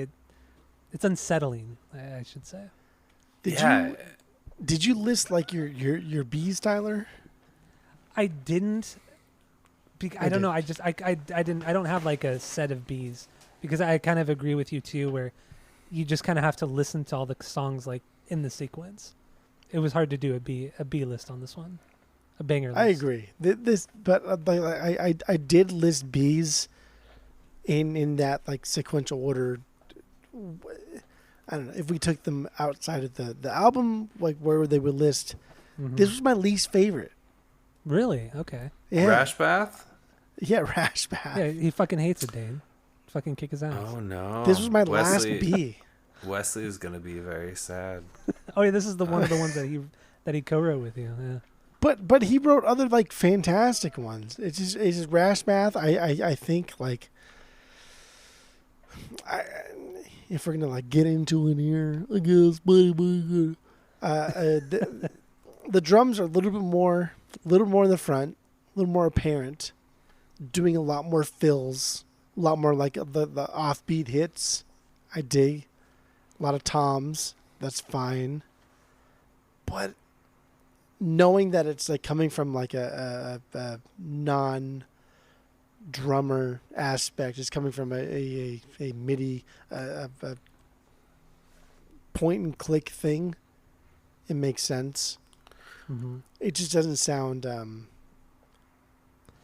it's unsettling, I should say. Did you list like your bees, Tyler? I didn't. I don't know. I didn't. I don't have like a set of B's because I kind of agree with you too, where you just kind of have to listen to all the songs like in the sequence. It was hard to do a B list on this one, a banger list. I agree. I did list B's in that like sequential order. I don't know if we took them outside of the album, like where they would list. Mm-hmm. This was my least favorite. Really? Okay. Yeah. Rash Bath. Yeah, Rash Bath. Yeah, he fucking hates it, Dane. Fucking kick his ass. Oh no! This was my last B. Wesley is gonna be very sad. Oh yeah, this is one of the ones that he co-wrote with you. Yeah. But he wrote other like fantastic ones. It's just Rash Bath. I think like if we're gonna like get into it here, I guess. The drums are a little more in the front, a little more apparent, doing a lot more fills, a lot more like the offbeat hits. I dig. A lot of toms. That's fine. But knowing that it's like coming from like a non-drummer aspect, it's coming from a MIDI, a point and click thing, it makes sense. Mm-hmm. It just doesn't sound.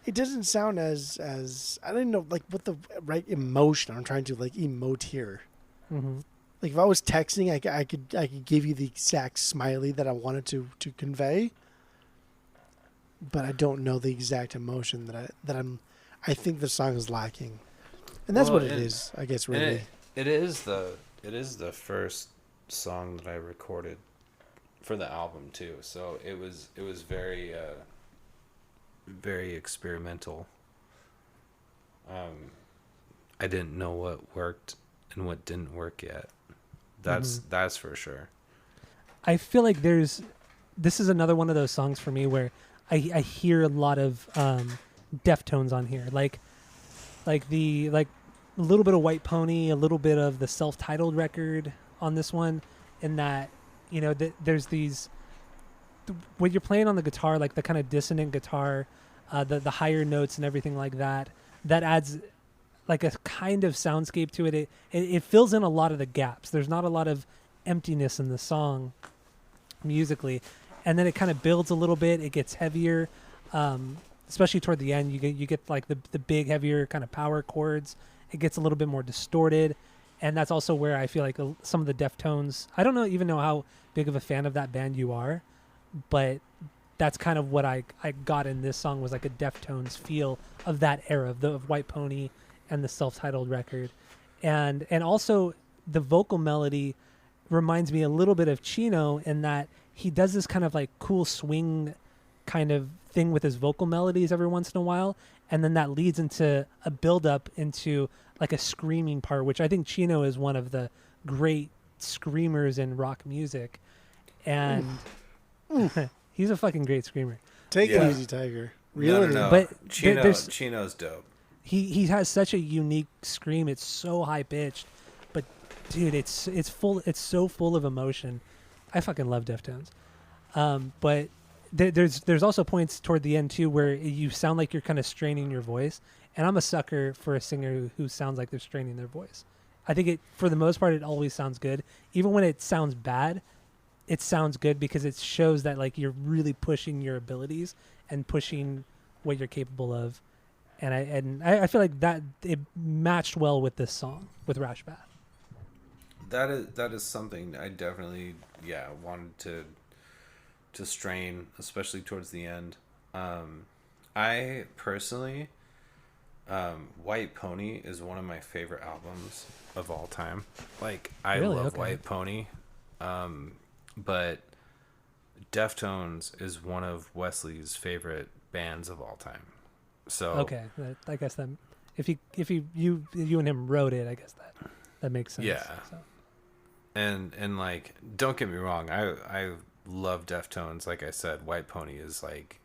It doesn't sound as I don't know like what the right emotion I'm trying to like emote here. Mm-hmm. Like if I was texting, I could give you the exact smiley that I wanted to convey, but I don't know the exact emotion I think the song is lacking, and that's what it is. I guess really. It is the first song that I recorded for the album too, so it was very very experimental. I didn't know what worked and what didn't work yet. That's for sure. I feel like this is another one of those songs for me where I hear a lot of Deftones on here, like a little bit of White Pony, a little bit of the self-titled record on this one, and that there's these when you're playing on the guitar, like the kind of dissonant guitar, the higher notes and everything like that adds like a kind of soundscape to it. It fills in a lot of the gaps. There's not a lot of emptiness in the song musically, and then it kind of builds a little bit. It gets heavier, especially toward the end. You get like the big heavier kind of power chords. It gets a little bit more distorted, and that's also where I feel like some of the Deftones. I don't even know how big of a fan of that band you are, but that's kind of what I got in this song was like a Deftones feel of that era of White Pony and the self-titled record, and also the vocal melody reminds me a little bit of Chino in that he does this kind of like cool swing kind of thing with his vocal melodies every once in a while, and then that leads into a build-up into like a screaming part, which I think Chino is one of the great screamers in rock music, and he's a fucking great screamer. Take it easy, Tiger. Really? No. But Chino's dope. He has such a unique scream. It's so high pitched, but dude, it's full. It's so full of emotion. I fucking love Deftones. But there's also points toward the end too where you sound like you're kind of straining your voice, and I'm a sucker for a singer who sounds like they're straining their voice. I think it, for the most part, it always sounds good. Even when it sounds bad, it sounds good because it shows that like you're really pushing your abilities and pushing what you're capable of. And I feel like that it matched well with this song with Rash Bath. That is something I definitely wanted to strain, especially towards the end. I personally, White Pony is one of my favorite albums of all time. Like I love White Pony, but Deftones is one of Wesley's favorite bands of all time. So okay, I guess that if you and him wrote it, I guess that. that makes sense. Yeah. So. And like, don't get me wrong, I love Deftones. Like I said, White Pony is like,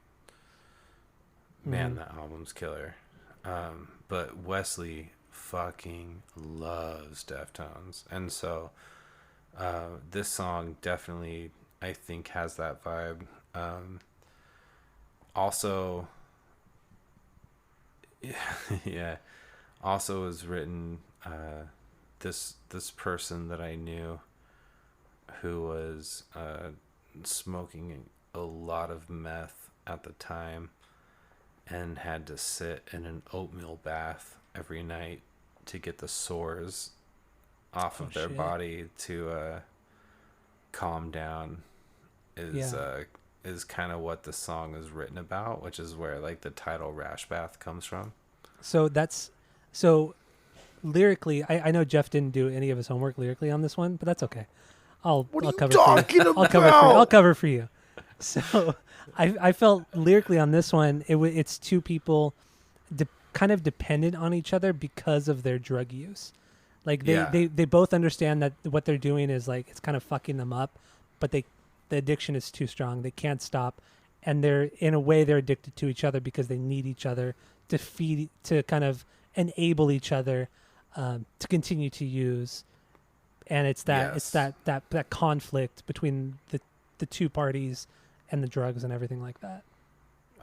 man, that album's killer. But Wesley fucking loves Deftones, and so this song definitely, I think, has that vibe. Also, yeah, also was written this person that I knew who was smoking a lot of meth at the time and had to sit in an oatmeal bath every night to get the sores off of their body to calm down is kind of what the song is written about, which is where like the title Rash Bath comes from. So lyrically, I know Jeff didn't do any of his homework lyrically on this one, but that's okay. I'll cover for you. I'll cover for you. So I felt lyrically on this one, it's two people kind of dependent on each other because of their drug use. Like they both understand that what they're doing is like it's kind of fucking them up, but the addiction is too strong. They can't stop, and they're addicted to each other because they need each other to kind of enable each other to continue to use. And it's that conflict between the two parties and the drugs and everything like that.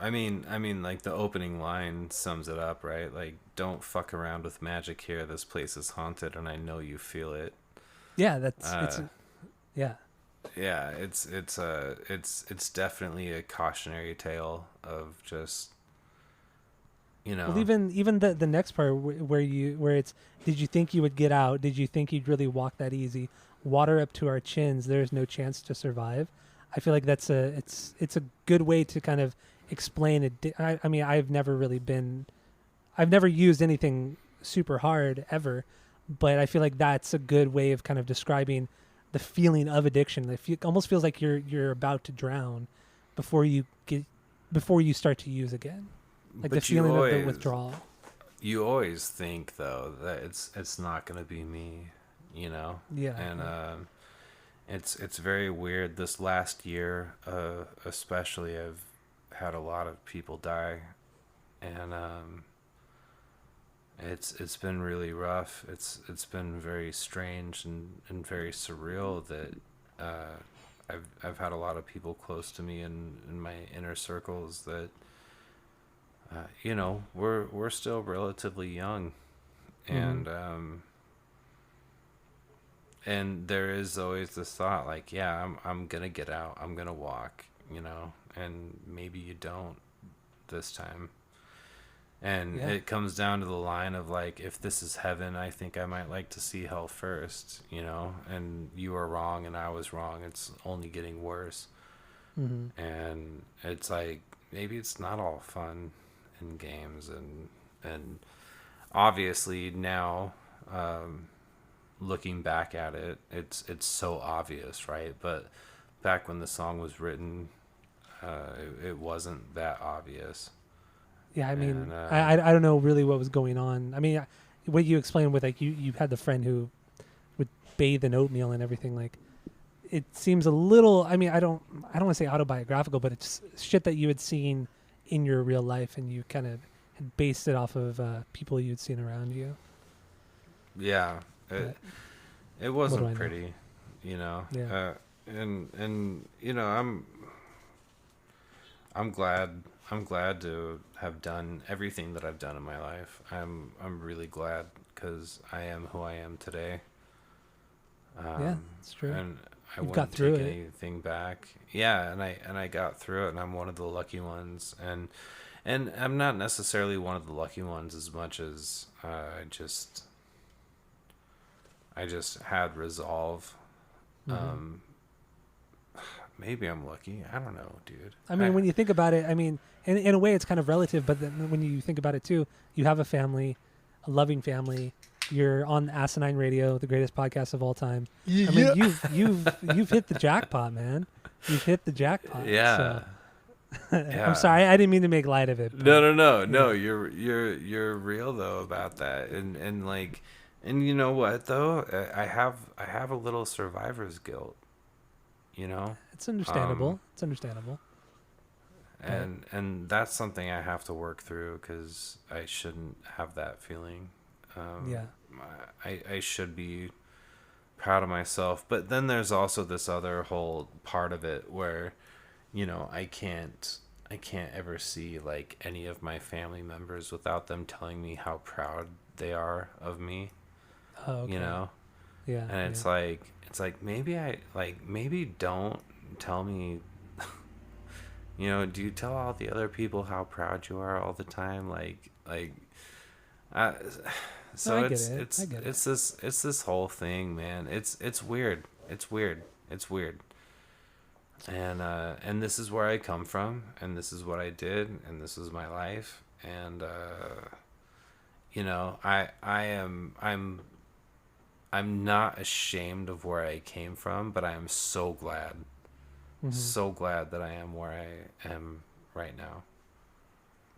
I mean, like the opening line sums it up, right? Like, don't fuck around with magic here. This place is haunted, and I know you feel it. Yeah, yeah. Yeah, it's definitely a cautionary tale of just, you know. Well, even the next part where it's, did you think you would get out? Did you think you'd really walk that easy? Water up to our chins. There's no chance to survive. I feel like it's a good way to kind of explain it. I mean, I've never used anything super hard ever, but I feel like that's a good way of kind of describing the feeling of addiction. It almost feels like you're about to drown before you start to use again. Like the feeling of the withdrawal. You always think though that it's not going to be me, you know? Yeah. And it's very weird. This last year, especially, I've had a lot of people die, and it's been really rough. It's been very strange and very surreal that I've had a lot of people close to me in my inner circles that you know, we're still relatively young, and and there is always this thought like, yeah, I'm gonna get out, I'm gonna walk, you know, and maybe you don't this time. And it comes down to the line of like, if this is heaven, I think I might like to see hell first, you know, and you were wrong and I was wrong. It's only getting worse. And it's like, maybe it's not all fun and games, and obviously now, looking back at it, it's so obvious, right? But back when the song was written, it wasn't that obvious. Yeah, I mean, I don't know really what was going on. I mean, what you explained with like you had the friend who would bathe in oatmeal and everything. Like, it seems a little. I mean, I don't want to say autobiographical, but it's shit that you had seen in your real life, and you kind of had based it off of people you'd seen around you. Yeah, it wasn't pretty, you know. Yeah. And you know, I'm glad to have done everything that I've done in my life. I'm really glad, because I am who I am today. Yeah, it's true. And I wouldn't take anything back. Yeah, and I got through it, and I'm one of the lucky ones. And I'm not necessarily one of the lucky ones as much as I just had resolve. Maybe I'm lucky. I don't know, dude. I mean, when you think about it, I mean, in a way it's kind of relative, but then when you think about it too, you have a family, a loving family. You're on Asinine Radio, the greatest podcast of all time. Yeah. I mean, you've hit the jackpot, man. You've hit the jackpot. Yeah. So. Yeah. I'm sorry, I didn't mean to make light of it. No. You're real though about that, and like, And you know what though? I have a little survivor's guilt, you know? It's understandable. It's understandable. And that's something I have to work through cuz I shouldn't have that feeling. Yeah. I should be proud of myself, but then there's also this other whole part of it where, you know, I can't ever see like any of my family members without them telling me how proud they are of me. Oh, okay. You know, Yeah. and it's like maybe don't tell me. You know, do you tell all the other people how proud you are all the time? Uh, so I get it. I get it. it's this whole thing, man. It's weird. It's weird. It's weird. And this is where I come from, and this is what I did, and this is my life, and you know, I'm not ashamed of where I came from, but I am so glad, so glad that I am where I am right now.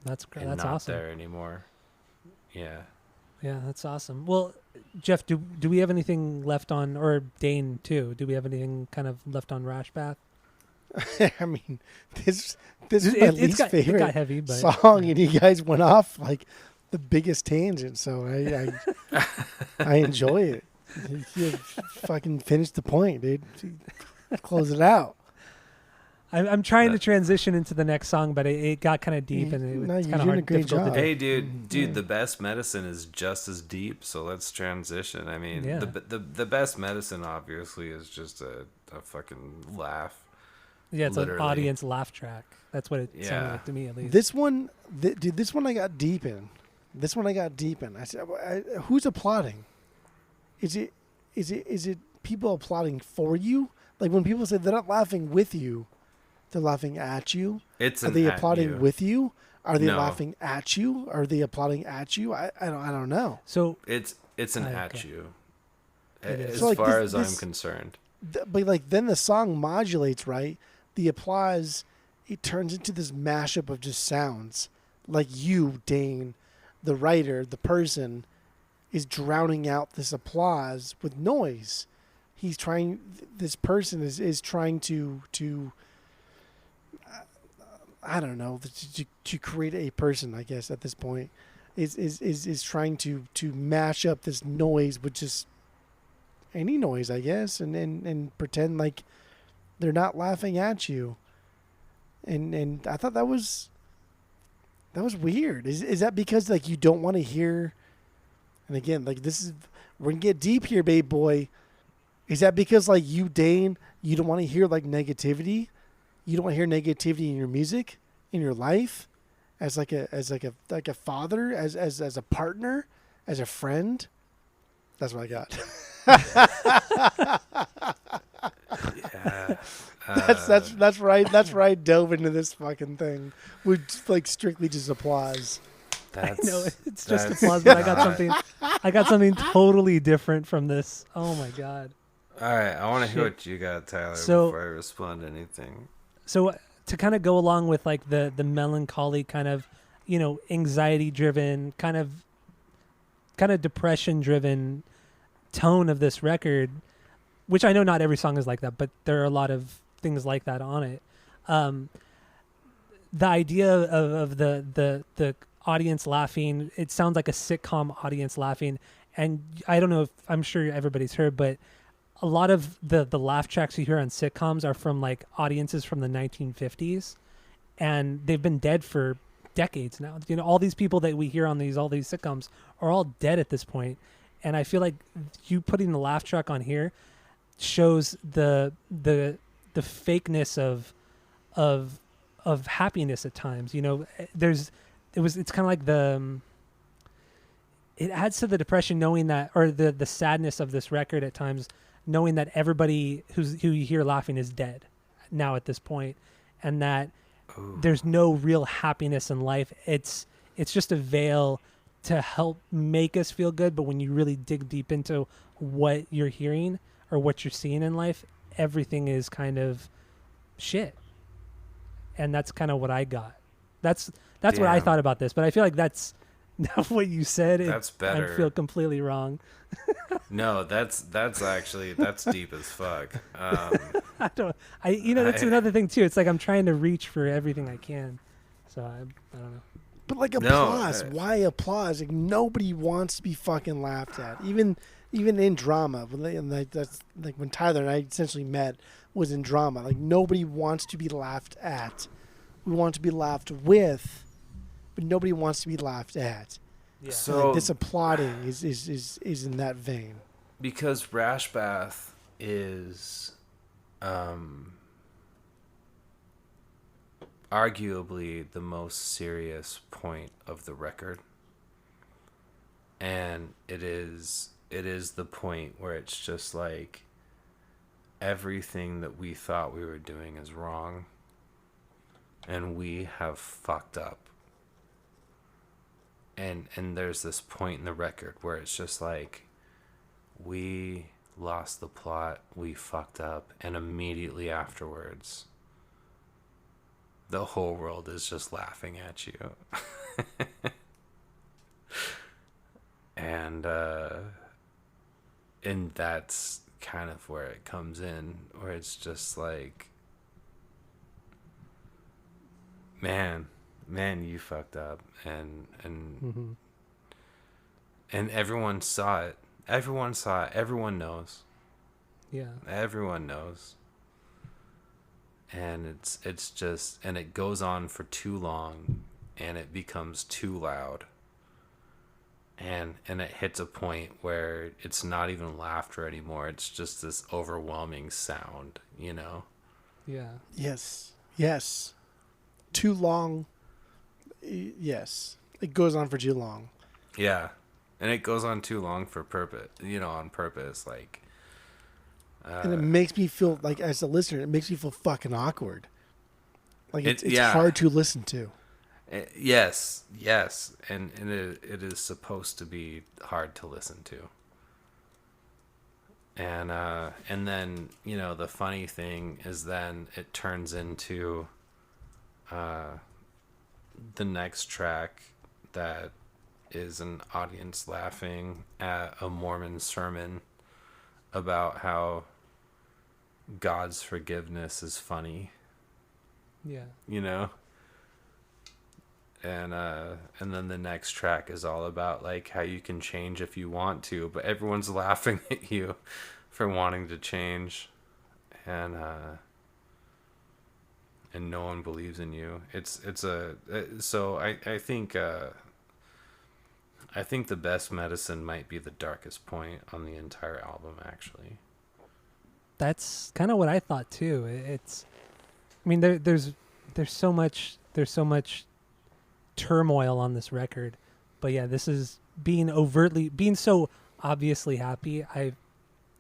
That's great. And That's not awesome. there anymore. Yeah. Yeah, that's awesome. Well, Jeff, do we have anything left on, or Dane too? Do we have anything kind of left on Rashbath? I mean, this is my least It favorite got heavy, but song, and you guys went off like the biggest tangent. So I enjoy it. You fucking finished the point, dude. Close it out. I'm trying to transition into the next song, but it got kind of deep, and No, it's you're kind of doing a hard. great difficult to job. do. Hey, dude, the best medicine is just as deep. So let's transition. I mean, Yeah. the best medicine obviously is just a fucking laugh. Yeah, it's Literally. an audience laugh track. That's what it sounded Yeah. like to me, at least. This one, dude, this one I got deep in. I said, who's applauding? Is it people applauding for you? Like when people say they're not laughing with you, they're laughing at you. It's Are an they at applauding you. with you? Are they No. laughing at you? Are they applauding at you? I don't know. So It's an Okay. at you. It is. As So, like, far this- as I'm this- concerned. But like then the song modulates, right? The applause, it turns into this mashup of just sounds. Like you, Dane, the writer, the person, is drowning out this applause with noise. He's trying. This person is trying to I don't know, to create a person. I guess at this point, is trying to mash up this noise with just any noise, I guess, and pretend like they're not laughing at you. And I thought that was weird. Is that because like you don't want to hear? And again, like we're gonna get deep here, babe boy. Is that because like you, Dane, you don't want to hear like negativity? You don't want to hear negativity in your music, in your life, as like a father, as a partner, as a friend. That's what I got. Yeah. That's right. That's where I dove into this fucking thing with like strictly just applause. That's, no, it's just that's applause, but I got not- something. I got something totally different from this. Oh my god. All right, I want to hear Shit. what you got, Tyler, So- before I respond to anything. So to kind of go along with like the melancholy kind of, you know, anxiety driven kind of depression driven tone of this record, which I know not every song is like that, but there are a lot of things like that on it. The idea of the audience laughing, it sounds like a sitcom audience laughing, and I don't know if I'm sure everybody's heard, but a lot of the laugh tracks you hear on sitcoms are from like audiences from the 1950s, and they've been dead for decades now. You know, all these people that we hear on all these sitcoms are all dead at this point, and I feel like you putting the laugh track on here shows the fakeness of happiness at times. You know, it's kind of like it adds to the depression knowing that, or the sadness of this record at times, knowing that everybody who you hear laughing is dead now at this point, and that there's no real happiness in life. It's just a veil to help make us feel good, but when you really dig deep into what you're hearing or what you're seeing in life, everything is kind of shit. And that's kind of what I got. That's what I Damn. thought about this, but I feel like that's Now what you said, That's better. I feel completely wrong. No, that's actually that's deep as fuck. That's another thing too. It's like I'm trying to reach for everything I can. So I don't know. But like No, applause, why applause? Like nobody wants to be fucking laughed at. Even in drama, that's like when Tyler and I essentially met was in drama. Like nobody wants to be laughed at. We want to be laughed with, but nobody wants to be laughed at. Yeah. So Like this applauding is in that vein. because Rashbath is arguably the most serious point of the record, and it is the point where it's just like everything that we thought we were doing is wrong, and we have fucked up. And there's this point in the record where it's just like we lost the plot, we fucked up, and immediately afterwards the whole world is just laughing at you. and that's kind of where it comes in, where it's just like, man, you fucked up, and everyone saw it. Everyone saw it. Everyone knows. Yeah. Everyone knows. And it's just, and it goes on for too long, and it becomes too loud. And it hits a point where it's not even laughter anymore. It's just this overwhelming sound, you know? Yeah. Yes. Too long. Yes. It goes on for too long. Yeah. And it goes on too long for purpose, on purpose. Like, And it makes me feel like, as a listener, it makes me feel fucking awkward. Like it's yeah. hard to listen to. Yes, and it is supposed to be hard to listen to. And then the funny thing is then it turns into the next track that is an audience laughing at a Mormon sermon about how God's forgiveness is funny. Yeah. And then the next track is all about like how you can change if you want to, but everyone's laughing at you for wanting to change, and no one believes in you. So I think the best medicine might be the darkest point on the entire album, actually. That's kind of what I thought too. There's so much turmoil on this record, but yeah, this is being so obviously happy.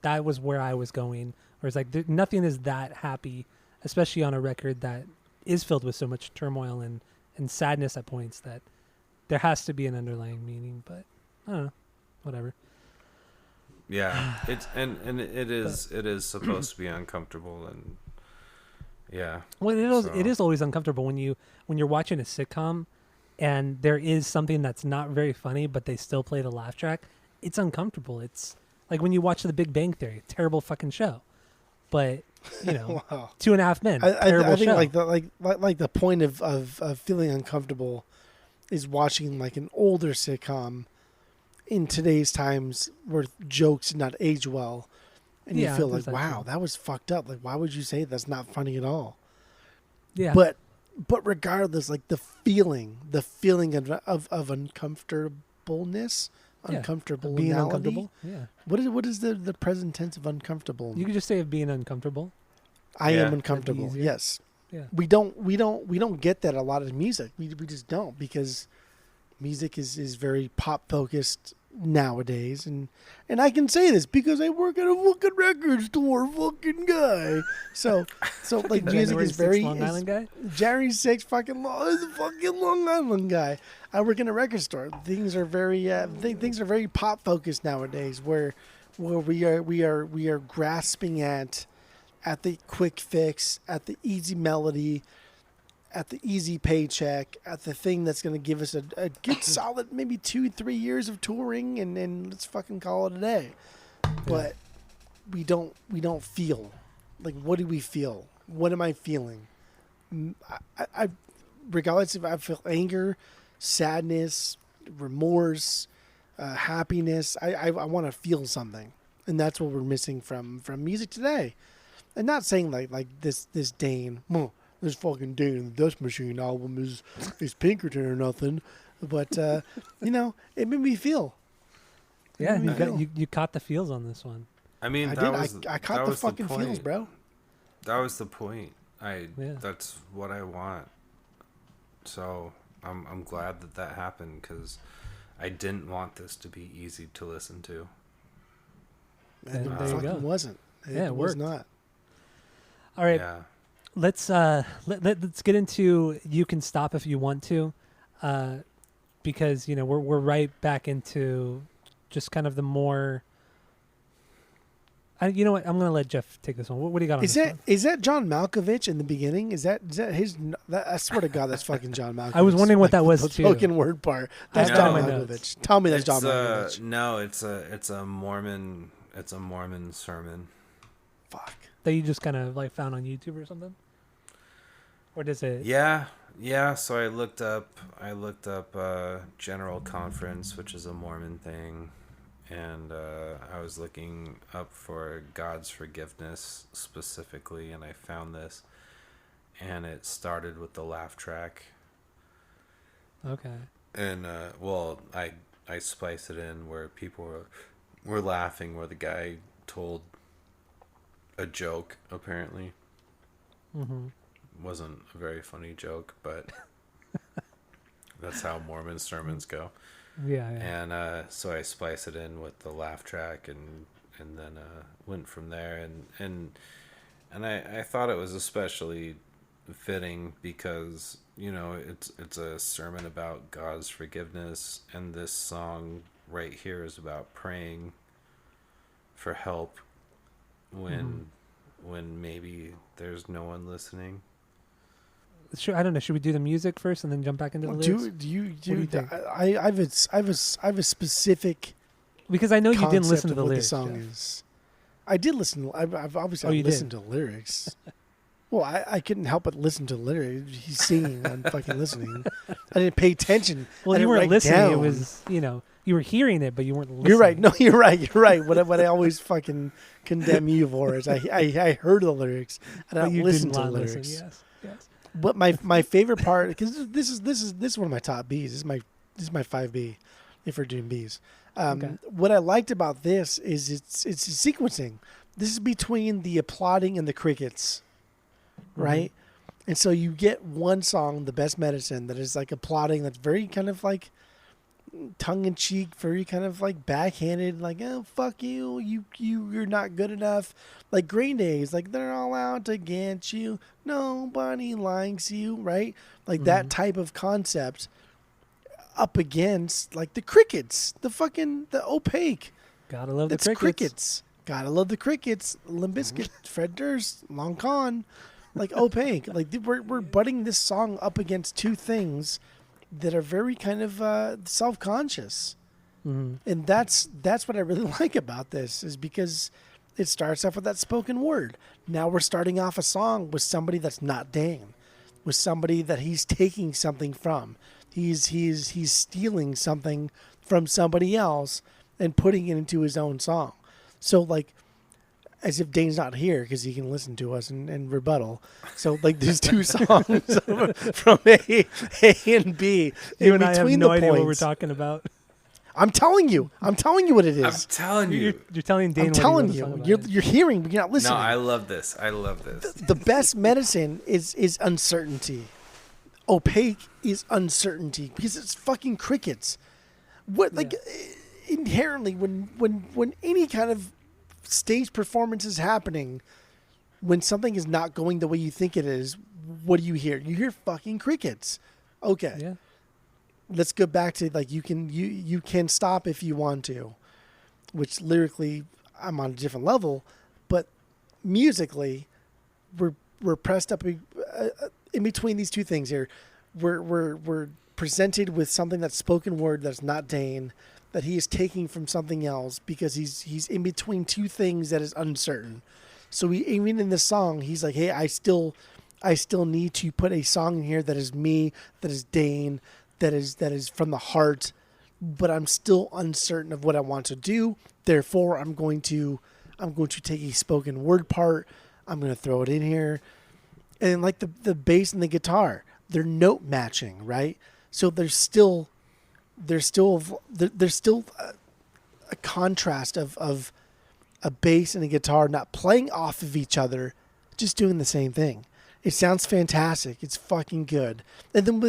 That was where I was going. Whereas like nothing is that happy, especially on a record that is filled with so much turmoil and sadness at points, that there has to be an underlying meaning. But I don't know, whatever. Yeah, it is supposed to be uncomfortable, and yeah. Well, it is always uncomfortable when you're watching a sitcom and there is something that's not very funny, but they still play the laugh track. It's uncomfortable. It's like when you watch The Big Bang Theory, terrible fucking show. But Wow. 2.5 Men, I terrible think show. like the point of feeling uncomfortable is watching like an older sitcom in today's times where jokes did not age well, and you feel like, wow, that was fucked up. Like, why would you say that's not funny at all? Yeah. But regardless, like the feeling of uncomfortableness, uncomfortable, being uncomfortable. Yeah. What is the present tense of uncomfortable? You could just say of being uncomfortable. I Yeah. am uncomfortable. That'd be easier. Yes. Yeah. We don't get that a lot of music. We just don't, because music is very pop focused nowadays, and I can say this because I work at a fucking record store, fucking guy. So like music is very Long Island guy. January 6th fucking is a fucking Long Island guy. I work in a record store. Things are very things are very pop focused nowadays, where we are grasping at the quick fix, at the easy melody, at the easy paycheck, at the thing that's going to give us a good solid maybe 2-3 years of touring, and then let's fucking call it a day. But we don't feel. Like, what do we feel? What am I feeling? I regardless if I feel anger, sadness, remorse, happiness, I want to feel something. And that's what we're missing from music today. And not saying like this Dane, this fucking Dane and the Dust Machine album is Pinkerton or nothing. But, it made me feel. Yeah, you caught the feels on this one. I mean, I caught the fucking feels, bro. That was the point. That's what I want. So I'm glad that happened, because I didn't want this to be easy to listen to. And there you go. Wasn't. It was worked. not. All right. Yeah. Let's get into You Can Stop If You Want To, because we're right back into just kind of the more. You know what? I'm gonna let Jeff take this one. What do you got on this one? Is that John Malkovich in the beginning? Is that his? I swear to God, that's fucking John Malkovich. I was wondering what that was the too. spoken word part. That's John Malkovich. Tell me that's John Malkovich. No, it's a Mormon. It's a Mormon sermon. Fuck. That you just kind of like found on YouTube or something, or does it? Yeah. So I looked up General Conference, which is a Mormon thing. And I was looking up for God's forgiveness specifically, and I found this. And it started with the laugh track. Okay. And, I spliced it in where people were laughing, where the guy told a joke, apparently. Mm-hmm. Wasn't a very funny joke, but that's how Mormon sermons go. Yeah. And so I spliced it in with the laugh track, and then went from there. And I thought it was especially fitting because it's a sermon about God's forgiveness, and this song right here is about praying for help when maybe there's no one listening. I don't know. Should we do the music first and then jump back into the lyrics? Do you think? I have a specific. Because I know you didn't listen to the what lyrics. The song Jeff. is. I did listen. I've obviously listened to lyrics. Well, I couldn't help but listen to the lyrics. He's singing. I'm fucking listening. I didn't pay attention. Well, you weren't listening. Down. It was you were hearing it, but you weren't listening. You're right. No, you're right. You're right. What I always fucking condemn you for is I heard the lyrics and I don't listen to the lyrics. Listen. Yes. But my favorite part, because this is one of my top Bs. This is my 5B, if we're doing Bs. Okay. What I liked about this is it's sequencing. This is between the applauding and the crickets, right? Mm-hmm. And so you get one song, "The Best Medicine," that is like applauding. That's very kind of like tongue in cheek, very kind of like backhanded, like "Oh fuck you, you're not good enough." Like Green Day's, like they're all out to get you. Nobody likes you, right? Like that type of concept up against like the crickets, the opaque. Gotta love the crickets. Gotta love the crickets. Limp Bizkit, Fred Durst, Long Con, like opaque. Like we're butting this song up against two things that are very kind of self-conscious, and that's what I really like about this is because it starts off with that spoken word. Now we're starting off a song with somebody that's not Dane, with somebody that he's taking something from. He's stealing something from somebody else and putting it into his own song. So like, as if Dane's not here because he can listen to us and rebuttal. So like, there's two songs from A and B. You and I have no idea what we're talking about. I'm telling you what it is. I'm telling you. You're telling Dane. I'm telling you. You're hearing, but you're not listening. No, I love this. The best medicine is uncertainty. Opaque is uncertainty because it's fucking crickets. Inherently when any kind of stage performance is happening, when something is not going the way you think it is, what do you hear? You hear fucking crickets. Okay. Yeah. Let's go back to like you can stop if you want to, which lyrically I'm on a different level, but musically we're pressed up in between these two things here, we're presented with something that's spoken word that's not Dane, that he is taking from something else because he's in between two things that is uncertain. So even in this song, he's like, hey, I still need to put a song in here that is me, that is Dane, that is from the heart, but I'm still uncertain of what I want to do. Therefore, I'm going to take a spoken word part. I'm going to throw it in here. And like the bass and the guitar, they're note matching, right? So there's still a contrast of a bass and a guitar not playing off of each other, just doing the same thing. It sounds fantastic. It's fucking good. And then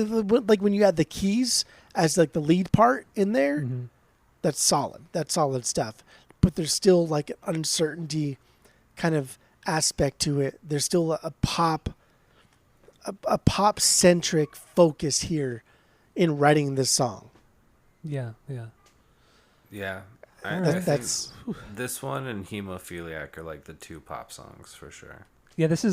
like when you add the keys as like the lead part in there, that's solid. That's solid stuff. But there's still like an uncertainty kind of aspect to it. There's still a pop centric focus here in writing this song. Yeah. I think That's this one and Hemophiliac are like the two pop songs for sure. Yeah, this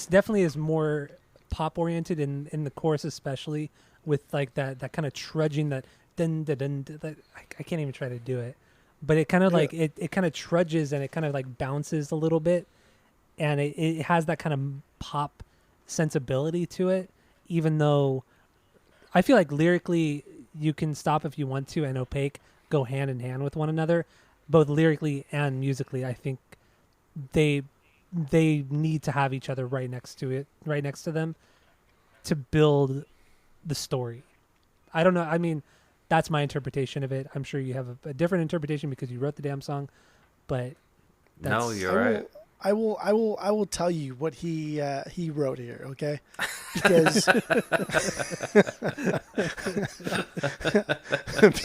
definitely is more pop oriented in the chorus, especially with like that kind of trudging, that dun dun dun, that I can't even try to do it, but it kind of like it kind of trudges and it kind of like bounces a little bit, and it has that kind of pop sensibility to it, even though I feel like lyrically You Can Stop If You Want To and Opaque go hand in hand with one another, both lyrically and musically. I think they need to have each other right next to them to build the story. I don't know. I mean, that's my interpretation of it. I'm sure you have a different interpretation because you wrote the damn song, but No, you're right. I will tell you what he wrote here, okay? Because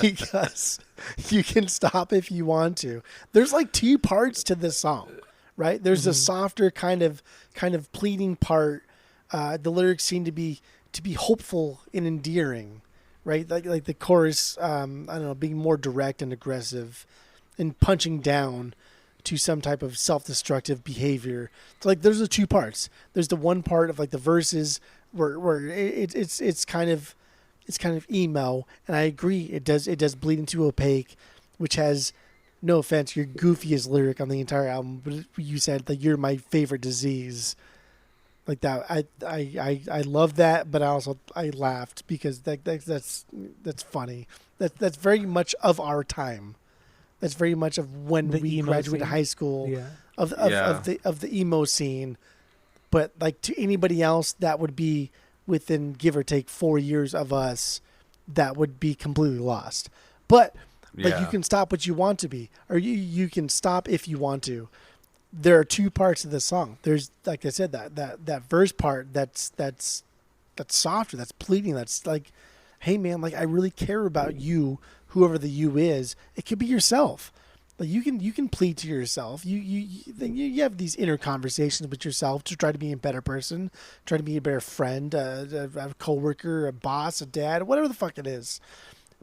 because You Can Stop If You Want To. There's like two parts to this song, right? There's a softer kind of pleading part. The lyrics seem to be hopeful and endearing, right? Like the chorus, I don't know, being more direct and aggressive and punching down to some type of self-destructive behavior. So like there's the two parts. There's the one part of like the verses where it's kind of emo, and I agree it does bleed into Opaque, which has, no offense, your goofiest lyric on the entire album, but you said like you're my favorite disease. Like that, I love that, but I laughed because that's funny. That's very much of our time. That's very much of when we graduated high school, of the emo scene. But like to anybody else, that would be within give or take 4 years of us, that would be completely lost. But like you can stop what you want to be, or you can stop if you want to. There are two parts of the song. There's, like I said, that verse part that's softer, that's pleading, that's like, hey man, like I really care about you, whoever the you is. It could be yourself. Like you can plead to yourself. You have these inner conversations with yourself to try to be a better person, try to be a better friend, a coworker, a boss, a dad, whatever the fuck it is.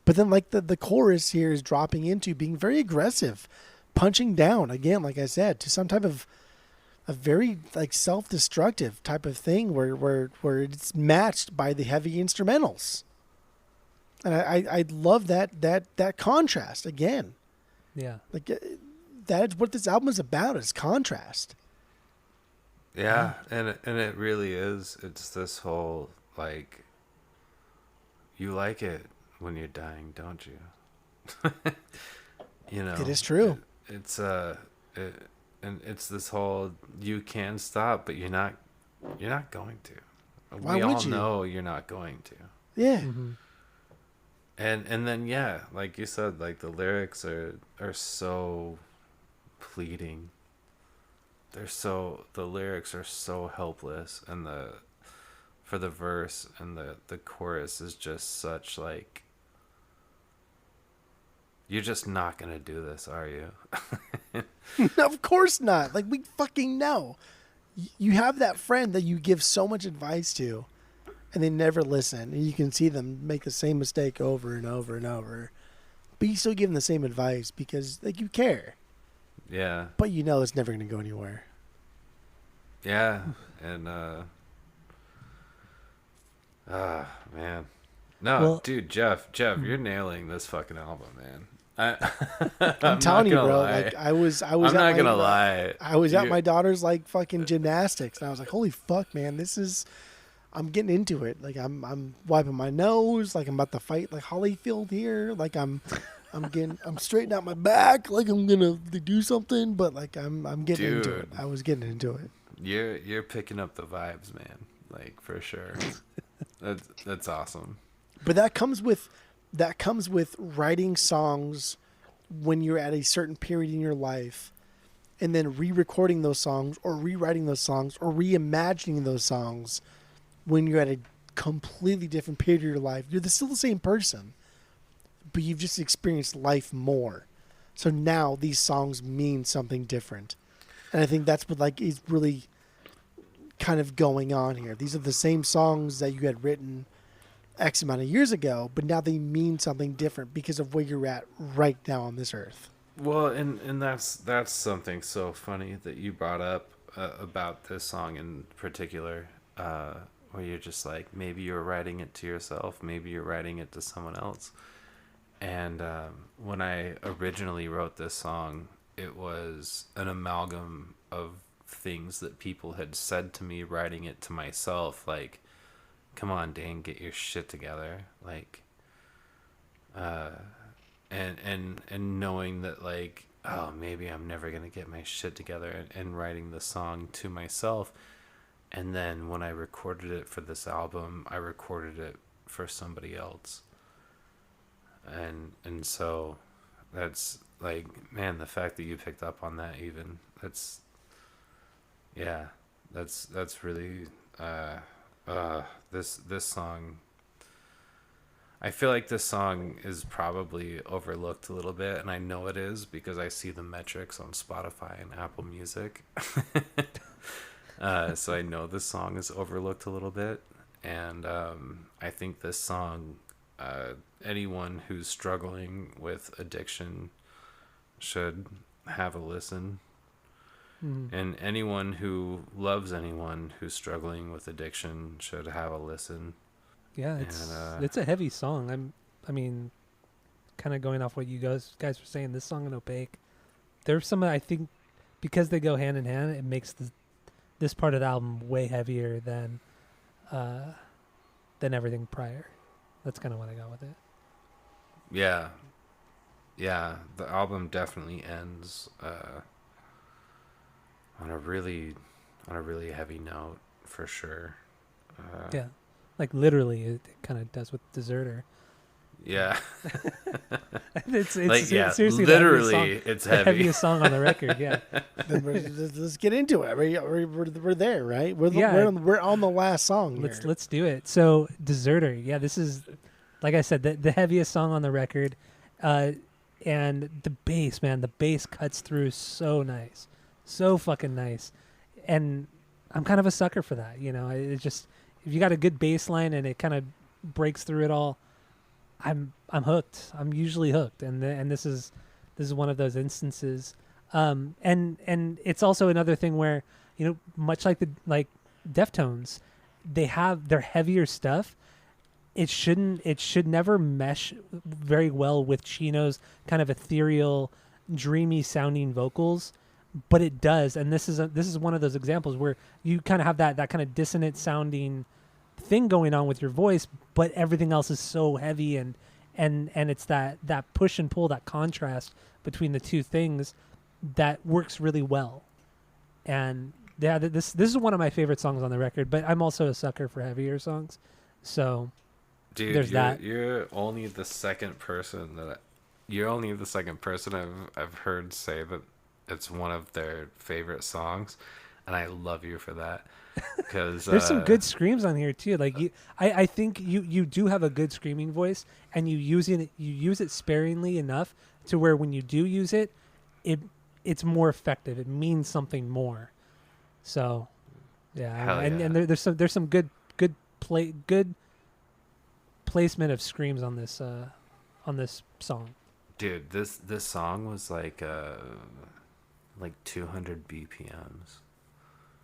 But then like the chorus here is dropping into being very aggressive, punching down again, like I said, to some type of a very like self-destructive type of thing where it's matched by the heavy instrumentals. And I love that contrast again. Yeah. Like that's what this album is about, is contrast. Yeah, and it really is. It's this whole like, you like it when you're dying, don't you? You know, it is true. And it's this whole, you can stop, but you're not going to. Why we would all you? know you're not going to. Yeah. Mm-hmm. And then yeah, like you said, like the lyrics are so pleading. The lyrics are so helpless, and for the verse and the chorus is just such like, you're just not gonna do this, are you? Of course not. Like we fucking know. You have that friend that you give so much advice to, and they never listen. And you can see them make the same mistake over and over and over. But you still give them the same advice because like you care. Yeah. But you know it's never going to go anywhere. Yeah. And Man. No, Well, dude, Jeff, you're nailing this fucking album, man. I'm I'm telling not you, gonna bro. lie. Like I was I'm at not my gonna lie. I was at You, my daughter's like fucking gymnastics, and I was like, holy fuck, man, this is. I'm getting into it. Like I'm wiping my nose. Like I'm about to fight like Holyfield here. Like I'm straightening out my back. Like I'm gonna do something. But like I'm getting into it. dude, I was getting into it. you're picking up the vibes, man. Like for sure. That's awesome. But that comes with writing songs when you're at a certain period in your life, and then re-recording those songs or rewriting those songs or reimagining those songs when you're at a completely different period of your life. You're still the same person, but you've just experienced life more. So now these songs mean something different. And I think that's what like is really kind of going on here. These are the same songs that you had written X amount of years ago, but now they mean something different because of where you're at right now on this earth. Well, and that's something so funny that you brought up about this song in particular, where you're just like, maybe you're writing it to yourself, maybe you're writing it to someone else. And when I originally wrote this song, it was an amalgam of things that people had said to me, writing it to myself, like, come on, Dane, get your shit together. Like, and knowing that, like, oh, maybe I'm never going to get my shit together, and writing the song to myself. And then when I recorded it for this album, I recorded it for somebody else. And so that's like, man, the fact that you picked up on that, even that's really this song. I feel like this song is probably overlooked a little bit, and I know it is because I see the metrics on Spotify and Apple Music. So I know this song is overlooked a little bit, and I think this song, anyone who's struggling with addiction should have a listen. And anyone who loves anyone who's struggling with addiction should have a listen. Yeah, it's a heavy song. I mean, kind of going off what you guys were saying. This song and Opaque, there's some, I think, because they go hand in hand, it makes this part of the album way heavier than everything prior. That's kind of what I got with it. Yeah, the album definitely ends on a really heavy note, for sure. Yeah, like literally, it kind of does with Deserter. Yeah. it's like, yeah, seriously literally, it's the heavy. heaviest song on the record. Yeah. Let's get into it. We're there, right? We're on the last song. Let's do it. So Deserter. Yeah, this is, like I said, the heaviest song on the record, and the bass, man, the bass cuts through so nice, so fucking nice, and I'm kind of a sucker for that. You know, it just, if you got a good bass line and it kind of breaks through it all, I'm hooked. I'm usually hooked, and this is one of those instances. And it's also another thing where, you know, much like Deftones, they have their heavier stuff. It should never mesh very well with Chino's kind of ethereal, dreamy sounding vocals, but it does. And this is one of those examples where you kind of have that kind of dissonant sounding thing going on with your voice, but everything else is so heavy, and it's that push and pull, that contrast between the two things that works really well. And yeah, this is one of my favorite songs on the record, but I'm also a sucker for heavier songs. So dude, there's that. You're only the second person I've heard say that it's one of their favorite songs, and I love you for that. Because there's some good screams on here too. Like I think you do have a good screaming voice, and you use it sparingly enough to where when you do use it, it's more effective. It means something more. So yeah, and there's some good placement of screams on this song. Dude, this song was like 200 BPMs.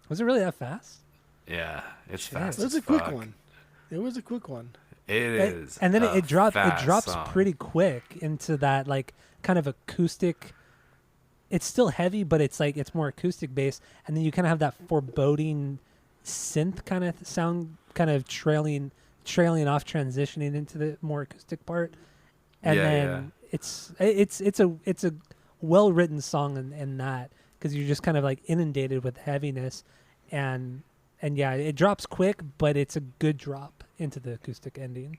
Was it really that fast? Yeah, it's Shit. fast. That's as a quick fuck. one. It was a quick one. It is. And then it drops song. pretty quick into that like kind of acoustic. It's still heavy, but it's like it's more acoustic based, and then you kind of have that foreboding synth kind of sound, kind of trailing off, transitioning into the more acoustic part, and then it's a well written song in that, because you're just kind of like inundated with heaviness, and yeah, it drops quick, but it's a good drop into the acoustic ending.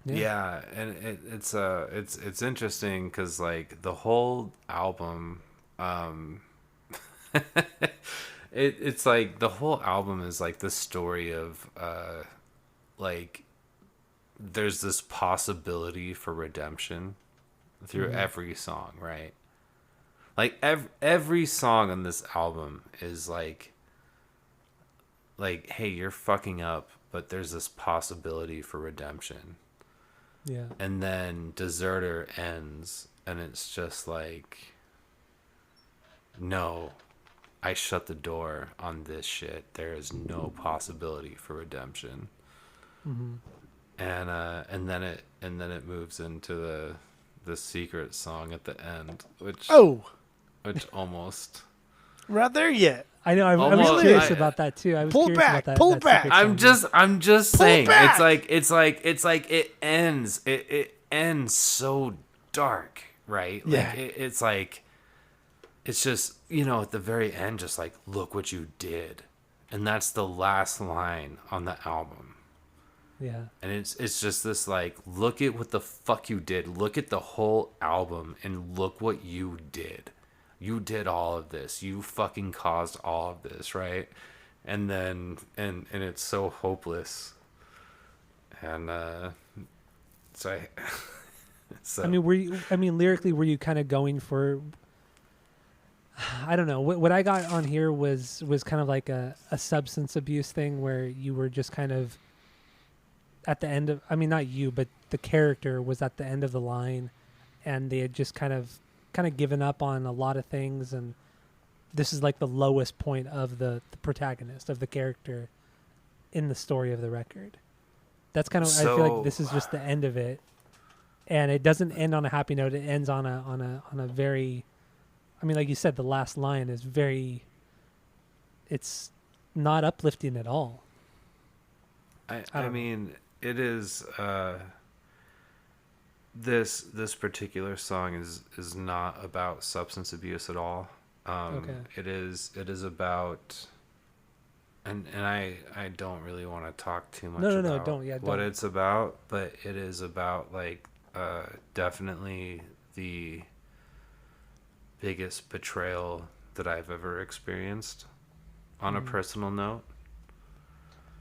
Yeah, and it's interesting because like the whole album, it's like the whole album is like the story of like there's this possibility for redemption through every song, right? Like every song on this album is like hey, you're fucking up, but there's this possibility for redemption. Yeah. And then Deserter ends, and it's just like, no, I shut the door on this shit. There is no possibility for redemption. Mm-hmm. And then it moves into the secret song at the end, which almost. We're not there yet. I know. I was curious about that too. I was pull curious back, about that. pull that back. I'm just saying. back. It's like it ends. It ends so dark, right? Yeah. Like it's like it's just, at the very end, just like, look what you did, and that's the last line on the album. Yeah. And it's just this like, look at what the fuck you did. Look at the whole album and look what you did. You did all of this. You fucking caused all of this, right? And then and it's so hopeless. And so I mean, lyrically, were you kind of going for? I don't know. What I got on here was kind of like a substance abuse thing, where you were just kind of at the end of. I mean, not you, but the character was at the end of the line, and they had just kind of given up on a lot of things, and this is like the lowest point of the protagonist, of the character in the story of the record. That's kind of, I feel like this is just the end of it, and it doesn't end on a happy note. It ends on a very, I mean, like you said, the last line is very, it's not uplifting at all. I mean, it is. This particular song is not about substance abuse at all. Okay. It is about, and I don't really want to talk too much about what it's about, but it is about like definitely the biggest betrayal that I've ever experienced on a personal note.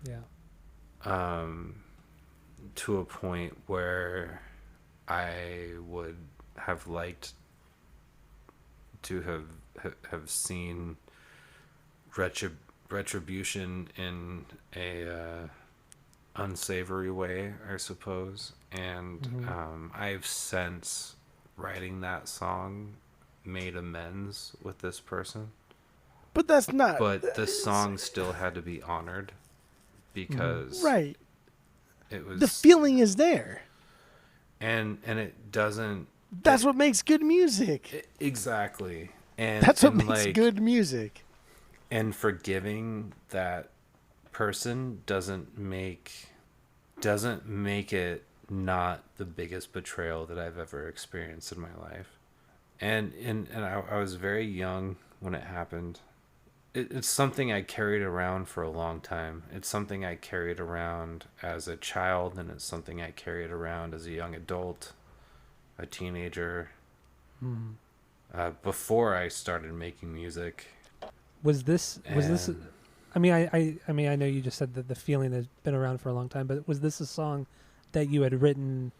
Yeah. To a point where I would have liked to have seen retribution in a unsavory way, I suppose. And I've since, writing that song, made amends with this person. But that's not. But the song still had to be honored because right. It was, the feeling is there. And it doesn't. That's what makes good music. Exactly. And that's what makes good music. And forgiving that person doesn't make it not the biggest betrayal that I've ever experienced in my life. And I was very young when it happened. It's something I carried around for a long time. It's something I carried around as a child, and it's something I carried around as a young adult, a teenager, before I started making music. Was this? I mean, I know you just said that the feeling has been around for a long time, but was this a song that you had written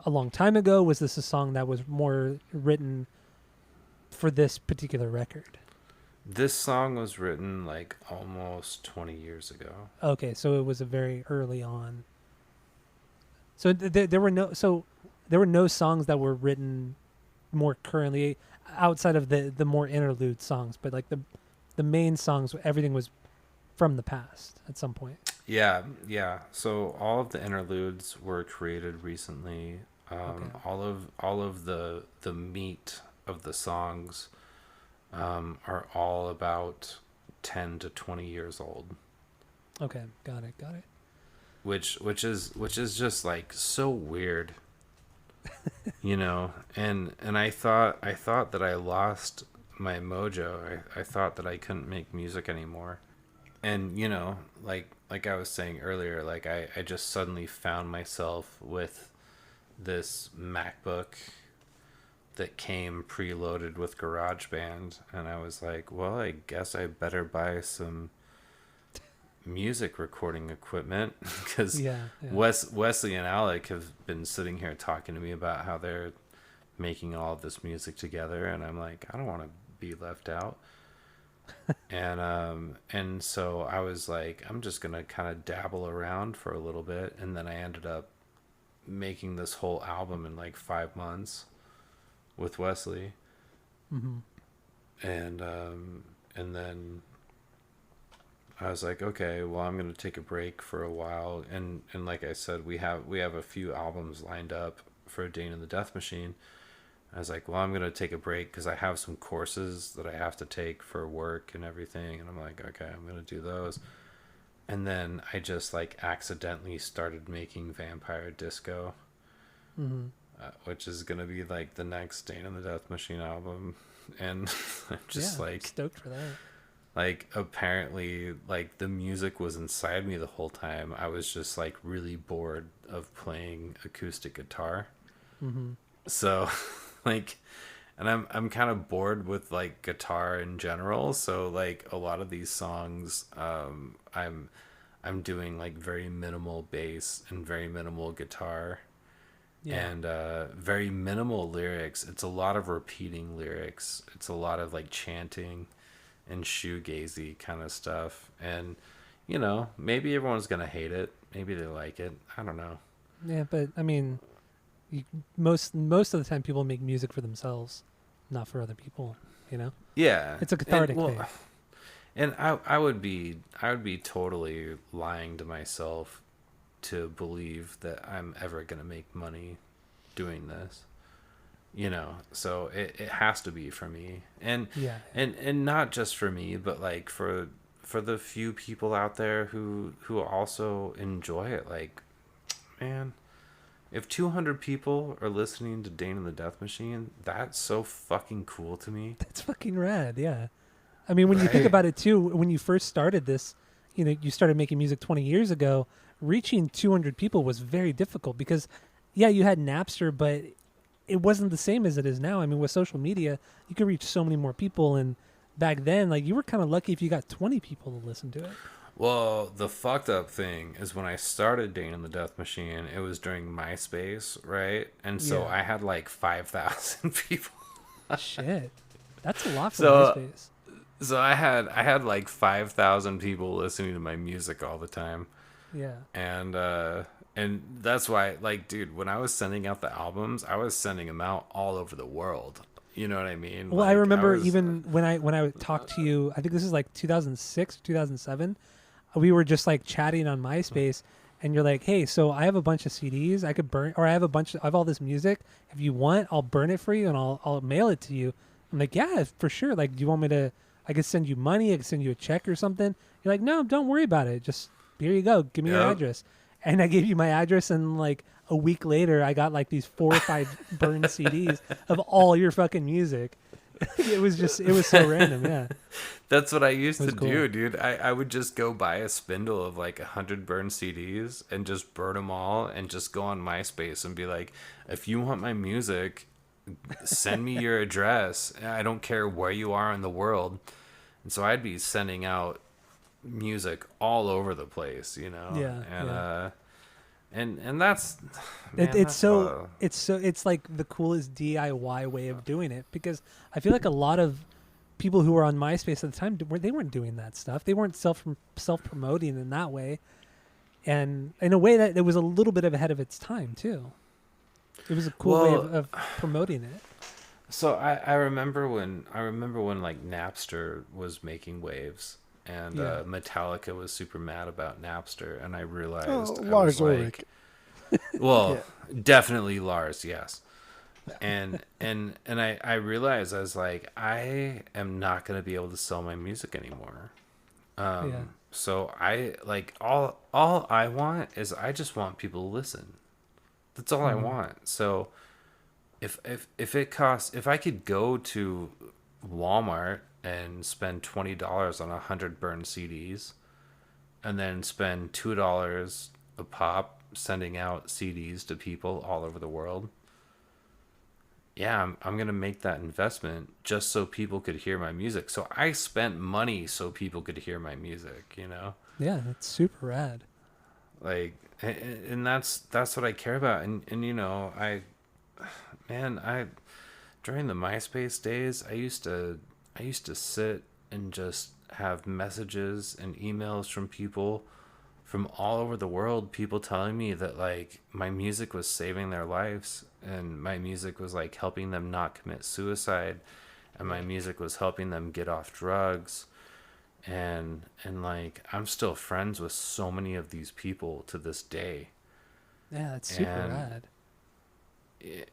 a long time ago? Was this a song that was more written for this particular record? This song was written like almost 20 years ago. Okay, so it was a very early on. So there were no songs that were written more currently outside of the more interlude songs, but like the main songs, everything was from the past at some point. Yeah. So all of the interludes were created recently. Okay. All of the meat of the songs are all about 10 to 20 years old, Okay. Got it. which is just like so weird, you know. And I thought that I lost my mojo. I thought that I couldn't make music anymore. And you know, like I was saying earlier, like I just suddenly found myself with this MacBook that came preloaded with GarageBand, and I was like, well, I guess I better buy some music recording equipment because Yeah. Wesley and Alec have been sitting here talking to me about how they're making all of this music together, and I'm like, I don't want to be left out. And so I was like, I'm just gonna kind of dabble around for a little bit, and then I ended up making this whole album in like 5 months with Wesley. Mm-hmm. And then I was like, okay, well, I'm gonna take a break for a while, and like I said, we have a few albums lined up for Dane and the Death Machine. I was like, well, I'm gonna take a break because I have some courses that I have to take for work and everything, and I'm like, okay, I'm gonna do those. And then I just like accidentally started making Vampire Disco, Mm-hmm. which is gonna be like the next Dane and the Death Machine album, and I'm just like stoked for that. like apparently like the music was inside me the whole time. I was just like really bored of playing acoustic guitar. Mm-hmm. So like, and I'm kind of bored with like guitar in general, so like a lot of these songs I'm doing like very minimal bass and very minimal guitar. Yeah. And very minimal lyrics. It's a lot of repeating lyrics. It's a lot of like chanting and shoegazy kind of stuff. And you know, maybe everyone's gonna hate it, maybe they like it, I don't know. Yeah, but I mean, most of the time people make music for themselves, not for other people. You know, Yeah, it's a cathartic and, thing. and I would be totally lying to myself to believe that I'm ever gonna make money doing this, you know. So it has to be for me, and Yeah. and not just for me, but like for the few people out there who also enjoy it. Like, man, if 200 people are listening to Dane and the Death Machine, that's so fucking cool to me. That's fucking rad. Yeah. I mean, when you think Right? about it too, when you first started this, you know, you started making music 20 years ago. Reaching 200 people was very difficult because, yeah, you had Napster, but it wasn't the same as it is now. I mean, with social media, you could reach so many more people, and back then, like, you were kind of lucky if you got 20 people to listen to it. Well, the fucked up thing is when I started Dane and the Death Machine, it was during MySpace, right? And so Yeah. I had like 5,000 people. Shit, that's a lot for So- MySpace. So I had like 5,000 people listening to my music all the time. Yeah. And that's why, like, dude, when I was sending out the albums, I was sending them out all over the world. You know what I mean? Well, Like, I remember was- even when I talked to you, I think this is like 2006, 2007. We were just like chatting on MySpace, and you're like, "Hey, so I have a bunch of CDs I could burn, or I have all this music. If you want, I'll burn it for you, and I'll mail it to you." I'm like, "Yeah, for sure. Like, do you want me to? I could send you money. I could send you a check or something." You're like, "No, don't worry about it. Just here you go. Give me your Yep. address." And I gave you my address, and like a week later, I got like these 4 or 5 burned CDs of all your fucking music. It was so random. Yeah. That's what I used It to was cool. do, dude. I would just go buy a spindle of like 100 burned CDs and just burn them all and just go on MySpace and be like, if you want my music, send me your address. I don't care where you are in the world. And so I'd be sending out music all over the place, you know? Yeah, And, yeah. and that's, man, It's like the coolest DIY way of doing it, because I feel like a lot of people who were on MySpace at the time they weren't doing that stuff. They weren't self promoting in that way, and in a way that it was a little bit ahead of its time too. It was a cool way of promoting it. So I remember when like Napster was making waves, and Yeah. Metallica was super mad about Napster, and I realized I Lars was Ulrich. well, Yeah. definitely Lars, yes. And I realized I was like, I am not going to be able to sell my music anymore. Yeah. So I like all I want is I just want people to listen. That's all I want. So if it costs, if I could go to Walmart and spend $20 on 100 burned CDs, and then spend $2 a pop sending out CDs to people all over the world, yeah, I'm gonna make that investment just so people could hear my music. So I spent money so people could hear my music, you know, Yeah, that's super rad. like, and that's what I care about. And you know, I during the MySpace days, I used to sit and just have messages and emails from people from all over the world, people telling me that like my music was saving their lives, and my music was like helping them not commit suicide, and my music was helping them get off drugs. And like I'm still friends with so many of these people to this day. Yeah, that's super And rad. it,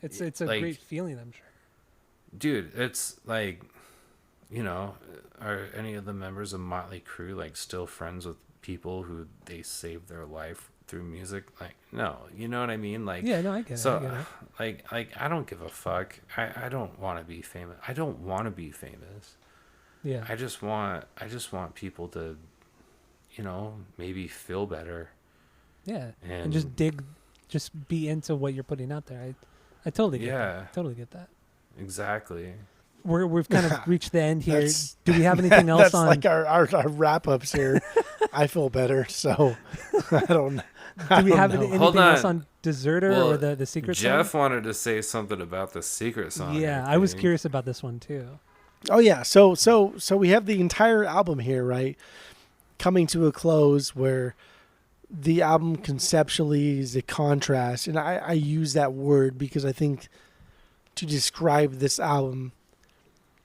It's a like, great feeling, I'm sure. dude, it's like, you know, are any of the members of Motley Crue like still friends with people who they saved their life through music? Like, no, you know what I mean? Like, Yeah, no, I get it. so I get it. like I don't give a fuck. I don't want to be famous. I don't want to be famous. Yeah. I just want people to, you know, maybe feel better. Yeah. And And just be into what you're putting out there. I totally get yeah, that. Totally get that. exactly. We've kind of reached the end here. That's- Do we have anything else That's on? like our wrap ups here. I feel better, so I don't. Do we have know. anything Hold else on. on Deserter Well, or the secret Jeff song? wanted to say something about the secret song. Yeah, I was think. curious about this one too. Oh yeah, so we have the entire album here, right? Coming to a close, where the album conceptually is a contrast, and I use that word because I think to describe this album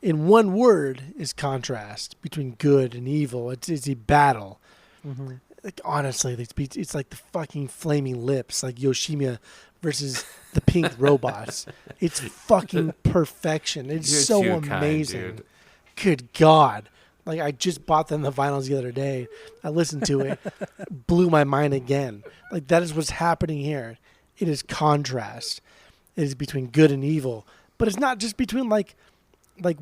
in one word is contrast between good and evil. It's a battle. Mm-hmm. Like honestly, it's like the fucking Flaming Lips, like Yoshima versus the Pink Robots. It's fucking perfection. It's You're so too kind, amazing. dude. Good God. Like I just bought them the vinyls the other day. I listened to it, blew my mind again. Like that is what's happening here. It is contrast. It is between good and evil, but it's not just between like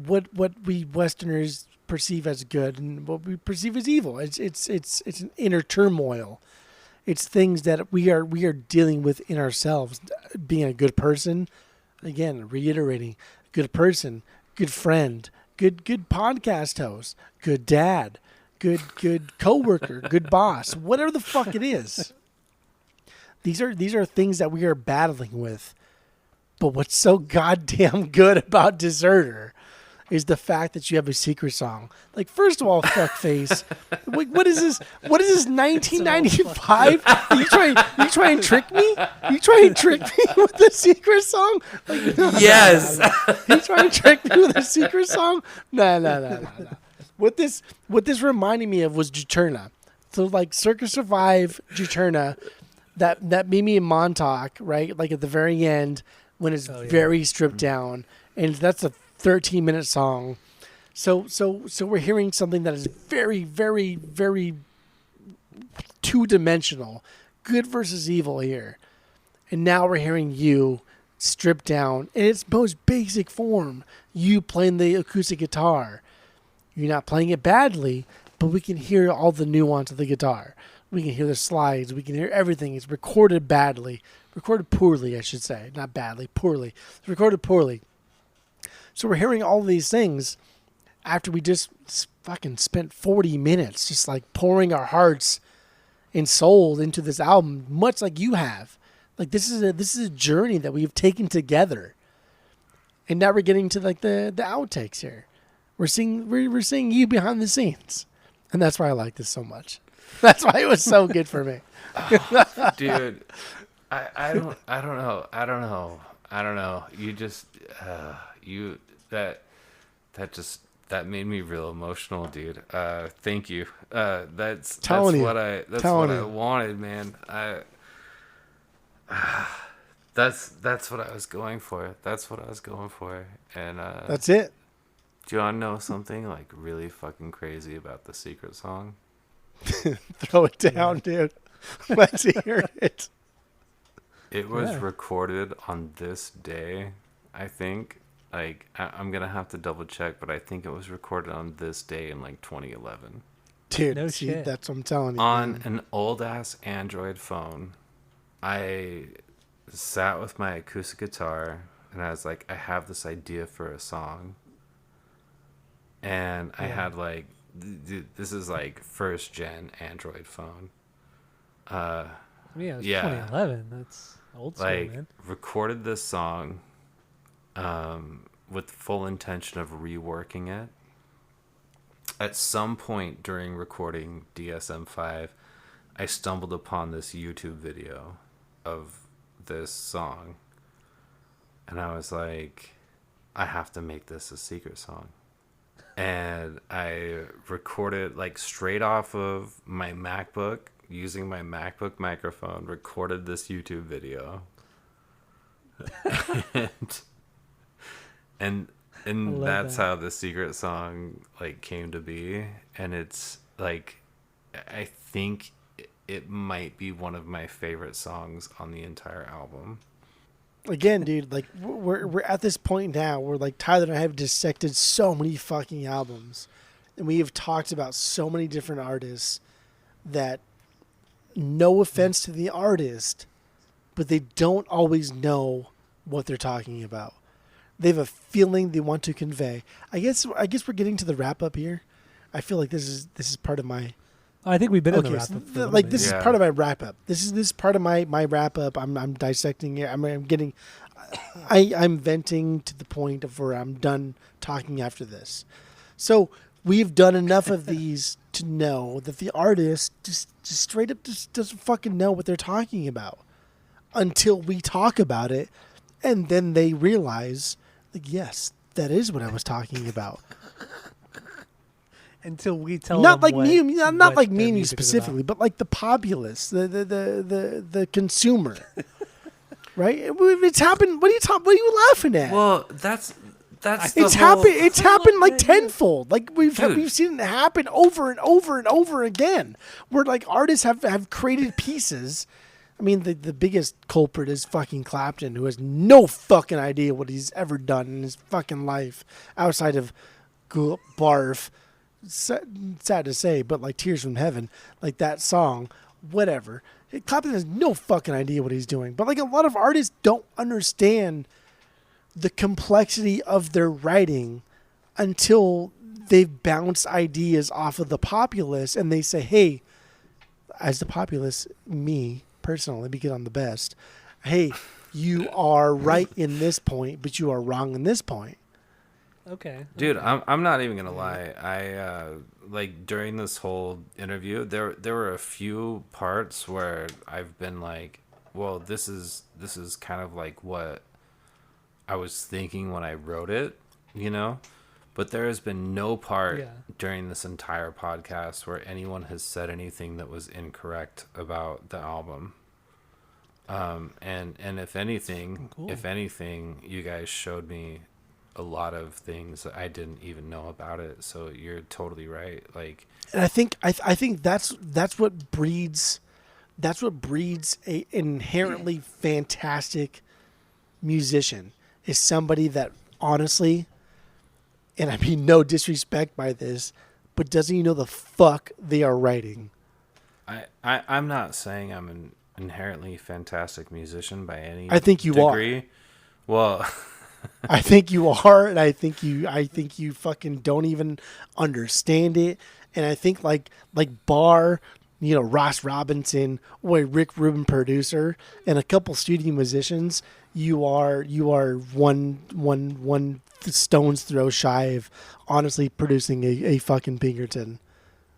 what we Westerners perceive as good and what we perceive as evil. It's an inner turmoil. It's things that we are dealing with in ourselves. Being a good person, again, reiterating, good person, good friend, good podcast host, good dad, good coworker, good boss, whatever the fuck it is. These are things that we are battling with. But what's so goddamn good about Deserter is the fact that you have a secret song. Like, first of all, fuckface, what is this? What is this? 1995? You try and trick me? You try and trick me with the secret song? Like, no, Yes. no. You try and trick me with a secret song? No. What this reminded me of was Juturna. So like Circus Survive, Juturna, that Mimi and Montauk, right? Like at the very end when it's very stripped down, and that's a 13-minute song. So we're hearing something that is very, very, very two-dimensional, good versus evil here, and now we're hearing you stripped down in its most basic form. You playing the acoustic guitar. You're not playing it badly, but we can hear all the nuance of the guitar. We can hear the slides. We can hear everything. It's recorded poorly, I should say. Not badly, poorly. It's recorded poorly. So we're hearing all these things after we just fucking spent 40 minutes just like pouring our hearts and souls into this album, much like you have. Like this is a journey that we've taken together. And now we're getting to like the outtakes here. We're seeing you behind the scenes. And that's why I like this so much. That's why it was so good for me. Dude, I don't know. You just that that made me real emotional, dude. Thank you. That's Telling you. what I wanted, man. That's what I was going for. That's what I was going for. And That's it. do you want to know something like really fucking crazy about the secret song? Throw it down, dude. Let's hear it. It was recorded on this day, I think. Like, I'm going to have to double check, but I think it was recorded on this day in like 2011. Dude, No see, shit. that's what I'm telling you. On man. an old ass Android phone. I sat with my acoustic guitar and I was like, I have this idea for a song. And I had like, this is like first gen Android phone. Yeah, it was Yeah. 2011. That's old school, Like, man. recorded this song with full intention of reworking it. At some point during recording DSM-5, I stumbled upon this YouTube video of this song. And I was like, I have to make this a secret song. And I recorded like straight off of my MacBook, using my MacBook microphone, recorded this YouTube video. and that's how the secret song like came to be. And it's like, I think it might be one of my favorite songs on the entire album. Again, dude, like we're at this point now where like Tyler and I have dissected so many fucking albums, and we have talked about so many different artists that, no offense to the artist, but they don't always know what they're talking about. They have a feeling they want to convey. I guess we're getting to the wrap up here. I feel like this is part of my. I think we've been in the Okay, wrap so up. For a little like bit. this is part of my wrap up. This is part of my wrap up. I'm dissecting it. I'm getting, I'm venting to the point of where I'm done talking after this. So we've done enough of these to know that the artist just straight up just doesn't fucking know what they're talking about until we talk about it, and then they realize, like, yes, that is what I was talking about. Until we tell Not them like me, not like me their and you music is specifically, about. but like the populace, the consumer, right? It's happened. What are you laughing at? Well, that's it's happened. It's happened like Yeah. tenfold. Like we've Dude. seen it happen over and over and over again. Where like artists have created pieces. I mean, the biggest culprit is fucking Clapton, who has no fucking idea what he's ever done in his fucking life outside of barf. Sad to say, but like Tears from Heaven, like that song, whatever. Clapton has no fucking idea what he's doing. But like a lot of artists don't understand the complexity of their writing until they've bounced ideas off of the populace and they say, hey, as the populace, me personally, because I'm the best, hey, you are right in this point, but you are wrong in this point. Okay. Dude, I'm not even gonna lie. I like during this whole interview, there were a few parts where I've been like, well, this is kind of like what I was thinking when I wrote it, you know? But there has been no part during this entire podcast where anyone has said anything that was incorrect about the album. And if anything, you guys showed me a lot of things that I didn't even know about it. So you're totally right. Like, and I think that's what breeds a inherently fantastic musician, is somebody that honestly, and I mean no disrespect by this, but doesn't even know the fuck they are writing. I'm not saying I'm an inherently fantastic musician by any I think you degree. are. Well, I think you are, and I think you fucking don't even understand it. And I think like bar, you know, Ross Robinson or a Rick Rubin producer and a couple studio musicians, you are one stone's throw shy of honestly producing a fucking Pinkerton.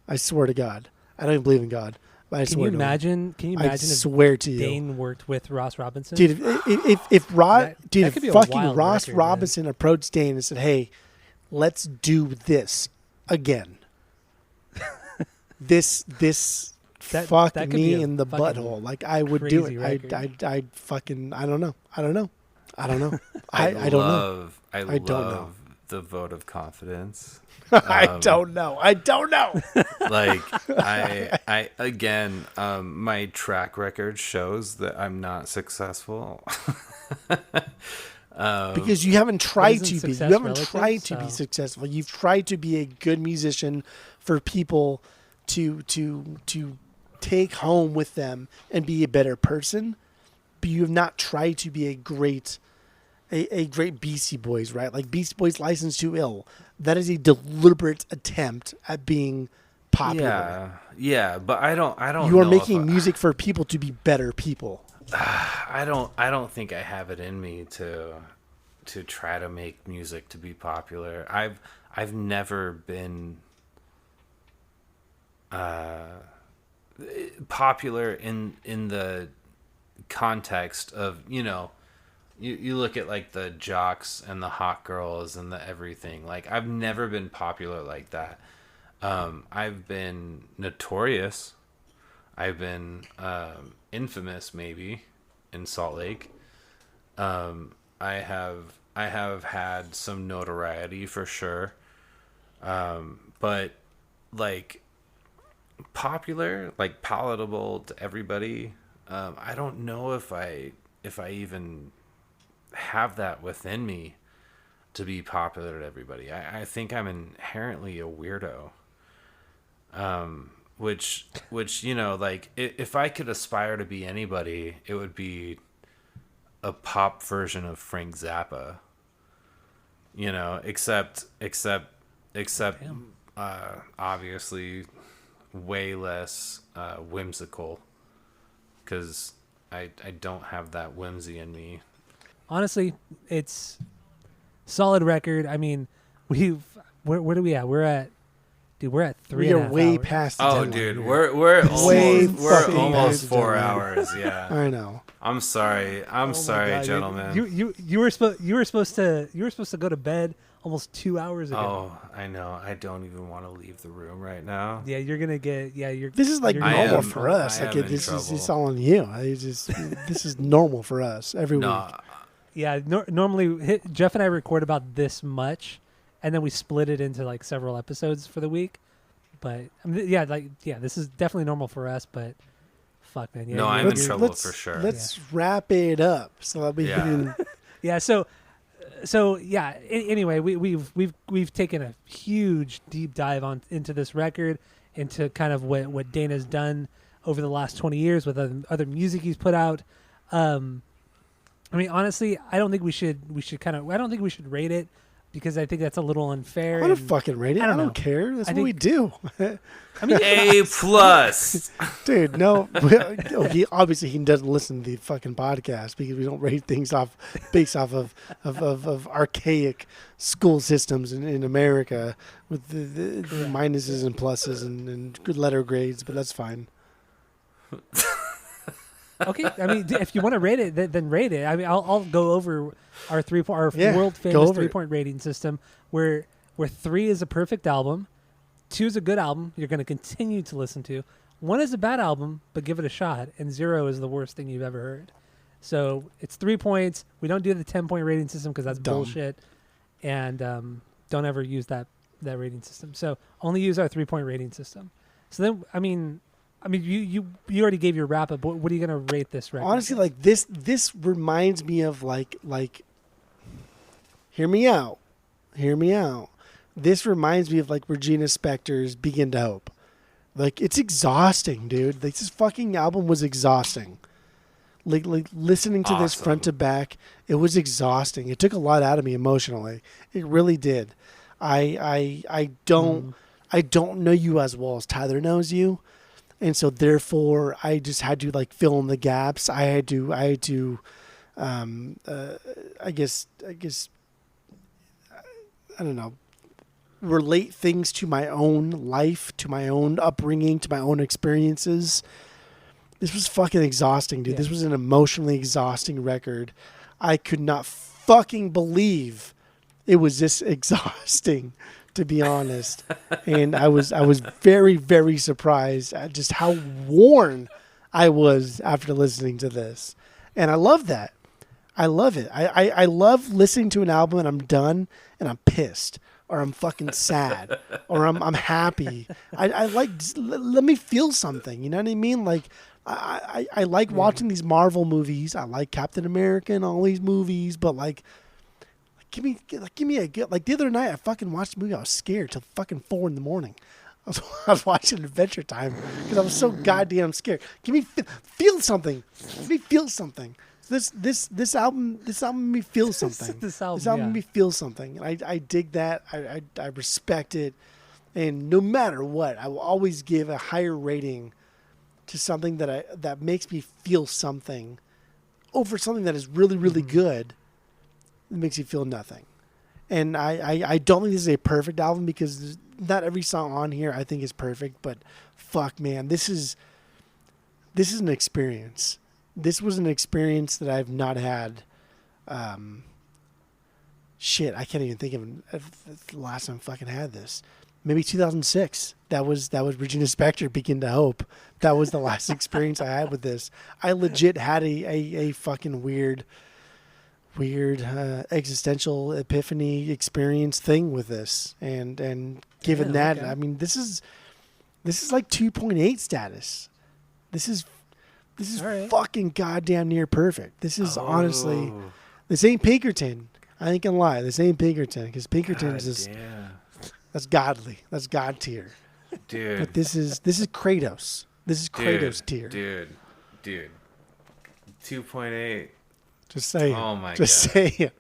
I swear to God. I don't even believe in God. But I Can swear you to imagine? Can you imagine I if swear to you. Dane worked with Ross Robinson? Dude, if that could be a fucking wild Ross record, Robinson approached Dane and said, "Hey, let's do this again. This fuck that could me be a in the fucking butthole. Like I would do crazy it. record. I fucking I don't know. I don't know. I don't know. I I don't know. I don't know. love the vote of confidence. I don't know. I don't know. Like I again, my track record shows that I'm not successful. Because you haven't tried isn't to be. You success haven't relative? tried to be So- successful. You've tried to be a good musician for people to take home with them and be a better person. But you have not tried to be a great Beastie Boys, right? Like Beastie Boys License to Ill. That is a deliberate attempt at being popular. Yeah, but I don't You are know making if music for people to be better people. I don't think I have it in me to try to make music to be popular. I've never been popular in the context of, you look at like the jocks and the hot girls and the everything. Like I've never been popular like that. I've been notorious. I've been infamous, maybe, in Salt Lake. I have had some notoriety for sure, but like popular, like palatable to everybody. I don't know if I even have that within me to be popular to everybody. I think I'm inherently a weirdo. Which like if I could aspire to be anybody, it would be a pop version of Frank Zappa. Except obviously way less whimsical, because I don't have that whimsy in me. Honestly, it's solid record. I mean, where are we at? We're at 3. We are way past the Oh, deadline dude, here. we're Way almost we're fucking almost past the 4 deadline. hours. Yeah, I know. I'm sorry. I'm sorry, God, gentlemen. You were supposed to go to bed almost 2 hours ago. Oh, I know. I don't even want to leave the room right now. Yeah, you're gonna get. Yeah, you're. This is like you're normal gonna- for us. I Like am in this is trouble. it's all on you. This is normal for us every No, week. Yeah, normally Jeff and I record about this much, and then we split it into like several episodes for the week. But this is definitely normal for us. But fuck, man. Yeah, No, you're- I'm in you're- trouble for sure. Let's wrap it up so that we Yeah. can. Yeah. So yeah. Anyway, we've taken a huge deep dive into this record, into kind of what Dane has done over the last 20 years with other music he's put out. I mean, honestly, I don't think we should rate it, because I think that's a little unfair. I want to and- fucking rate it. I I don't don't know. care. That's I what we think- do. I mean, A+. Dude, no. He obviously he doesn't listen to the fucking podcast because we don't rate things based off of archaic school systems in America with the minuses and pluses and good letter grades, but that's fine. okay. I mean, if you want to rate it, then rate it. I mean, I'll go over our Yeah, world go famous over it. 3-point rating system, where 3 is a perfect album, 2 is a good album you're going to continue to listen to, 1 is a bad album but give it a shot, and 0 is the worst thing you've ever heard. So it's 3 points. We don't do the 10-point rating system because that's Dumb. bullshit, and don't ever use that rating system. So only use our 3-point rating system. So then, I mean, you already gave your wrap up. But what are you gonna rate this record? Honestly, like this reminds me of like hear me out. This reminds me of like Regina Spektor's Begin to Hope. Like it's exhausting, dude. Like this fucking album was exhausting. Like listening to this front to back, it was exhausting. It took a lot out of me emotionally. It really did. I don't know you as well as Tyler knows you. And so therefore I just had to like fill in the gaps. I had to I guess I don't know, relate things to my own life, to my own upbringing, to my own experiences. This was fucking exhausting, dude. Yeah. This was an emotionally exhausting record. I could not fucking believe it was just exhausting, to be honest. And I was very, very surprised at just how worn I was after listening to this. And I love that. I love it. I love listening to an album and I'm done and I'm pissed or I'm fucking sad or I'm happy. I like, let me feel something. You know what I mean? Like, I like watching these Marvel movies. I like Captain America and all these movies, but like give me a good, like the other night I fucking watched a movie. I was scared till fucking 4 a.m. I was watching Adventure Time because I was so goddamn scared. Give me feel something. Let me feel something. This album made me feel something. This album made me feel something. I dig that. I respect it. And no matter what, I will always give a higher rating to something that makes me feel something over something that is really, really good. It makes you feel nothing. And I don't think this is a perfect album because not every song on here I think is perfect, but fuck, man, this is an experience. This was an experience that I've not had. Shit, I can't even think of the last time I fucking had this. Maybe 2006. That was Regina Spektor, Begin to Hope. That was the last experience I had with this. I legit had a fucking weird existential epiphany experience thing with this. And given that, okay. I mean, this is like 2.8 status. This is right. Fucking goddamn near perfect. This is honestly, this ain't Pinkerton. I ain't gonna lie. This ain't Pinkerton because Pinkerton's is that's godly. That's God tier. Dude. But this is Kratos. This is Kratos tier. Dude. 2.8. Just say it. Oh my god. Just say it.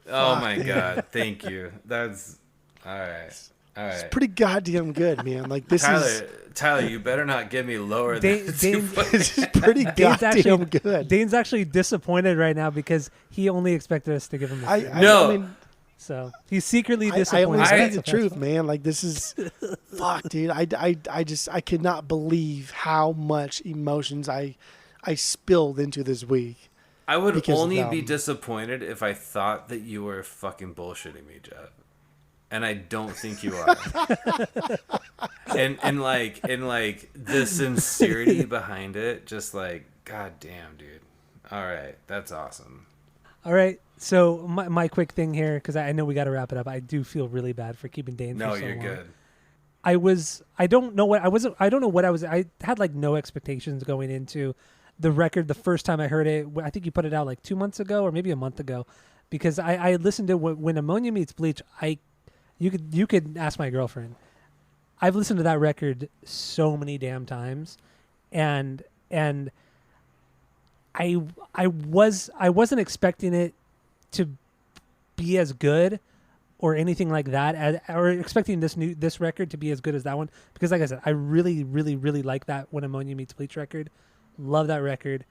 Oh my god. Thank you. That's all right. It's pretty goddamn good, man. Like this Tyler, you better not get me lower than This is pretty goddamn good. Dane's actually disappointed right now because he only expected us to give him a 3. No. I mean, so he's secretly disappointed. I only speak the truth, man. Like this is fuck, dude. I could not believe how much emotions I spilled into this week. I would only be disappointed if I thought that you were fucking bullshitting me, Jeff. And I don't think you are. and like the sincerity behind it, just like, god damn, dude. All right, that's awesome. All right, so my quick thing here, because I know we got to wrap it up. I do feel really bad for keeping Dane. No, for so you're long. good. I don't know what I was. I had like no expectations going into the record the first time I heard it. I think you put it out like 2 months ago or maybe a month ago, because I listened to when Ammonia Meets Bleach. You could ask my girlfriend. I've listened to that record so many damn times, and I wasn't expecting it to be as good or anything like that, or expecting this record to be as good as that one, because like I said, I really, really, really like that When Ammonia Meets Bleach record. Love that record.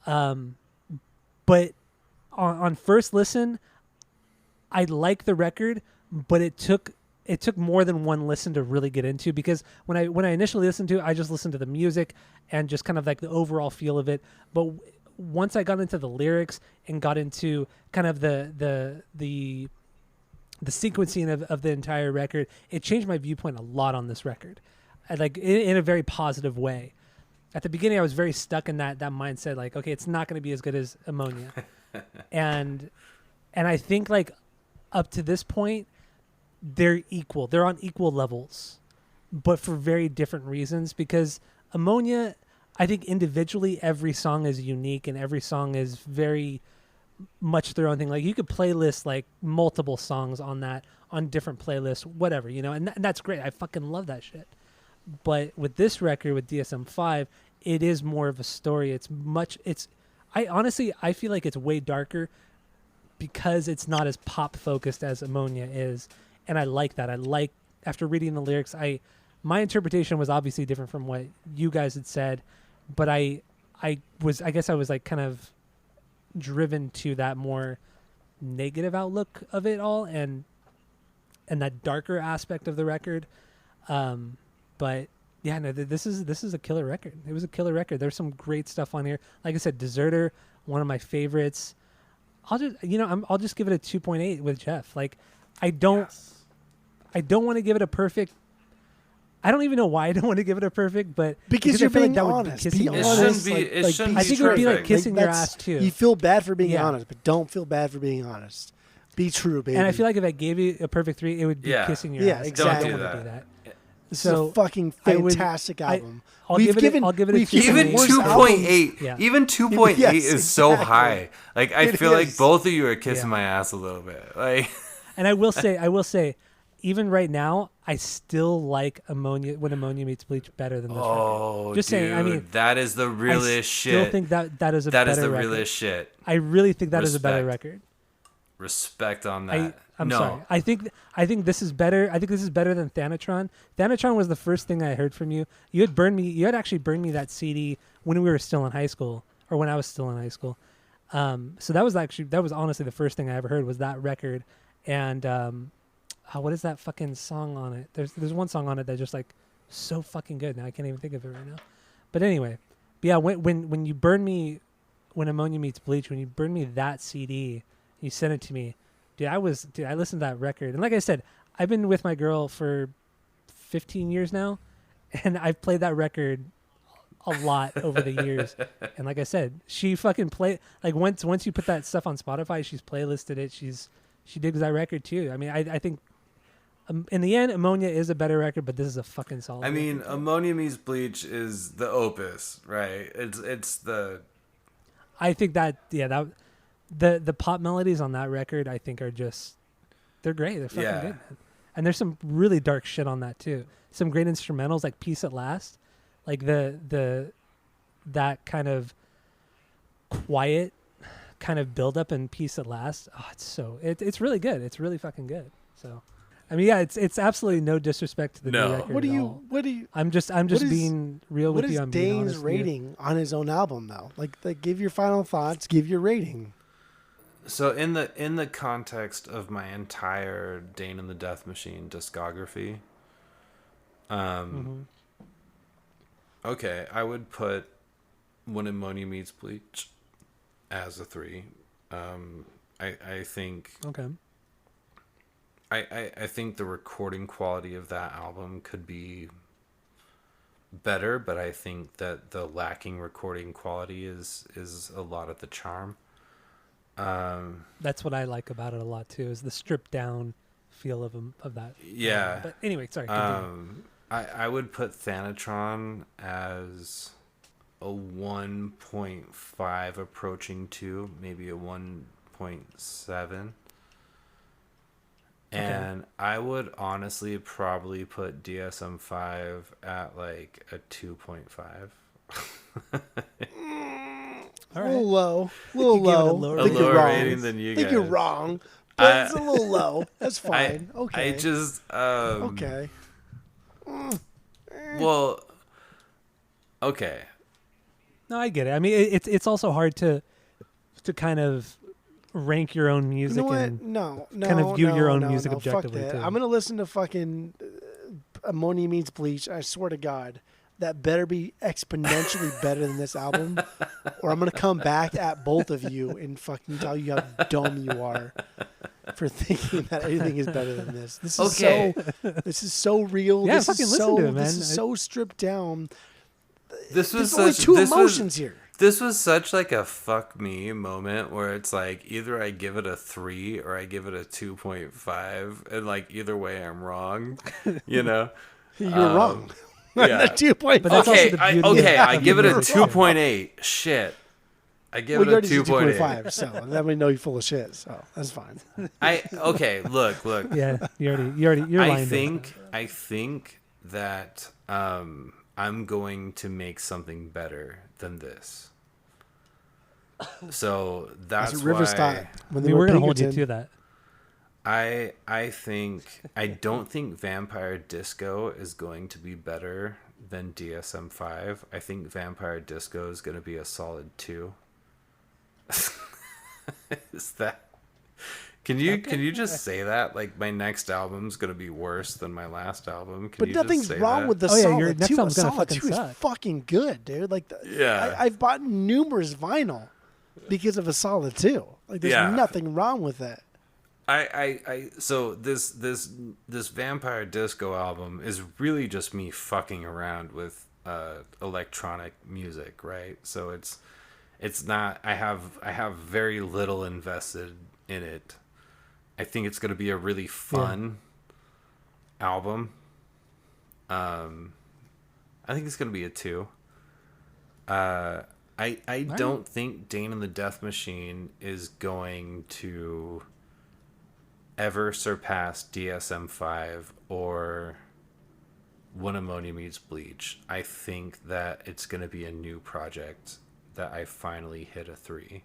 But on first listen, I like the record, but it took more than one listen to really get into, because when I initially listened to it, I just listened to the music and just kind of like the overall feel of it. But once I got into the lyrics and got into kind of the sequencing of the entire record, it changed my viewpoint a lot on this record, like in a very positive way. At the beginning, I was very stuck in that mindset, like, okay, it's not going to be as good as Ammonia, and I think like up to this point, they're equal. They're on equal levels, but for very different reasons. Because Ammonia, I think individually, every song is unique and every song is very much their own thing. Like you could playlist like multiple songs on different playlists, whatever, and that's great. I fucking love that shit. But with this record, with DSM-5, it is more of a story. I feel like it's way darker because it's not as pop focused as Ammonia is. And I like that. After reading the lyrics, my interpretation was obviously different from what you guys had said, but I guess I was like kind of driven to that more negative outlook of it all and that darker aspect of the record. But yeah, no, this is a killer record. It was a killer record. There's some great stuff on here. Like I said, Deserter, one of my favorites. I'll just give it a 2.8 with Jeff. Like, I don't want to give it a perfect. I don't even know why I don't want to give it a perfect, but because you're I feel being like that honest. would be kissing Be your honest. ass. It shouldn't I be think it would be like perfect. kissing your that's- ass too. You feel bad for being Yeah. honest, but don't feel bad for being honest. Be true, baby. And I feel like if I gave you a perfect 3, it would be Yeah. kissing your Yeah, ass. exactly. I Don't don't do want to do that. this is a fucking I would- fantastic album. I'll We've give it. given- I'll give it a we've 2.8. given Even worse 2.8, Yeah. even 2.8 Yes, is so exactly. high. Like I It feel like is. both of you are kissing Yeah. my ass a little bit. Like And I will say, even right now, I still like ammonia when ammonia meets bleach better than this record. oh, Just dude, saying, I mean, that is the I realest still shit. think that is a That better is the record. realest shit. I really think that is a better Respect. record. Respect on that. I'm no. sorry. I think this is better. I think this is better than Thanatron. Thanatron was the first thing I heard from you. You had actually burned me that CD when we were still in high school, or when I was still in high school. So that was honestly the first thing I ever heard was that record. And what is that fucking song on it? There's one song on it that's just like so fucking good. Now I can't even think of it right now. But anyway, yeah. When you burn me, when ammonia meets bleach, when you burn me that CD, you sent it to me. I listened to that record. And like I said, I've been with my girl for 15 years now, and I've played that record a lot over the years. And like I said, she fucking like once you put that stuff on Spotify, she's playlisted it. She digs that record too. I mean, I think in the end, Ammonia is a better record, but this is a fucking solid I mean, record. Ammonia Meets Bleach is the opus, right? It's the I think that the pop melodies on that record, I think, are just they're great. They're fucking Yeah. good, man. And there's some really dark shit on that too. Some great instrumentals like "Peace at Last," like that kind of quiet kind of build up and "Peace at Last." Oh, it's really good. It's really fucking good. So, I mean, yeah, it's absolutely no disrespect to the No. new record. What do at you? all. What do you? I'm just is- being real What with is you. I'm being Dane's honest with you. rating on his own album though? Like, give your final thoughts. Give your rating. So in the context of my entire Dane and the Death Machine discography, okay, I would put When Ammonia Meets Bleach as a 3. I think Okay. I think the recording quality of that album could be better, but I think that the lacking recording quality is a lot of the charm. That's what I like about it a lot too. Is the stripped down feel of that. Yeah. But anyway, sorry. Continue. I would put Thanatron as a 1.5 approaching 2, maybe a 1.7. And I would honestly probably put DSM-5 at like a 2.5. All A right. little low. A You little gave it a low. lower A Think you're lower wrong. rating than you Think guys. you're wrong. But I- it's a little low. That's fine. Okay. I just okay. well, okay. No, I get it. I mean, it's also hard to kind of rank your own You music know what? and No. kind of view your own no, music no, objectively, Fuck that. too. I'm gonna listen to fucking Ammonia Meets Bleach. I swear to God, that better be exponentially better than this album, or I'm gonna come back at both of you and fucking tell you how dumb you are for thinking that anything is better than this. This is Okay. This is so real. Yeah, this fucking is listen so. to it, man. This is so stripped down. This was There's only such, two this emotions was, here. This was such like a fuck me moment where it's like either I give it a 3 or I give it a 2.5, and like either way I'm wrong, you know. You're wrong. Yeah. 2.5. But that's also Okay, the beauty I of give it a music. 2.8. Shit. I give Well, you it a already said 2.8. 2.5, so then we know you're full of shit. So that's fine. Look. Yeah, you're lying. I think that I'm going to make something better than this. So that's That's what Rivers why thought I when they mean, were we're gonna hold you Pinkerton. to that. I don't think Vampire Disco is going to be better than DSM-5. I think Vampire Disco is going to be a solid 2. Is that? Can you just say that? Like my next album's going to be worse than my last album. Can But you just nothing's say wrong that? with the Oh, yeah, solid your next 2. album's gonna Solid fucking 2 is suck. fucking good, dude. Like, Yeah. I've bought numerous vinyl. because of a solid 2. Like there's nothing wrong with that. So this Vampire Disco album is really just me fucking around with electronic music, right? So it's not. I have very little invested in it. I think it's going to be a really fun album. I think it's going to be a 2. I don't think Dane and the Death Machine is going to ever surpass DSM-5 or When Ammonia Meets Bleach. I think that it's going to be a new project that I finally hit a 3.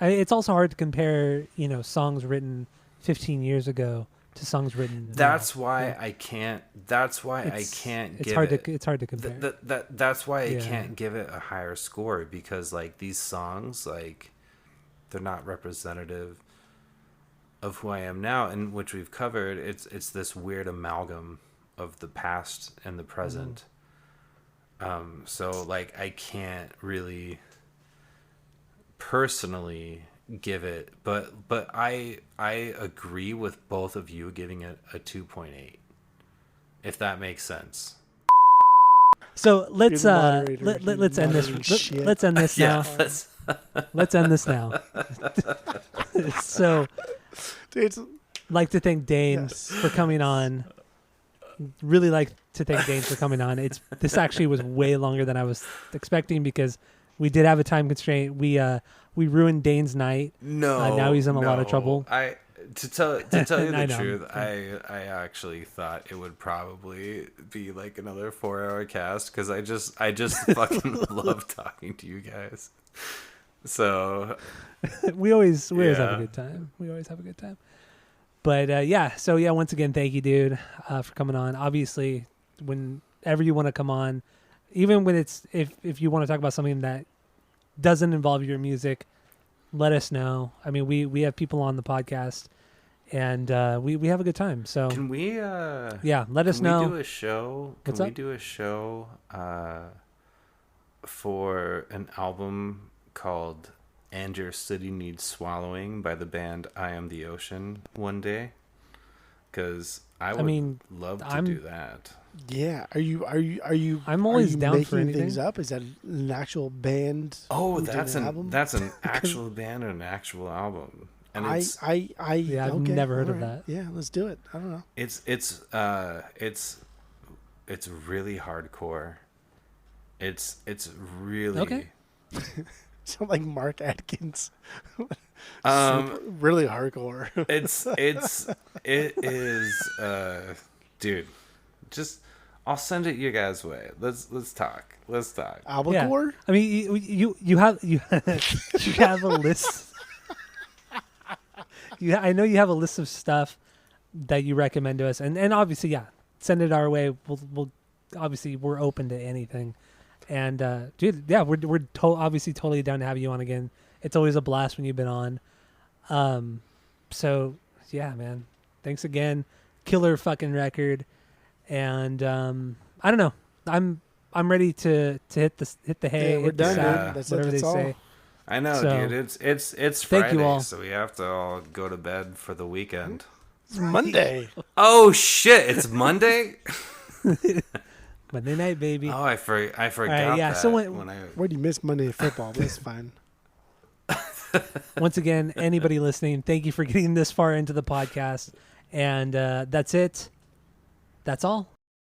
It's also hard to compare, songs written 15 years ago to songs written. That's why I can't. That's why I can't. It's hard to compare. That's why I can't give it a higher score, because like these songs, like they're not representative of who I am now, and which we've covered. It's this weird amalgam of the past and the present. So like I can't really personally give it, but I agree with both of you giving it a 2.8, if that makes sense. So let's end this. Let's end this now. Let's end this now. So, Dude, like to thank Dane for coming on. Really like to thank Dane for coming on. This actually was way longer than I was expecting, because we did have a time constraint. We ruined Dane's night. No, now he's in a lot of trouble. To tell you the truth, I actually thought it would probably be like another 4-hour cast, because I just fucking love talking to you guys. So we always have a good time. We always have a good time. But once again, thank you, dude, for coming on. Obviously, whenever you want to come on, even when it's if you want to talk about something that doesn't involve your music, let us know. I mean, we have people on the podcast, and we have a good time. So can we? Let us know. Can we do a show? Can we do a show for an album called "And Your City Needs Swallowing" by the band I Am the Ocean one day? Because I would love to do that. Yeah, are you? I'm always down making for anything. Things up. Is that an actual band? Oh, that's an actual band and an actual album. And I've never heard of that. Yeah, let's do it. I don't know. It's really hardcore. It's really okay. Sound like Mark Atkins. Really hardcore. it is dude. Just I'll send it your guys' way. Let's talk. Albacore? Yeah. I mean, you have you have a list. I know you have a list of stuff that you recommend to us, and obviously, send it our way. We'll obviously we're open to anything, and dude, we're obviously totally down to have you on again. It's always a blast when you've been on. So yeah, man, thanks again. Killer fucking record. And I don't know. I'm ready to hit the hay. Yeah, we're done. That's whatever they say. I know, dude. It's Friday, so we have to all go to bed for the weekend. It's Monday. Oh shit! It's Monday. Monday night, baby. Oh, I forgot. Right, yeah. That So where do you miss Monday football? That's fine. Once again, anybody listening, thank you for getting this far into the podcast. And that's it. That's all.